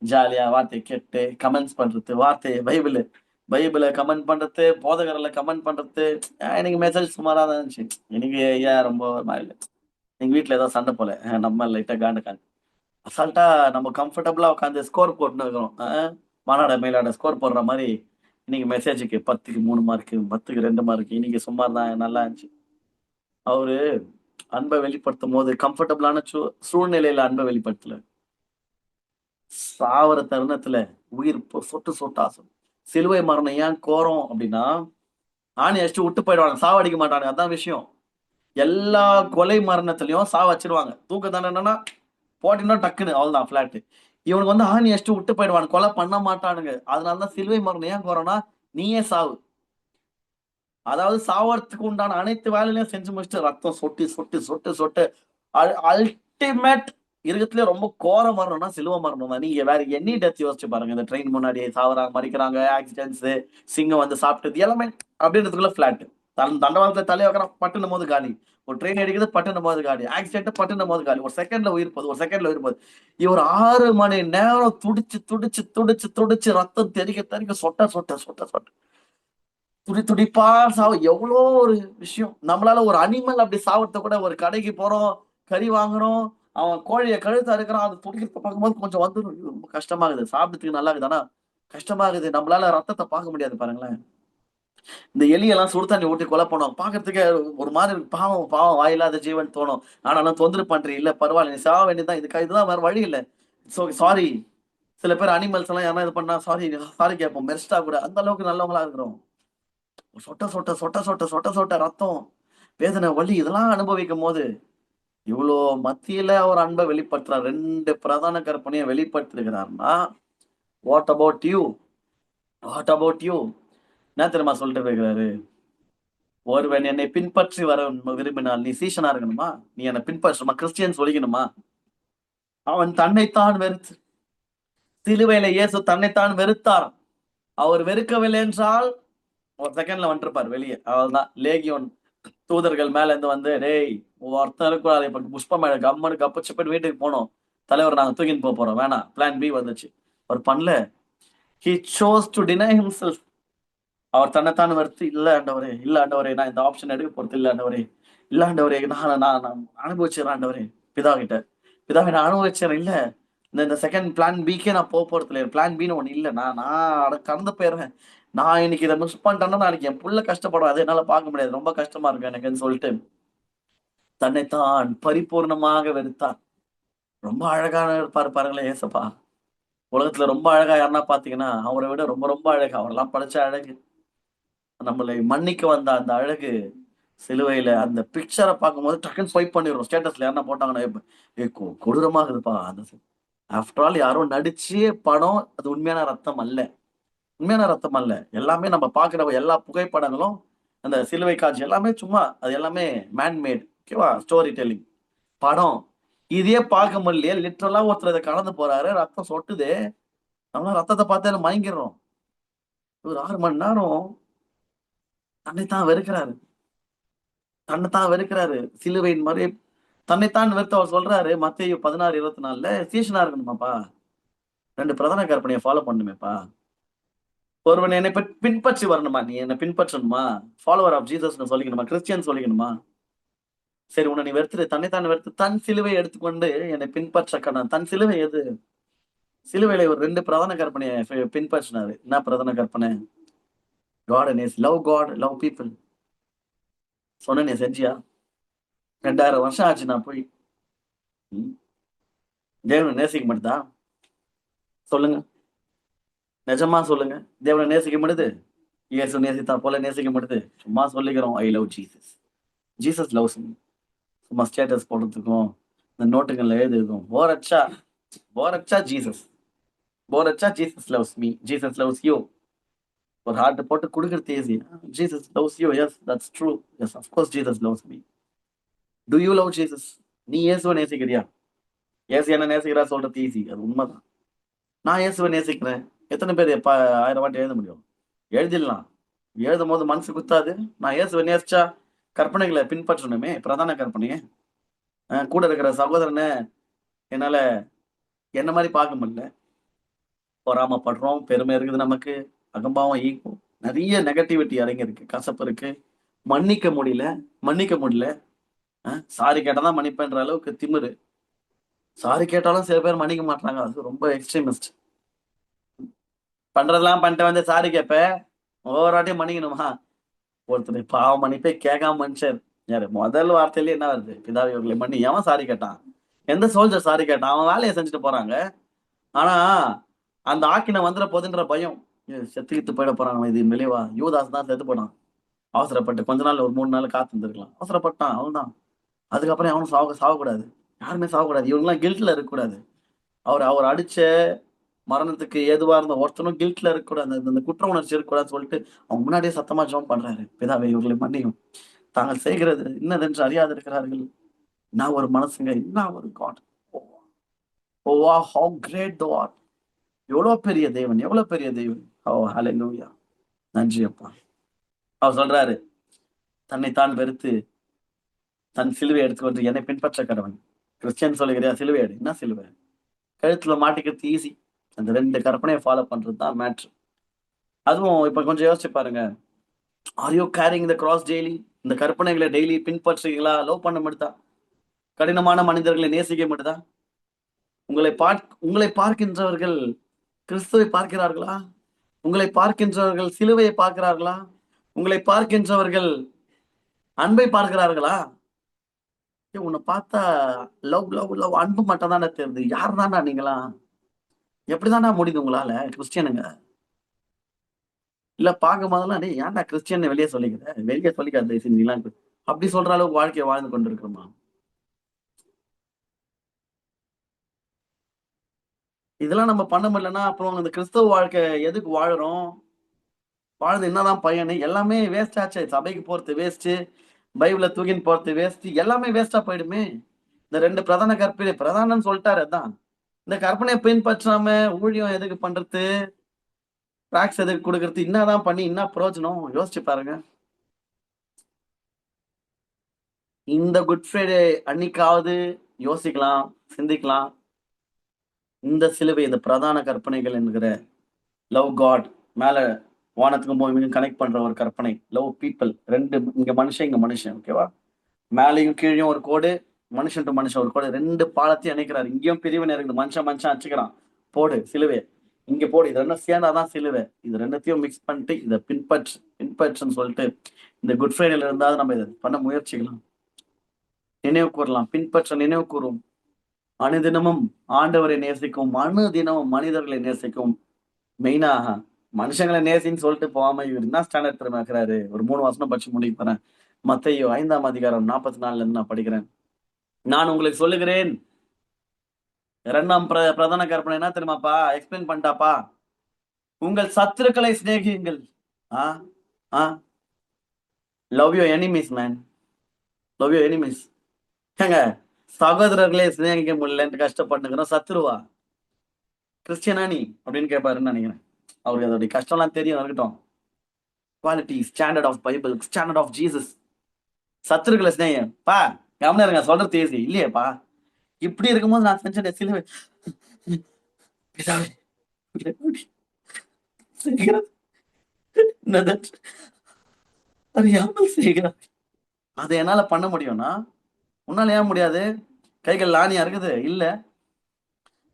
ஜாலியா வார்த்தை கேட்டு கமெண்ட்ஸ் பண்றது, வார்த்தையை பைபிளை கமெண்ட் பண்றது, போதகரில் கமெண்ட் பண்றது. எனக்கு மெசேஜ் சுமாரா தான் இருந்துச்சு. எனக்கு ஏன் ரொம்ப இல்லை. எங்க வீட்டுல ஏதோ சண்டை போல நம்ம லைட்டா காண்டு அசால்ட்டா நம்ம கம்ஃபர்டபுளா உட்காந்து ஸ்கோர் போட்டுன்னு இருக்கிறோம். மாநாட மேலாட ஸ்கோர் போடுற மாதிரி இன்னைக்கு மெசேஜுக்கு 10க்கு 3 மார்க்கு, 10க்கு 2 மார்க்கு, இன்னைக்கு சுமார் தான் நல்லா இருந்துச்சு. அவரு அன்பை வெளிப்படுத்தும் போது கம்ஃபர்டபுளான சூழ்நிலையில அன்பை வெளிப்படுத்தல. சாவர தருணத்துல உயிர் சொட்டு சொட்டா சிலுவை மரணம் ஏன் கோரம் அப்படின்னா, ஆணி அடிச்சு விட்டு போயிடுவாங்க, சாவடிக்க மாட்டாங்க. அதான் விஷயம். எல்லா கொலை மரணத்திலையும் வச்சிருவாங்க. தூக்க தண்டனைன்னா போட்டினா டக்குன்னு அவ்வளவுதான் பிளாட். இவனுக்கு வந்து ஆணி அடிச்சு விட்டு போயிடுவானு, கொலை பண்ண மாட்டானுங்க. அதனாலதான் சிலுவை மரணம் ஏன் கோரம்னா, நீயே சாவு. அதாவது சாவறதுக்கு உண்டான அனைத்து வேலையிலையும் செஞ்சு முடிச்சுட்டு ரத்தம் சொட்டி சொட்டு சொட்டு சொட்டு அல்டிமேட் இருக்கத்துல ரொம்ப கோர மரணம்னா சிலுவை மரணம் தான். நீங்க வேற எனி டெத் யோசிச்சு பாருங்க. இந்த ட்ரெயின் முன்னாடி சாவறாங்க, மறிக்கிறாங்க, ஆக்சிடென்ட்ஸ், சிங்கம் வந்து சாப்பிட்டது எல்லாமே அப்படின்றதுக்குள்ள பிளாட். தண்டவாளத்துல தலையை வைக்கிறான், பட்டுனும் போது காலி. ஒரு ட்ரெயின் அடிக்கிறது, பட்டுனும் போது காலி. ஆக்சிடென்ட், பட்டுனும் போது காலி. ஒரு செகண்ட்ல உயிர் போகுது, ஒரு செகண்ட்ல உயிர் போகுது. இவர் 6 மணி நேரம் துடிச்சு துடிச்சு துடிச்சு துடிச்சு ரத்தம் தெறிக்க தெறிக்க சொட்ட சொட்ட சொட்ட சொட்ட துடி துடிப்பா சாவு. எவ்வளோ ஒரு விஷயம். நம்மளால ஒரு அனிமல் அப்படி சாவத்தை கூட, ஒரு கடைக்கு போறோம், கறி வாங்குறோம், அவன் கோழியை கழுத்து அறுக்கிறான், அது துடிக்கிறத பார்க்கும்போது கொஞ்சம் வந்துடும். ரொம்ப கஷ்டமாகுது. சாப்பிட்டதுக்கு நல்லா இருக்குது, ஆனா கஷ்டமாகுது. நம்மளால ரத்தத்தை பார்க்க முடியாது பாருங்களேன். இந்த எலியெல்லாம் சுடு தண்ணி ஊட்டி கொலை பண்ணோம், பாக்குறதுக்கே ஒரு மாதிரி பாவம் பாவம் வாயில்லாத ஜீவன் தோணும். ஆனாலும் தொந்தரவு பண்றீ இல்ல, பரவாயில்ல, நீ சாக வேண்டியதுதான், இதுதான் வேற வழி இல்லை. சாரி. சில பேர் அனிமல்ஸ் எல்லாம் யாரா இது பண்ணா சாரி சாரி கேட்போம், மெர்ஸ்டா கூட. அந்த அளவுக்கு நல்லவங்களா இருக்கிறோம். சொட்ட சொட்ட சொட்ட சொட்ட சொட்ட சொட்ட ரத்தம், வேதனை, வலி இதெல்லாம் அனுபவிக்கும் போது இவ்வளோ மத்தியில அவர் அன்பை வெளிப்படுத்துறார். 2 பிரதான கற்பனையை வெளிப்படுத்திருக்கிறார்னா, what about you? What about you? என்ன தெரியுமா சொல்லிட்டு இருக்கிறாரு? ஒருவன் என்னை பின்பற்றி வர விரும்பினால் நீ சீஷனா இருக்கணுமா? நீ என்னை பின்பற்றணுமா? கிறிஸ்டியன் சொல்லிக்கணுமா? அவன் தன்னைத்தான் வெறுத்து, சிலுவையில இயேசு தன்னைத்தான் வெறுத்தார். அவர் வெறுக்கவில்லை என்றால் ஒரு செகண்ட்ல வந்துருப்பார் வெளியே. அவள்தான் லேகியோன் தூதர்கள் மேல இருந்து வந்து, டேய் ஒருத்தர் இருக்கக்கூடாது, இப்ப புஷ்பம் மேல கம்மனு கப்பச்சு போயிட்டு வீட்டுக்கு போனோம், தலைவர் நாங்க தூக்கின்னு போறோம், வேணாம். பிளான் பி வந்துச்சு. அவர் பண்ணல. He chose to deny himself. அவர் தன்னைத்தான் வருத்து, இல்ல ஆண்டவரே, இல்ல ஆண்டவரே, நான் இந்த ஆப்ஷன் எடுக்க போறது இல்ல ஆண்டவரே, இல்ல ஆண்டவரே, நான் அனுபவிச்சிடறேன் ஆண்டவரே. பிதா கிட்ட, பிதாவை நான் அனுபவிச்சிடறேன். இல்ல இந்த செகண்ட் பிளான் பிக்கே நான் போறது இல்லை. பிளான் பின்னு ஒண்ணு இல்ல. நான் கடந்து போயிடுறேன். நான் இன்னைக்கு இதை மிஸ் பண்ணிட்டேன்னா நாளைக்கு என் புள்ள கஷ்டப்படுறேன், அதை என்னால பார்க்க முடியாது, ரொம்ப கஷ்டமா இருக்கு எனக்குன்னு சொல்லிட்டு தன்னைத்தான் பரிபூர்ணமாக வெறுத்தார். ரொம்ப அழகான இருப்பாரு பாருங்களேன் ஏசப்பா. உலகத்துல ரொம்ப அழகா யாருன்னா பாத்தீங்கன்னா அவரை விட ரொம்ப ரொம்ப அழகு. அவரெல்லாம் படைச்ச அழகு. நம்மளை மன்னிக்க வந்த அந்த அழகு சிலுவையில அந்த பிக்சரை பார்க்கும்போது டக்குன்னு ஸ்வைப் பண்ணிடுறோம். ஸ்டேட்டஸ்ல யாருன்னா போட்டாங்கன்னா கொடூரமா இருக்குதுப்பா அந்த. ஆஃப்டர் ஆல் யாரோ நடிச்சு படம், அது உண்மையான ரத்தம் அல்ல. உண்மையான ரத்தம் அல்ல. எல்லாமே நம்ம பார்க்கிற எல்லா புகைப்படங்களும், அந்த சிலுவை காட்சி எல்லாமே சும்மா, அது எல்லாமே மேன் மேட். ஓகேவா? Story telling. படம். இதையே பார்க்க முடியலையே, லிட்டரலா ஒருத்தர் இத கடந்து போறாரு. ரத்தம் சொட்டுது. நம்மலாம் ரத்தத்த பார்த்தாலே மயங்கிர்றோம். ஒரு 6 மணி நேரம் தன்னைத்தான் வெறுக்கிறாரு. தன்னைத்தான் வெறுக்கிறாரு. சிலுவையின் மறை தன்னைத்தான் வெறுத்து அவர் சொல்றாரு மத்தேயு 16:24ல சீஷனா இருக்கணுமாப்பா. 2 பிரதான கற்பனைய ஃபாலோ பண்ணணுமேப்பா. ஒருவன் என்னை பின்பற்றி வரணுமா? நீ என்ன பின்பற்றணுமா? ஃபாலோவர் ஆஃப் ஜீசஸ்ன்னு சொல்லிக்கணுமா? கிறிஸ்டியன் சொல்லிக்கணுமா? சரி உன்னை நீ வெறுத்துரு. தன்னைத்தான் வெறுத்து தன் சிலுவையை எடுத்துக்கொண்டு என்னை பின்பற்ற கடன். தன் சிலுவை எது? சிலுவையில ஒரு 2 பிரதான கற்பனைய பின்பற்றினாரு. என்ன பிரதான கற்பனை? God says love God, love people. சொன்னேனே செஞ்சியா? 2000 வருஷம் ஆச்சு நான் போய். ம். தேவனை நேசிக்க மாட்டுதா? சொல்லுங்க. நிஜமா சொல்லுங்க. தேவனை நேசிக்க மாட்டுது? இயேசு நேசித்தா போல நேசிக்க மாட்டுது? சும்மா சொல்லிக்கிறோம். I love Jesus. Jesus loves me. சும்மா ஸ்டேட்டஸ் போடுறதுக்கும், இந்த நோட்டுகள்ல எழுதுறதுக்கும். போர் அடிச்சா ஜீசஸ். போர் அடிச்சா Jesus loves me. Jesus loves you. ஒரு ஹார்ட் போட்டு குடுக்குறது easy. Jesus loves you. Yes that's true. Yes of course Jesus loves me. Do you love Jesus? நீ இயேசுவை நேசிக்கிறியா? இயேசு என்ன நேசிக்கிறா சொல்றது ஈஸி. அது உண்மைதான். நான் இயேசுவை நேசிக்கிறேன். எத்தனை பேர் 1000 வாட்டி எழுத முடியும்? எழுதிடலாம். எழுதும் போது மனசு குத்தாது. நான் இயேசுவை நேசிச்சா கற்பனைகளை பின்பற்றணுமே, பிரதான கற்பனையே. கூட இருக்கிற சகோதரனை என்னால என்ன மாதிரி பார்க்க முடியல. பொறாமப்படுறோம். பெருமை இருக்குது நமக்கு. அகம்பாவம், ஈகோ, நிறைய நெகட்டிவிட்டி அடங்கியிருக்கு. கசப்பு இருக்கு. மன்னிக்க முடியல. மன்னிக்க முடியல. சாரி கேட்டா தான் மன்னிப்பேன்ற அளவுக்கு திமிரு. சாரி கேட்டாலும் சில பேர் மன்னிக்க மாட்டாங்க. அது ரொம்ப எக்ஸ்ட்ரீமிஸ்ட். பண்றதெல்லாம் பண்ணிட்டு வந்து சாரி கேட்ப. ஒவ்வொரு வாட்டியும் மன்னிக்கணுமா? ஒருத்தர் பாவ மன்னிப்பே கேட்காம மனுஷர் யாரு? முதல் வார்த்தையிலேயே என்ன வருது? பிதாவே இவர்களை மன்னி. எவன் சாரி கேட்டான்? எந்த சோல்ஜர் சாரி கேட்டான்? அவன் வேலையை செஞ்சுட்டு போறாங்க. ஆனா அந்த ஆக்கினை வந்துட போகுதுன்ற பயம். செத்துக்கிட்டு போயிட போறாங்க. இது விளைவா? யூதாஸ் தான் செத்து போனான். அவசரப்பட்டு கொஞ்ச நாள், ஒரு 3 நாள் காத்து இருந்திருக்கலாம். அவசரப்பட்டான், அவன்தான். அதுக்கப்புறம் அவனும் சாவக்கூடாது. யாருமே சாவக்கூடாது. இவங்கெல்லாம் கில்ட்ல இருக்கக்கூடாது. அவர் அவர் அடிச்ச மரணத்துக்கு ஏதுவா இருந்த ஒருத்தனும் கில்ட்ல இருக்கக்கூடாது. அந்த குற்ற உணர்ச்சி இருக்கக்கூடாதுன்னு சொல்லிட்டு அவங்க முன்னாடியே சத்தமா ஜெபம் பண்றாரு. பிதாவே இவர்களை மன்னியும். தாங்கள் செய்கிறது இன்னதென்று அறியாது இருக்கிறார்கள். நான் ஒரு மனசுங்க. என்ன ஒரு God. Oh how great thou art. எவ்வளவு பெரிய தேவன். எவ்வளவு பெரிய தேவன். ஓ ஹalleluya. நன்றி அப்பா. அவர் சொல்றாரு தன்னைத்தான் வெறுத்து தன் சிலுவை எடுத்துக்கொண்டு என்னை பின்பற்ற கடவன். கிறிஸ்டியன் சொல்லுகிறியா? சிலுவை எடு. என்ன சிலுவை? கழுத்துல மாட்டிக்கிறது ஈஸி. அந்த 2 கற்பனையை ஃபாலோ பண்றது தான் மேட்ரு. அதுவும் இப்ப கொஞ்சம் யோசிச்சு பாருங்க. Are you carrying the cross daily? இந்த கற்பனைகளை டெய்லி பின்பற்றுறீங்களா? லவ் பண்ண மாட்டுதா? கடினமான மனிதர்களை நேசிக்க மாட்டுதா? உங்களை பார்க்கின்றவர்கள் கிறிஸ்துவை பார்க்கிறார்களா? உங்களை பார்க்கின்றவர்கள் சிலுவையை பார்க்கிறார்களா? உங்களை பார்க்கின்றவர்கள் அன்பை பார்க்கிறார்களா? உன்னை பார்த்தா லவ் லவ் லவ் அன்பு மட்டும் தானே தெரியுது. யார் தானே நீங்களாம்? எப்படிதான்டா முடியுது உங்களால கிறிஸ்டியனுங்க? இல்ல பார்க்கும் போதெல்லாம் டேய் ஏன்டா கிறிஸ்டியன் வெளியே சொல்லிக்கிற? வெளியே சொல்லிக்காத தயவு செஞ்சு நீலாம். அப்படி சொல்ற அளவுக்கு வாழ்க்கையை வாழ்ந்து கொண்டிருக்கிறோமா? இதெல்லாம் நம்ம பண்ண முடியலன்னா அப்புறம் இந்த கிறிஸ்தவ வாழ்க்கை எதுக்கு வாழுறோம்? வாழ்ந்து என்னதான் பயனு? எல்லாமே வேஸ்ட் ஆச்சே. சபைக்கு போறது வேஸ்ட். பைபிள தூக்கின்னு போறது வேஸ்ட். எல்லாமே வேஸ்டா போயிடுமே. இந்த 2 பிரதான கற்பனை பிரதானம்னு சொல்லிட்டாரு அதான். இந்த கற்பனையை பின்பற்றாம ஊழியம் எதுக்கு பண்றது? டாக்ஸ் எதுக்கு கொடுக்கறது? என்னதான் பண்ணி என்ன பிரயோஜனம்? யோசிச்சு பாருங்க. இந்த குட் ஃப்ரைடே அன்னைக்காவது யோசிக்கலாம், சிந்திக்கலாம். இந்த சிலுவை, இந்த பிரதான கற்பனைகள் என்கிற லவ் காட், மேல வானத்துக்கும் பூமிக்கும் கனெக்ட் பண்ற ஒரு கற்பனை. Love people. 2 இங்க மனுஷன், இங்க மனுஷன். ஓகேவா? மேலையும் கீழையும் ஒரு கோடு, மனுஷன் டு மனுஷன் ஒரு கோடு. 2 பாலத்தையும் இணைக்கிறாரு. இங்கேயும் பிரிவினை இருக்குது. மனுஷன் அச்சுக்கிறான். போடு சிலுவை. இங்க போடு. இது 2 சேர்ந்தாதான் சிலுவை. இது 2த்தையும் மிக்ஸ் பண்ணிட்டு இதை பின்பற்றுன்னு சொல்லிட்டு இந்த குட் ஃப்ரைடேல இருந்தாவது நம்ம இதை பண்ண முயற்சிக்கலாம். நினைவு கூறலாம், பின்பற்ற நினைவு கூறும். அனுதினமும் ஆண்டவரை நேசிக்கும், அனுதினமும் மனிதர்களை நேசிக்கும். மெயினா மனுஷங்களை நேசின்னு சொல்லிட்டு போகாம இவர் என்ன ஸ்டாண்டர்ட் தெரியுமா இருக்கிறாரு? ஒரு 3 வசனம் படிச்சு முடிக்க போறேன். மத்தேயு 5ஆம் அதிகாரம் 44ல இருந்து நான் படிக்கிறேன். நான் உங்களுக்கு சொல்லுகிறேன், 2ஆம் பிரதான கற்பனை என்ன தெரியுமாப்பா? எக்ஸ்பிளைன் பண்ணிட்டாப்பா. உங்கள் சத்துருக்களை சிநேகியுங்கள். Ah ah love your enemies man. Love your enemies. ஏங்க, சகோதரர்களே சிநேகிக்க முடியலன்ட்டு கஷ்டப்பட்டுக்கிறோம், சத்துருவா? கிறிஸ்டியனா நீ அப்படின்னு கேட்பாருன்னு நினைக்கிறேன். அவருக்கு அதோடைய கஷ்டம்லாம் தெரியும், இருக்கட்டும். Quality standard of Bible, standard of Jesus. சத்துருக்களை சிநேகம் பா. கவனம் இருங்க, சொல்றது ஈஸி இல்லையேப்பா. இப்படி இருக்கும்போது நான் செஞ்ச சிலுவை பிதாவே, செய்கிறது என்னது அறியாமல் செய்கிறார். அதை என்னால பண்ண முடியும்னா உன்னால ஏன் முடியாது? கைகள் ஆணியா இருக்குது இல்ல,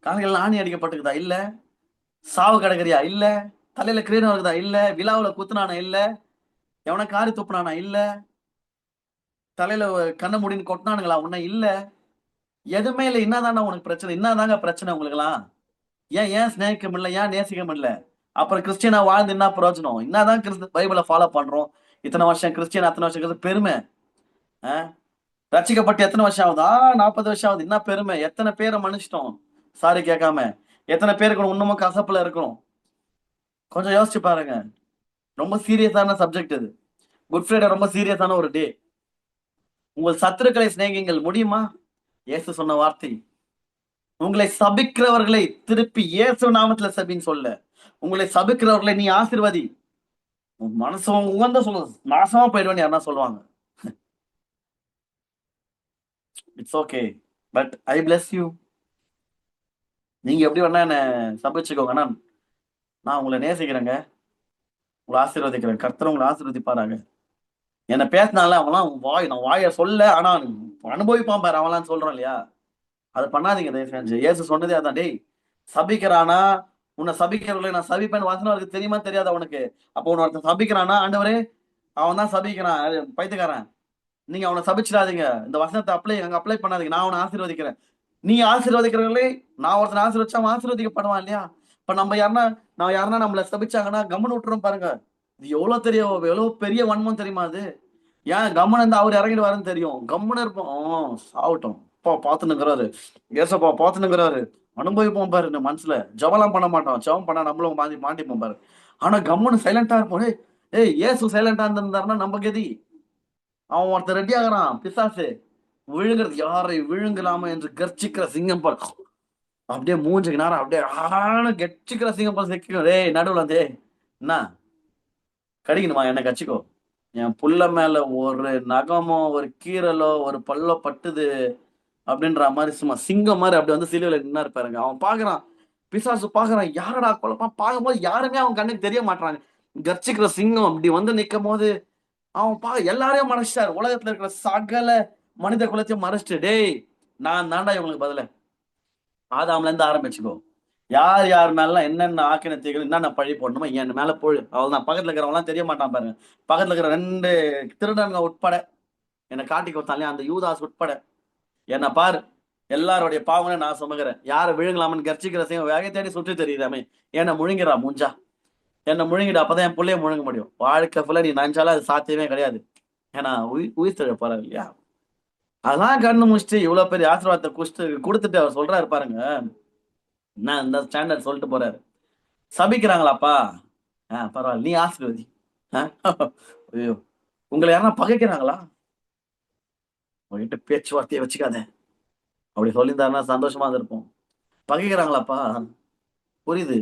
கால்கள் ஆணி அடிக்கப்பட்டிருக்குதா இல்ல, சாவு கிடக்குறியா இல்ல, தலையில கிரீடம் இருக்குதா இல்ல, விழாவுல குத்துனானா இல்ல, எவனை காரி துப்புனானா இல்ல, தலையில கண்ண முடின்னு கொட்டினானுங்களா உன்ன இல்ல, எதுவுமே இல்ல. என்னதாண்டா உனக்கு பிரச்சனை? என்னதாங்க பிரச்சனை உங்களுக்குலாம்? ஏன் ஏன் சிநேகிக்க முடியல? ஏன் நேசிக்க முடியல? அப்புறம் கிறிஸ்டியனா வாழ்ந்து என்ன பிரயோஜனம்? என்னதான் பைபிளை ஃபாலோ பண்றோம்? இத்தனை வருஷம் கிறிஸ்டியன், அத்தனை வருஷம் பெருமை. ரட்சிக்கப்பட்டு எத்தனை வருஷம் ஆகுதா? 40 வருஷம் ஆகுது. என்ன பெருமை? எத்தனை பேரை மன்னிச்சிட்டோம் சாரி கேட்காம? எத்தனை பேருக்கு இன்னமும் கசப்புல இருக்கிறோம்? கொஞ்சம் யோசிச்சு பாருங்க. ரொம்ப சீரியஸான சப்ஜெக்ட் இது. குட் ஃப்ரைடே ரொம்ப சீரியஸான ஒரு டே. உங்கள் சத்துருக்களை சிநேகிங்கள் முடியுமா? இயேசு சொன்ன வார்த்தை. உங்களை சபிக்கிறவர்களை திருப்பி இயேசு நாமத்துல சபின்னு சொல்ல. உங்களை சபிக்கிறவர்களை நீ ஆசீர்வதி. உன் மனசு உகந்த சொல்லு, நாசமா போயிடுவேன் யாருன்னா சொல்லுவாங்க. It's okay, but I bless you. நீங்க எப்படி வேணா என்ன சபிச்சுக்கோங்க, நான் உங்களை நேசிக்கிறேங்க, உங்களை ஆசீர்வதிக்கிறேன். கர்த்தர் உங்களை ஆசீர்வதிப்பாராங்க. என்ன பேசினால அவன்லாம் நான் வாய சொல்ல, ஆனா அனுபவிப்பான் பாரு அவன்லாம் சொல்றான் இல்லையா? அதை பண்ணாதீங்க தயவு செஞ்சு. இயேசு சொன்னதே அதான். டேய், சபிக்கிறானா? உன்னை சபிக்கிறவர்களை நான் சபிப்பேன் வசனம் அவருக்கு தெரியுமா தெரியாதா உனக்கு? அப்போ உன்னை ஒருத்தன் சபிக்கிறானா? ஆண்டவரே அவன் தான் சபிக்கிறான், பைத்தியக்காரன், நீங்க அவனை சபிச்சிடாதீங்க, இந்த வசனத்தை அப்ளை பண்ணாதீங்க, நான் அவனை ஆசீர்வதிக்கிறேன். நீ ஆசீர்வதிக்கிறவர்களே நான் ஒருத்தனை ஆசீர்வதிச்சா அவன் ஆசீர்வதிக்கப்படுவான் இல்லையா? இப்ப நம்ம யாருன்னா நம்மளை சபிச்சாங்கன்னா கம்முன்னு விட்டுறோம் பாருங்க. இது எவ்வளவு தெரியும், எவ்வளவு பெரிய வன்மம் தெரியுமா அது? ஏன் கம்முன்னு இருந்தா அவர் இறங்கிடுவாருன்னு தெரியும், கம்முன்னு இருப்போம். சாவட்டும் அப்பா பாத்துனுங்கிறாரு, ஏசப்பா பாத்துனுங்கிறாரு, அனுபவிப்போம் பாரு. இந்த மனசுல ஜபம்லாம் பண்ண மாட்டோம், ஜபம் பண்ணா நம்மளும் மாட்டிப்போம் பாரு. ஆனா கம்முன்னு சைலண்டா இருப்போம். ஏய் ஏசு சைலண்டா இருந்திருந்தாருன்னா நம்ம கதி. அவன் ஒருத்தர் ரெடி ஆகுறான், பிசாசு விழுங்குறது, யாரை விழுங்கலாமா என்று கர்ச்சிக்கிற சிங்கம் போல் அப்படியே மூஞ்சுக்கு நேரம் அப்படியே கெச்சிக்கிற சிங்கம் போல் சிக்கும். டேய் நடுவுல வந்து என்ன கடிக்கணுமா? என்ன கட்சிக்கோ. என் புள்ள மேல ஒரு நகமோ ஒரு கீரலோ ஒரு பல்லோ பட்டுது அப்படின்ற மாதிரி சும்மா சிங்கம் மாதிரி அப்படி வந்து சிலுவையில நின்னா இருப்பாருங்க. அவன் பாக்குறான், பிசாசு பாக்குறான், யாரடா குழப்பான் பார்க்கும்போது யாருமே அவன் கண்ணுக்கு தெரிய மாட்டாங்க. கர்ச்சிக்கிற சிங்கம் அப்படி வந்து நிக்கும் போது அவன் எல்லாரையும் மறைச்சிட்டாரு. உலகத்துல இருக்கிற சகல மனித குலத்தையும் மறைச்சிட்டு, டேய் நான் தாண்டா இவங்களுக்கு பதில. ஆதாம்ல இருந்து ஆரம்பிச்சுக்கோ. யார் யார் மேலாம் என்னென்ன ஆக்கினத்தைகள் என்னென்ன பழி போடணுமோ என் மேல போடு, அவ்வளவுதான். பக்கத்துல இருக்கிறவங்க எல்லாம் தெரிய மாட்டான் பாருங்க. பக்கத்துல இருக்கிற 2 திருடனுங்க உட்பட என்னை காட்டி கொடுத்தாலே அந்த யூதாஸ் உட்பட என்ன பாரு, எல்லாருடைய பாவங்களை நான் சுமக்கிறேன். யாரை விழுங்கலாமன்னு கர்ச்சிக்கிற செய்யும் வேக தேடி சுற்றி தெரியுதாமே. என்னை முழுங்கிறா முஞ்சா, என்னை முழுங்கிடு, அப்பதான் என் பிள்ளைய முழுங்க முடியும். வாழ்க்கை ஃபுல்லா நீ நினைச்சாலும் அது சாத்தியமே கிடையாது. ஏன்னா உயிர் தழ போறாரு இல்லையா? அதான் கண்ணு முடிச்சுட்டு இவ்வளவு பெரிய ஆசீர்வாதத்தை கொடுத்துட்டு அவர் சொல்றாரு பாருங்க. என்ன இந்த ஸ்டாண்டர்ட் சொல்லிட்டு போறாரு. சபிக்கிறாங்களாப்பா? பரவாயில்ல, நீ ஆசீர்வதி. ஐயோ, உங்களை யாரா பகைக்கிறாங்களா? உங்ககிட்ட பேச்சுவார்த்தையை வச்சுக்காத, அப்படி சொல்லியிருந்தாருன்னா சந்தோஷமா இருப்போம். பகைக்கிறாங்களாப்பா? புரியுது,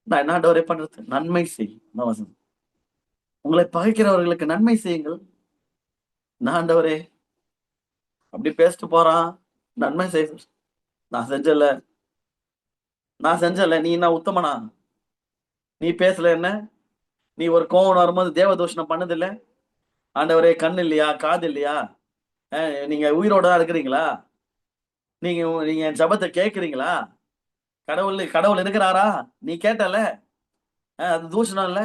நான் என்ன ஆண்டவரே பண்றது? நன்மை செய். வசனம், உங்களை பகைக்கிறவர்களுக்கு நன்மை செய்யுங்கள். நான் ஆண்டவரே அப்படி பேசிட்டு போறான், நன்மை செய். நான் செஞ்சல, நீ என்ன உத்தமனா? நீ பேசல என்ன? நீ ஒரு கோவம் வரும்போது தேவதூஷணம் பண்ணதில்ல? ஆண்டவரே கண் இல்லையா, காது இல்லையா? நீங்க உயிரோட தான் இருக்கிறீங்களா? நீங்க நீங்க என் ஜபத்தை கேட்கிறீங்களா? கடவுள் இருக்கிறாரா? நீ கேட்டல, அது தூஷணம் இல்ல?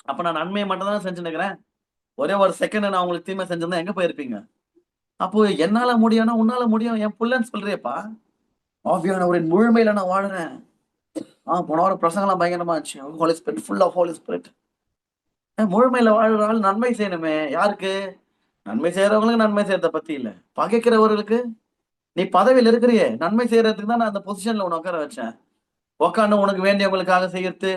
அப்ப நான் நன்மையை மட்டும் தான் செஞ்சுருக்கிறேன். ஒரே ஒரு செகண்ட் நான் உங்களுக்கு தீமை செஞ்சிருந்தா எங்க போயிருப்பீங்க? அப்போ என்னால முடியும்னா உன்னால முடியும், என் புள்ளன்னு சொல்றியப்பா. ஆவியானவரின் முழுமையில நான் வாழுறேன். போன வாரம் பிரசங்கம்லாம் பயங்கரமா இருந்துச்சு. Holy Spirit, full of Holy Spirit. முழுமையில வாழ்ற ஆள் நன்மை செய்யணுமே. யாருக்கு? நன்மை செய்யறவங்களுக்கு நன்மை செய்யறத பத்தி இல்ல. பகைக்கிறவர்களுக்கு, நீ பதவியில இருக்கிறியே, நன்மை செய்யறதுக்கு தான் நான் அந்த பொசிஷன்ல உன்னை உட்கார வச்சேன். உட்காந்து உனக்கு வேண்டியவங்களுக்காக செய்யறது,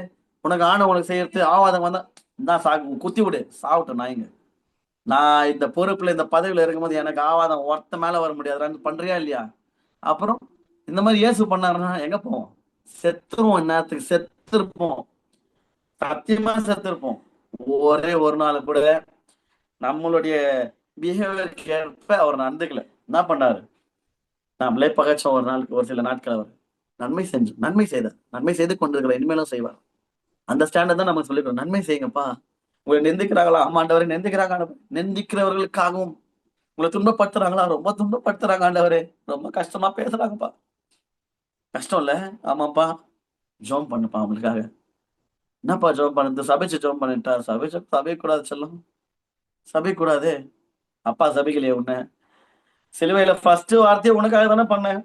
உனக்கு ஆனவங்களுக்கு செய்யறது, ஆவாதம் வந்தா நான் குத்தி விடு, சாவட்டும் நாய்ங்க. நான் இந்த பொறுப்புல இந்த பதவியில இருக்கும்போது எனக்கு ஆவாதம் ஒருத்த மேல வர முடியாது, பண்றியா இல்லையா? அப்புறம் இந்த மாதிரி இயேசு பண்ணாருன்னா எங்க போவோம்? செத்துருவோம், இந்நேரத்துக்கு செத்துருப்போம். சத்தியமா செத்துருப்போம். ஒரே ஒரு நாள் கூட நம்மளுடைய பிஹேவியருக்கு ஏற்ப அவர் நடந்துக்கல. என்ன பண்ணாரு? நம்மளே பகைச்சோம் ஒரு நாளுக்கு, ஒரு சில நாட்கள் அவர் நன்மை செய்தார். நன்மை செய்து கொண்டிருக்கிற இனிமேலும் செய்வார். அந்த ஸ்டாண்டர்ட் தான் நமக்கு சொல்லிக்கிறோம். நன்மை செய்யுங்கப்பா. உங்களை நிந்திக்கிறாங்களா? ஆமாண்டவரை நிந்திக்கிறாங்க. நிந்திக்கிறவர்களுக்காகவும் உங்களை துன்பப்படுத்துறாங்களா? ரொம்ப துன்பப்படுத்துறாங்க ஆண்டவரே. ரொம்ப கஷ்டமா பேசுறாங்கப்பா. கஷ்டம் இல்ல? ஆமாப்பா. ஜோம் பண்ணுப்பா அவங்களுக்காக. என்னப்பா ஜோம் பண்ணது? சபைச்சு ஜோம் பண்ணிட்டா? சபை கூடாது செல்லம். சபை கூடாது. அப்பா சபைக்கலையே உன்ன. சிலுவையில ஃபர்ஸ்ட் வார்த்தையை உனக்காக தானே பண்ணேன்.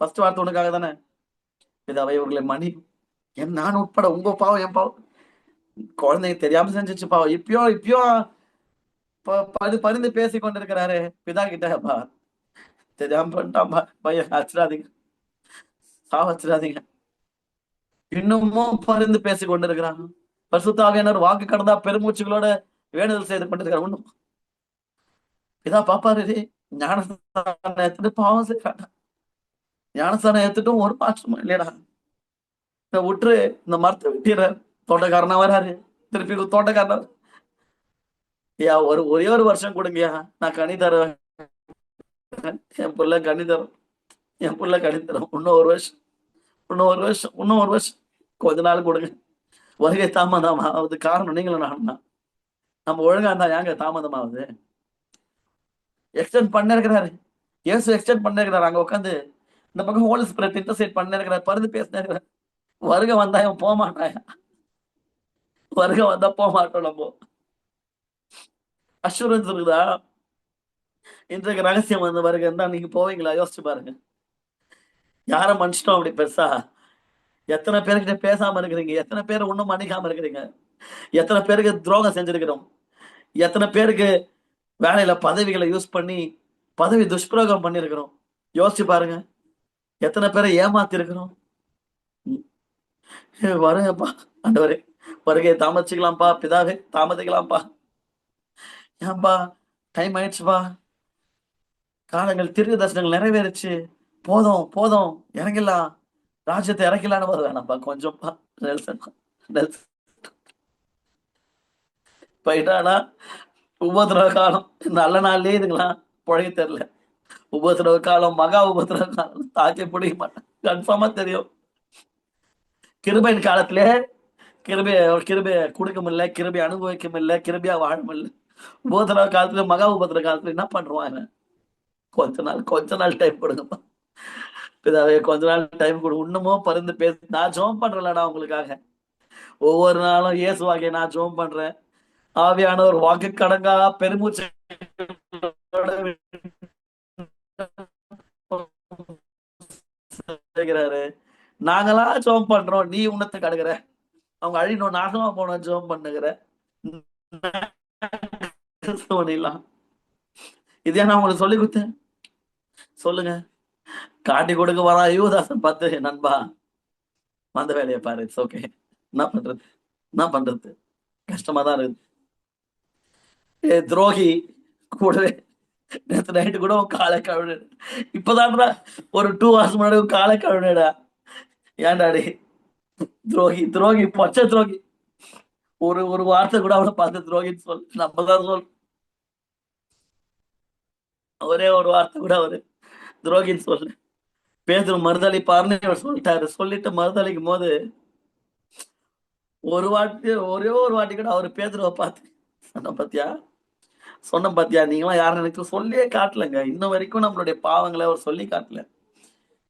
ஃபர்ஸ்ட் வார்த்தை உனக்காக தானே. பிதாவே இவர்களை மணி, நான் உட்பட உங்க பாவம் என் பாவம். குழந்தைங்க தெரியாம செஞ்சிச்சு பாவம். இப்பயும் பரிந்து பேசி கொண்டிருக்கிறாரு பிதா கிட்ட. தெரியாம பண்ணிட்டான்பா பையன், அச்சிடாதீங்க, சாவச்சிடாதீங்க. இன்னமும் பரிந்து பேசி கொண்டிருக்கிறாங்க. பரிசுத்த ஆவியானவர் வாக்கு கடந்தா பெருமூச்சுகளோட வேண்டுதல் செய்து கொண்டிருக்கிறார். ஒண்ணும் பிதா பாப்பாரு. ஞானஸ்தானம் எடுத்துட்டு பாவம் செய்யறாங்க. ஞானஸ்தானம் எடுத்துட்டும் ஒரு மாற்றமும் இல்லையடா. இந்த விட்டுரு, இந்த மரத்தை வெட்டிடுற. தோட்டக்காரனா வராரு. திருப்பி தோட்டக்காரனா, ஐயா ஒரே ஒரு வருஷம் கொடுங்கயா, நான் கனி தருவேன். என் புள்ள கனி தரும், என் புள்ள கனி தரும். இன்னும் ஒரு வருஷம் கொஞ்ச நாள் கொடுங்க. வருகை தாமதம் ஆகுது. காரணம் நீங்களும் நானும் தான். நம்ம ஒழுங்கா இருந்தா ஏங்க தாமதம் ஆகுது? எக்ஸ்டெண்ட் பண்ண இருக்கிறாரு. இயேசு எக்ஸ்டெண்ட் பண்ண இருக்கிறாரு. அங்க உட்காந்து இந்த பக்கம் ஹோலி ஸ்பிரிட் இன்டர்செட் பண்ண இருக்கிறார். பரிந்து பேசின இருக்கிறார். வருகை வந்தா இவன் போக மாட்டான். வருகை வந்தா போக மாட்டோம் நம்ம. அஷூரன்ஸ் இருக்குதா? இன்றைக்கு ரகசியம் வந்த வருகை இருந்தா நீங்க போவீங்களா? யோசிச்சு பாருங்க. யார மன்னிச்சிட்டோம் அப்படி பெருசா? எத்தனை பேருக்கிட்ட பேசாம இருக்கிறீங்க? எத்தனை பேர் ஒண்ணும் மன்னிக்காம இருக்கிறீங்க? எத்தனை பேருக்கு துரோகம் செஞ்சிருக்கிறோம்? எத்தனை பேருக்கு வேலையில பதவிகளை யூஸ் பண்ணி பதவி துஷ்பிரயோகம் பண்ணிருக்கிறோம்? யோசிச்சு பாருங்க. எத்தனை பேரை ஏமாத்தி இருக்கிறோம்? வருங்கப்பா ஆண்டவரே, வருகையை தாமதிச்சுக்கலாம்ப்பா. பிதாவே தாமதிக்கலாம்ப்பா. ஏன்பா? டைம் ஆயிடுச்சுப்பா. காலங்கள் தீர்க்க தரிசனங்கள் நிறைவேறுச்சு. போதும் போதும், இறங்கிடலாம், ராஜ்யத்தை இறக்கலான்னு வருவேனப்பா. கொஞ்சம்ப்பா. நெல்சன் நெல்சன் போயிட்டானா? உபத்திரவ காலம் நல்ல நாள்லயே இதுங்களா பழைய தெரியல. உபத்திரவ காலம், மகா உபத்திரவ காலம் தாக்கி பிடிக்க மாட்டேன். கன்ஃபார்மா தெரியும். கிருபையின் காலத்திலே கிருபைய கொடுக்க முடியல, கிருபை அனுபவிக்க முடியல, கிருபையா வாழ முடியல. உபத்திரவ காலத்துல, மகா உபத்திர காலத்துல என்ன பண்றாங்க? கொஞ்ச நாள் டைம் கொடுங்கப்பா. பிதாவே கொஞ்ச நாள் டைம் கொடு. இன்னமும் பரிந்து பேச நான் ஜோம் பண்றேன்லடா உங்களுக்காக. ஒவ்வொரு நாளும் இயேசுவாகிய நான் ஜோம் பண்றேன். ஆவியானவர் வாக்கு கடங்கா பெருமூச்சு செய்கிறாரு. நாங்களா ஜோம் பண்றோம், நீ உன்னத்தை கடுகிற. அவங்க அழினோம், நாசமா போனோம், ஜோம் பண்ணுகிற. இதே நான் உங்களுக்கு சொல்லி கொடுத்தேன். சொல்லுங்க. காட்டி கொடுக்க வரா யுவதாசன் பார்த்து, நண்பா வந்த வேலையை பாரு, இட்ஸ் ஓகே. என்ன பண்றது? கஷ்டமா தான் இருக்குது. துரோகி கூடவே நேற்று நைட்டு கூட உன் காலை கழுவிடு. இப்பதான்டா ஒரு 2 hours முன்னாடி உன் காலை கழுவிடா. ஏன்டாடி? துரோகி பச்சை துரோகி. ஒரு வார்த்தை கூட அவனை பார்த்து துரோகின்னு சொல். நம்ம தான் சொல். ஒரே ஒரு வார்த்தை கூட அவரு துரோகின்னு சொல்லு. பேதுரு மறுதளிப்பாருன்னு இவர் சொல்லிட்டாரு. சொல்லிட்டு மறுதளிக்கும் போது ஒரே ஒரு வாட்டி கூட அவரு பேதுருவை பார்த்து சொன்ன பாத்தியா நீங்களாம் யாரும் எனக்கு சொல்லியே காட்டலங்க. இன்ன வரைக்கும் நம்மளுடைய பாவங்களை அவர் சொல்லி காட்டல.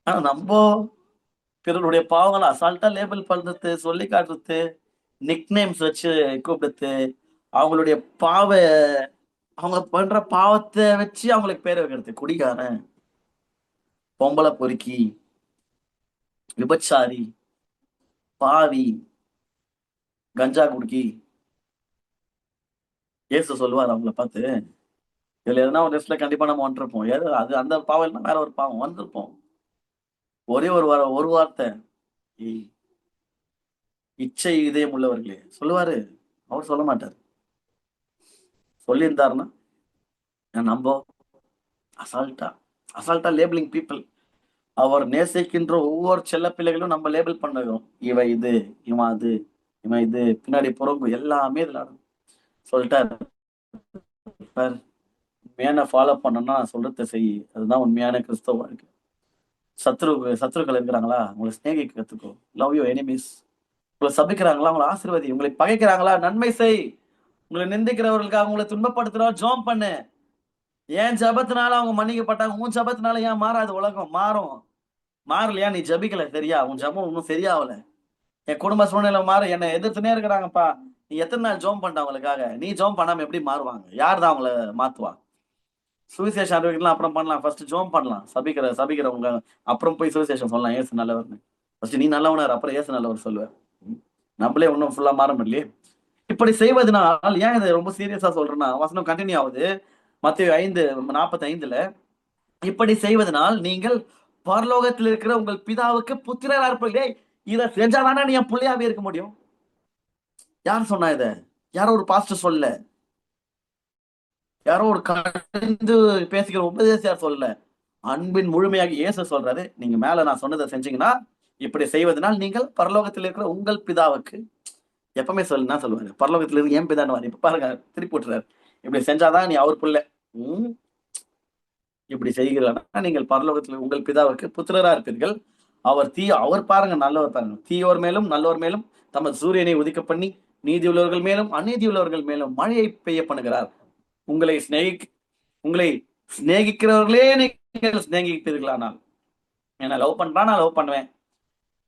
ஆனா நம்ம பிறருடைய பாவங்களை அசால்ட்டா லேபிள் பண்றது, சொல்லி காட்டுறது, நிக் நேம்ஸ் வச்சு கூப்பிடுறது, அவங்களுடைய பாவ அவங்க பண்ற பாவத்தை வச்சு அவங்களுக்கு பேர் வைக்கிறது. குடிகாரன், பொம்பளை பொறுக்கி, விபச்சாரி, பாவி, கஞ்சா குடுக்கி. இயேசு சொல்லுவார் அவங்கள பார்த்து, இதுல எதனா ஒரு லிஸ்ட்ல கண்டிப்பா நம்ம வந்துருப்போம். ஏதோ அது அந்த பாவம் இல்லைன்னா வேற ஒரு பாவம் வந்திருப்போம். ஒரே ஒரு வார்த்தை, இ- இச்சை இதயம் உள்ளவர்களே சொல்லுவாரு. அவர் சொல்ல மாட்டார். சொல்லியிருந்தாருன்னா நம்ப அசால்ட்டா அசால்ட்டா லேபிளிங் பீப்புள். அவர் நேசிக்கின்ற ஒவ்வொரு செல்ல பிள்ளைகளும் நம்ம லேபிள் பண்ணுகிறோம். இவன் இது, இவன் அது, இவன் இது, பின்னாடி புறம்பு எல்லாமே இதுல சொல்லிட்டாரு. பாரு, உண்மையான ஃபாலோ பண்ணணும்னா நான் சொல்றதை செய். அதுதான் உண்மையான கிறிஸ்தவ வாழ்க்கை. சத்துருக்கள் இருக்கிறாங்களா, உங்களை சிநேகிக்க கத்துக்கோ. Love you enemies. உங்களை சபிக்கிறாங்களா, உங்களை ஆசீர்வதி. உங்களை பகைக்கிறாங்களா, நன்மை செய். உங்களை நிந்திக்கிறவர்களுக்காக உங்களை துன்பப்படுத்துறோம், ஜோம் பண்ணு. ஏன் ஜபத்தினால அவங்க மன்னிக்கப்பட்டாங்க, உன் ஜபத்தினால ஏன் மாறாது? உலகம் மாறும். மாறலையா? நீ ஜபிக்கல சரியா, உன் ஜபம் இன்னும் சரியாவல. என் குடும்ப சூழ்நிலை மாறும், என்னை எதிர்த்துனே இருக்கிறாங்கப்பா. நீ எத்தனை நாள் ஜோம் பண்ண அவங்களுக்காக? நீ ஜோம் பண்ணாம எப்படி மாறுவாங்க? யார் தான் அவங்கள மாத்துவா? சுவிசேஷம் அறிவிக்கலாம் அப்புறம் பண்ணலாம், ஃபர்ஸ்ட் ஜோம் பண்ணலாம். சபிக்கிறவங்க அப்புறம் போய் சுவிசேஷம் சொல்லலாம், ஏசு நல்லவர்னு. ஃபர்ஸ்ட் நீ நல்லவனார், அப்புறம் ஏசு நல்லவர் சொல்லுவேன். நம்மளே இன்னும் ஃபுல்லா மாற முடியலையே. இப்படி செய்வதனால் ஏன் இதை ரொம்ப சீரியஸா சொல்றேன்னா, வசனம் கண்டினியூ ஆகுது. மத்தேயு 5:45. இப்படி செய்வதனால் நீங்கள் பரலோகத்தில் இருக்கிற உங்கள் பிதாவுக்கு புத்திரரா இருப்பீர்களே. இதை செஞ்சாதானே நீ என் பிள்ளையாவே இருக்க முடியும். யார் சொன்னா இத? யாரோ ஒரு பாஸ்டர் சொல்ல, யாரோ ஒரு கலந்து பேசுகிற உபதேசியார் சொல்ல. அன்பின் முழுமையாக இயேசு சொல்றாரு. நீங்க மேல நான் சொன்னதை செஞ்சீங்கன்னா, இப்படி செய்வதனால் நீங்கள் பரலோகத்தில் இருக்கிற உங்கள் பிதாவுக்கு, எப்பவுமே சொல்லுன்னா சொல்லுவாரு, பரலோகத்தில் இருக்கு ஏன் பிதான்னு. இப்ப பாருங்க, திருப்பி விட்டுறாரு. இப்படி செஞ்சாதான் நீ அவர் பிள்ளை. இப்படி செய்கிறா நீங்கள் பரலோகத்தில் உங்கள் பிதாவுக்கு புத்திரரா இருப்பீர்கள். அவர் பாருங்க, நல்லவர் பாருங்க. தீயோர் மேலும் நல்லோர் மேலும் தமது சூரியனை உதிக்க பண்ணி நீதி உள்ளவர்கள் மேலும் அநீதி உள்ளவர்கள் மேலும் மழையை பெய்ய பண்ணுகிறார். உங்களை உங்களை சிநேகிக்கிறவர்களே நீங்கள் சிநேகிப்பீர்களானால், என்ன லவ் பண்றான், நான் லவ் பண்ணுவேன்.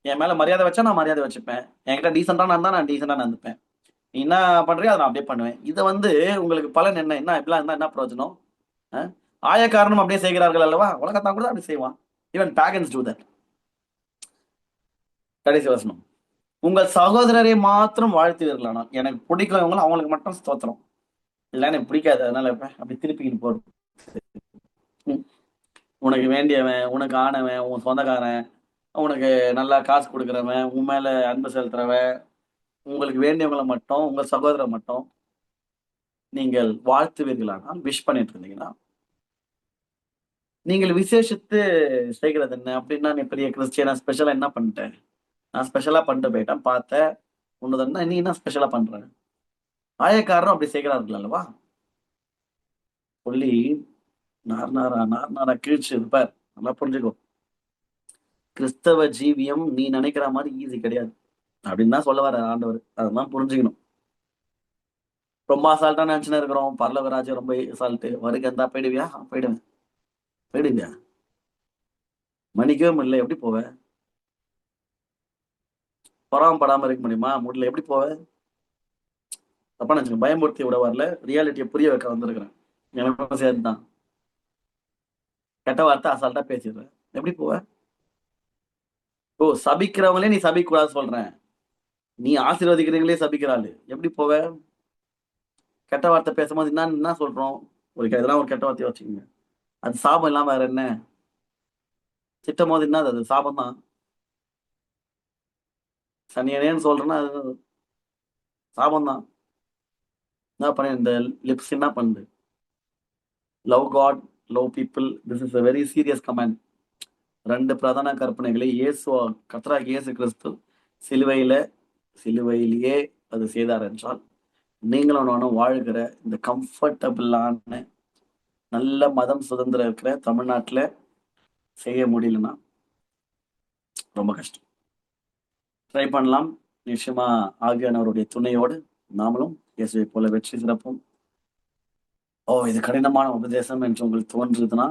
என் மேல மரியாதை வச்சா நான் மரியாதை வச்சுப்பேன். என்கிட்ட டீசெண்டா இருந்தா நான் டீசெண்டா நடந்துப்பேன். நீ என்ன பண்றியோ அதை நான் அப்படியே பண்ணுவேன். இதை உங்களுக்கு பலன் என்ன? இப்படிலாம் இருந்தா என்ன பிரயோஜனம்? ஆய காரணம் அப்படியே செய்கிறார்கள் அல்லவா? உலகத்தான் கூட அப்படி செய்வான். Even pagans do that. கடைசி வசனம், உங்கள் சகோதரரை மாத்திரம் வாழ்த்துவீர்களானால். எனக்கு பிடிக்கிறவங்களும் அவங்களுக்கு மட்டும் ஸ்தோத்திரம், இல்லை எனக்கு பிடிக்காது அதனால அப்படி திருப்பிக்கிட்டு போறது. உனக்கு வேண்டியவன், உனக்கு ஆனவன், உன் சொந்தக்காரன், உனக்கு நல்லா காசு கொடுக்குறவன், உன் மேல அன்பு செலுத்துறவன், உங்களுக்கு வேண்டியவங்களை மட்டும், உங்க சகோதரரை மட்டும் நீங்கள் வாழ்த்துவீர்களானால், விஷ் பண்ணிட்டு இருந்தீங்கன்னா, நீங்கள் விசேஷித்து செய்கிறது என்ன? அப்படின்னா, நீ பெரிய கிறிஸ்டியனா ஸ்பெஷலா என்ன பண்ணிட்டேன்? நான் ஸ்பெஷலா பண்ணிட்டு போயிட்டேன், பார்த்தேன். உன்னதன்னா நீ என்ன ஸ்பெஷலா பண்ற? ஆயக்காரரும் அப்படி செய்கிறார்கள் அல்லவா? சொல்லி நார் கீழ்ச்சி இருப்பார். நல்லா புரிஞ்சுக்கோ. கிறிஸ்தவ ஜீவியம் நீ நினைக்கிற மாதிரி ஈஸி கிடையாது அப்படின்னு தான் சொல்ல வர ஆண்டவர். அதெல்லாம் புரிஞ்சுக்கணும். ரொம்ப அசால்ட்டா நினைச்சுன்னு இருக்கிறோம். பரலோக ராஜ்யம் ரொம்ப அசால்ட்டு. வருக இருந்தா போயிடுவியா? போயிடுவேன். போயிடுவியா? மன்னிக்கவே முடியல, எப்படி போவ? பொறாமப்படாம இருக்க முடியுமா? முடியல, எப்படி போவ? தப்பா நினைச்சுக்க, பயமுறுத்தி விட வரல, ரியாலிட்டியை புரிய வைக்க வந்திருக்கிறேன். எனக்கும் சேர்த்துதான். கெட்ட வார்த்தை அசால்ட்டா பேசிடுறேன், எப்படி போவ? ஓ, சபிக்கிறவங்களே நீ சபிக்க கூடாது சொல்றேன், நீ ஆசீர்வதிக்கிறீங்களே சபிக்கிறாள், எப்படி போவ? கெட்ட வார்த்தை பேசும்போது என்ன சொல்றோம்? இதெல்லாம் ஒரு கெட்ட வார்த்தையை வச்சுக்கோங்க. அது சாபம் இல்லாம வேற என்ன? திட்டம் போது என்ன அது? சாபம் தான். சனியனேன்னு சொல்றேன்னா அது சாபம் தான். என்ன பண்ண இந்த லிப்ஸ் என்ன பண்ணுது? Love God, love people. This is a very serious comment. 2 பிரதான கற்பனைகளை கர்த்தராகிய இயேசு கிறிஸ்து சிலுவையிலேயே அது செய்தார் என்றால், நீங்களும் நானும் வாழ்கிற இந்த கம்ஃபர்டபுளான நல்ல மதம் சுதந்திரம் இருக்கிற தமிழ்நாட்டுல செய்ய முடியலன்னா ரொம்ப கஷ்டம். ட்ரை பண்ணலாம். நிச்சயமா ஆகியானவருடைய துணையோடு நாமளும் இயேசுவை போல வெற்றி சிறப்பும். இது கடினமான உபதேசம் என்று உங்களுக்கு தோன்றுதுன்னா,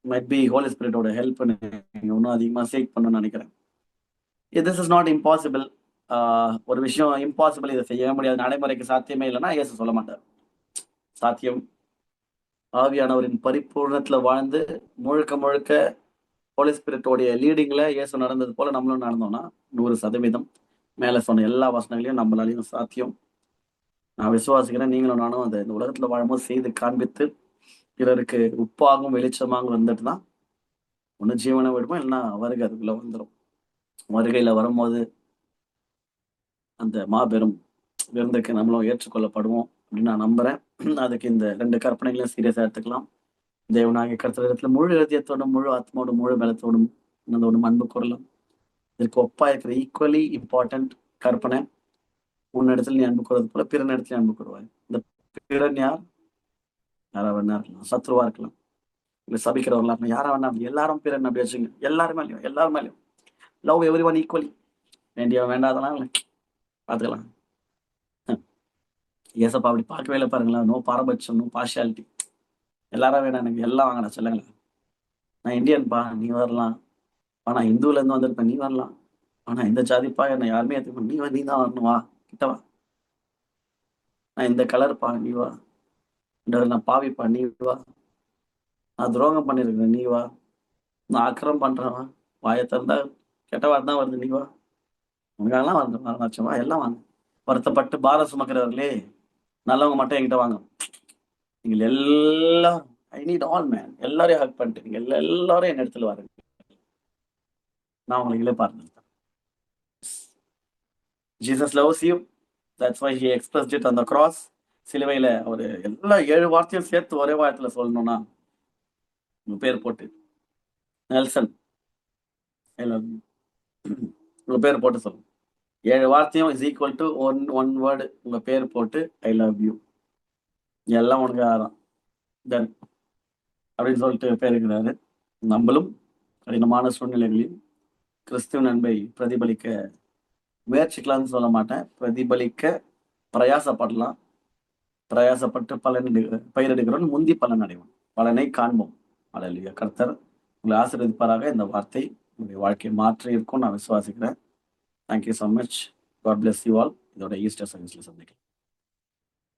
மைட் பி ஹோலி ஸ்பிரிட்டோட ஹெல்ப் நீங்க இன்னும் அதிகமா சீக் பண்ணணும்னு நினைக்கிறேன். This is not impossible. ஒரு விஷயம் இம்பாசிபிள், இதை செய்ய முடியாது, நடைமுறைக்கு சாத்தியமே இல்லைன்னா இயேசு சொல்ல மாட்டார். சாத்தியம். ஆவியானவரின் பரிபூர்ணத்துல வாழ்ந்து முழுக்க முழுக்க ஹோலி ஸ்பிரிட்டோடைய லீடிங்ல இயேசு நடந்தது போல நம்மளும் நடந்தோம்னா 100% மேல சொன்ன எல்லா வசனங்களையும் நம்மளாலையும் சாத்தியம். நான் விசுவாசிக்கிறேன் நீங்களும் நானும் அதை இந்த உலகத்துல வாழும்போது செய்து காண்பித்து பிறருக்கு உப்பாகவும் வெளிச்சமாகவும் இருந்துட்டு தான் ஒண்ணு ஜீவனை விடுமோ இல்லைன்னா வருகை அதுக்குள்ள வந்துடும். வருகையில வரும்போது அந்த மாபெரும் விருந்துக்கு நம்மளும் ஏற்றுக்கொள்ளப்படுவோம் அப்படின்னு நான் நம்புறேன். அதுக்கு இந்த 2 கற்பனைகளையும் சீரியஸா எடுத்துக்கலாம். தேவனாகிய கர்த்தரிடத்துல முழு இதயத்தோடும் முழு ஆத்மாவோடும் முழு பலத்தோடும் உணர்ந்தோடும் அன்பு கூறலாம். இதற்கு ஒப்பா இருக்கிற ஈக்குவலி இம்பார்ட்டன்ட் கற்பனை, உன்னிடத்துல நீ அன்பு கூறுவது போல பிற இடத்துல அன்பு கூறுவாய். இந்த பிறன் யார்? யாரா வேணா இருக்கலாம், சத்ருவா இருக்கலாம், இல்ல சபிக்கிறவர்களா இருக்கலாம், யாரா வேணா எல்லாரும் பிறன் அப்படி வச்சுங்க. எல்லாரும் மேலேயும் லவ் எவ்ரி ஒன் ஈக்குவலி. வேண்டியவன் வேண்டாதெல்லாம் இல்லை, பார்த்துக்கலாம். ஏசப்பா அப்படி பார்க்கவே இல்லை பாருங்களேன். நோ பாரபட்சம், நோ பார்ஷியாலிட்டி. எல்லாரும் வேணாம், எனக்கு எல்லாம் வாங்கினா சொல்லுங்களேன். நான் இந்தியன்பா, நீ வரலாம். ஆனா இந்துல இருந்து வந்திருப்பேன், நீ வரலாம். ஆனா இந்த ஜாதிப்பா என்னை யாருமே ஏற்றுக்க, நீ தான் வரணும், வா கிட்டவா. நான் இந்த கலர்ப்பா, நீ வா. நான் பாவிப்பா, நீ வா. நான் துரோகம் பண்ணிருக்கிறேன், நீ வா. நான் அக்கிரம் பண்றேன், வாயை திறந்தா கெட்ட வார்த்தை தான் வருது, நீ வா. உங்களுக்கெல்லாம் வந்து வரலாச்சவா, எல்லாம் வாங்க. வருத்தப்பட்டு பாரம் சுமக்கிறவர்களே, நல்லவங்க மட்டும் என்கிட்ட வாங்க. நீங்கள் எல்லாம் ஐ நீட் ஆல் மேன், எல்லாரையும் ஹக் பண்ணிட்டு நீங்க எல்லாரும் என் இடத்துல வாருங்க, நான் உங்களுக்கு இல்லை பாருங்க. Jesus loves you. That's why he expressed it on the cross. சிலுவையில அவர் எல்லா 7 வார்த்தையும் சேர்த்து ஒரே வார்த்தையில சொல்லணும்னா உங்க பேர் போட்டு நெல்சன் ஐ லவ் யூ, உங்க பேர் போட்டு சொல்லுங்க. 7 வார்த்தையும் is equal to one word, உங்க பேர் போட்டு ஐ லவ் யூ, எல்லாம் உனக்கு ஆறாம் தென் அப்படின்னு சொல்லிட்டு பேருக்கிறாரு. நம்மளும் கடினமான சூழ்நிலைகளில் கிறிஸ்துவின் அன்பை பிரதிபலிக்க முயற்சிக்கலாம்னு சொல்ல மாட்டேன், பிரதிபலிக்க பிரயாசப்படலாம். பிரயாசப்பட்டு பயிரெடுக்கிறோம், முந்தி பலன் அடைவோம், பலனை காண்போம். அல்லேலூயா. கர்த்தர் உங்களை ஆசீர்வதிப்பாராக. இந்த வார்த்தை உங்களுடைய வாழ்க்கையை மாற்றி இருக்கும் நான் விசுவாசிக்கிறேன். Thank you so much. God bless you all. இதோட ஈஸ்டர் சர்வீஸ்ல சந்திக்கலாம்.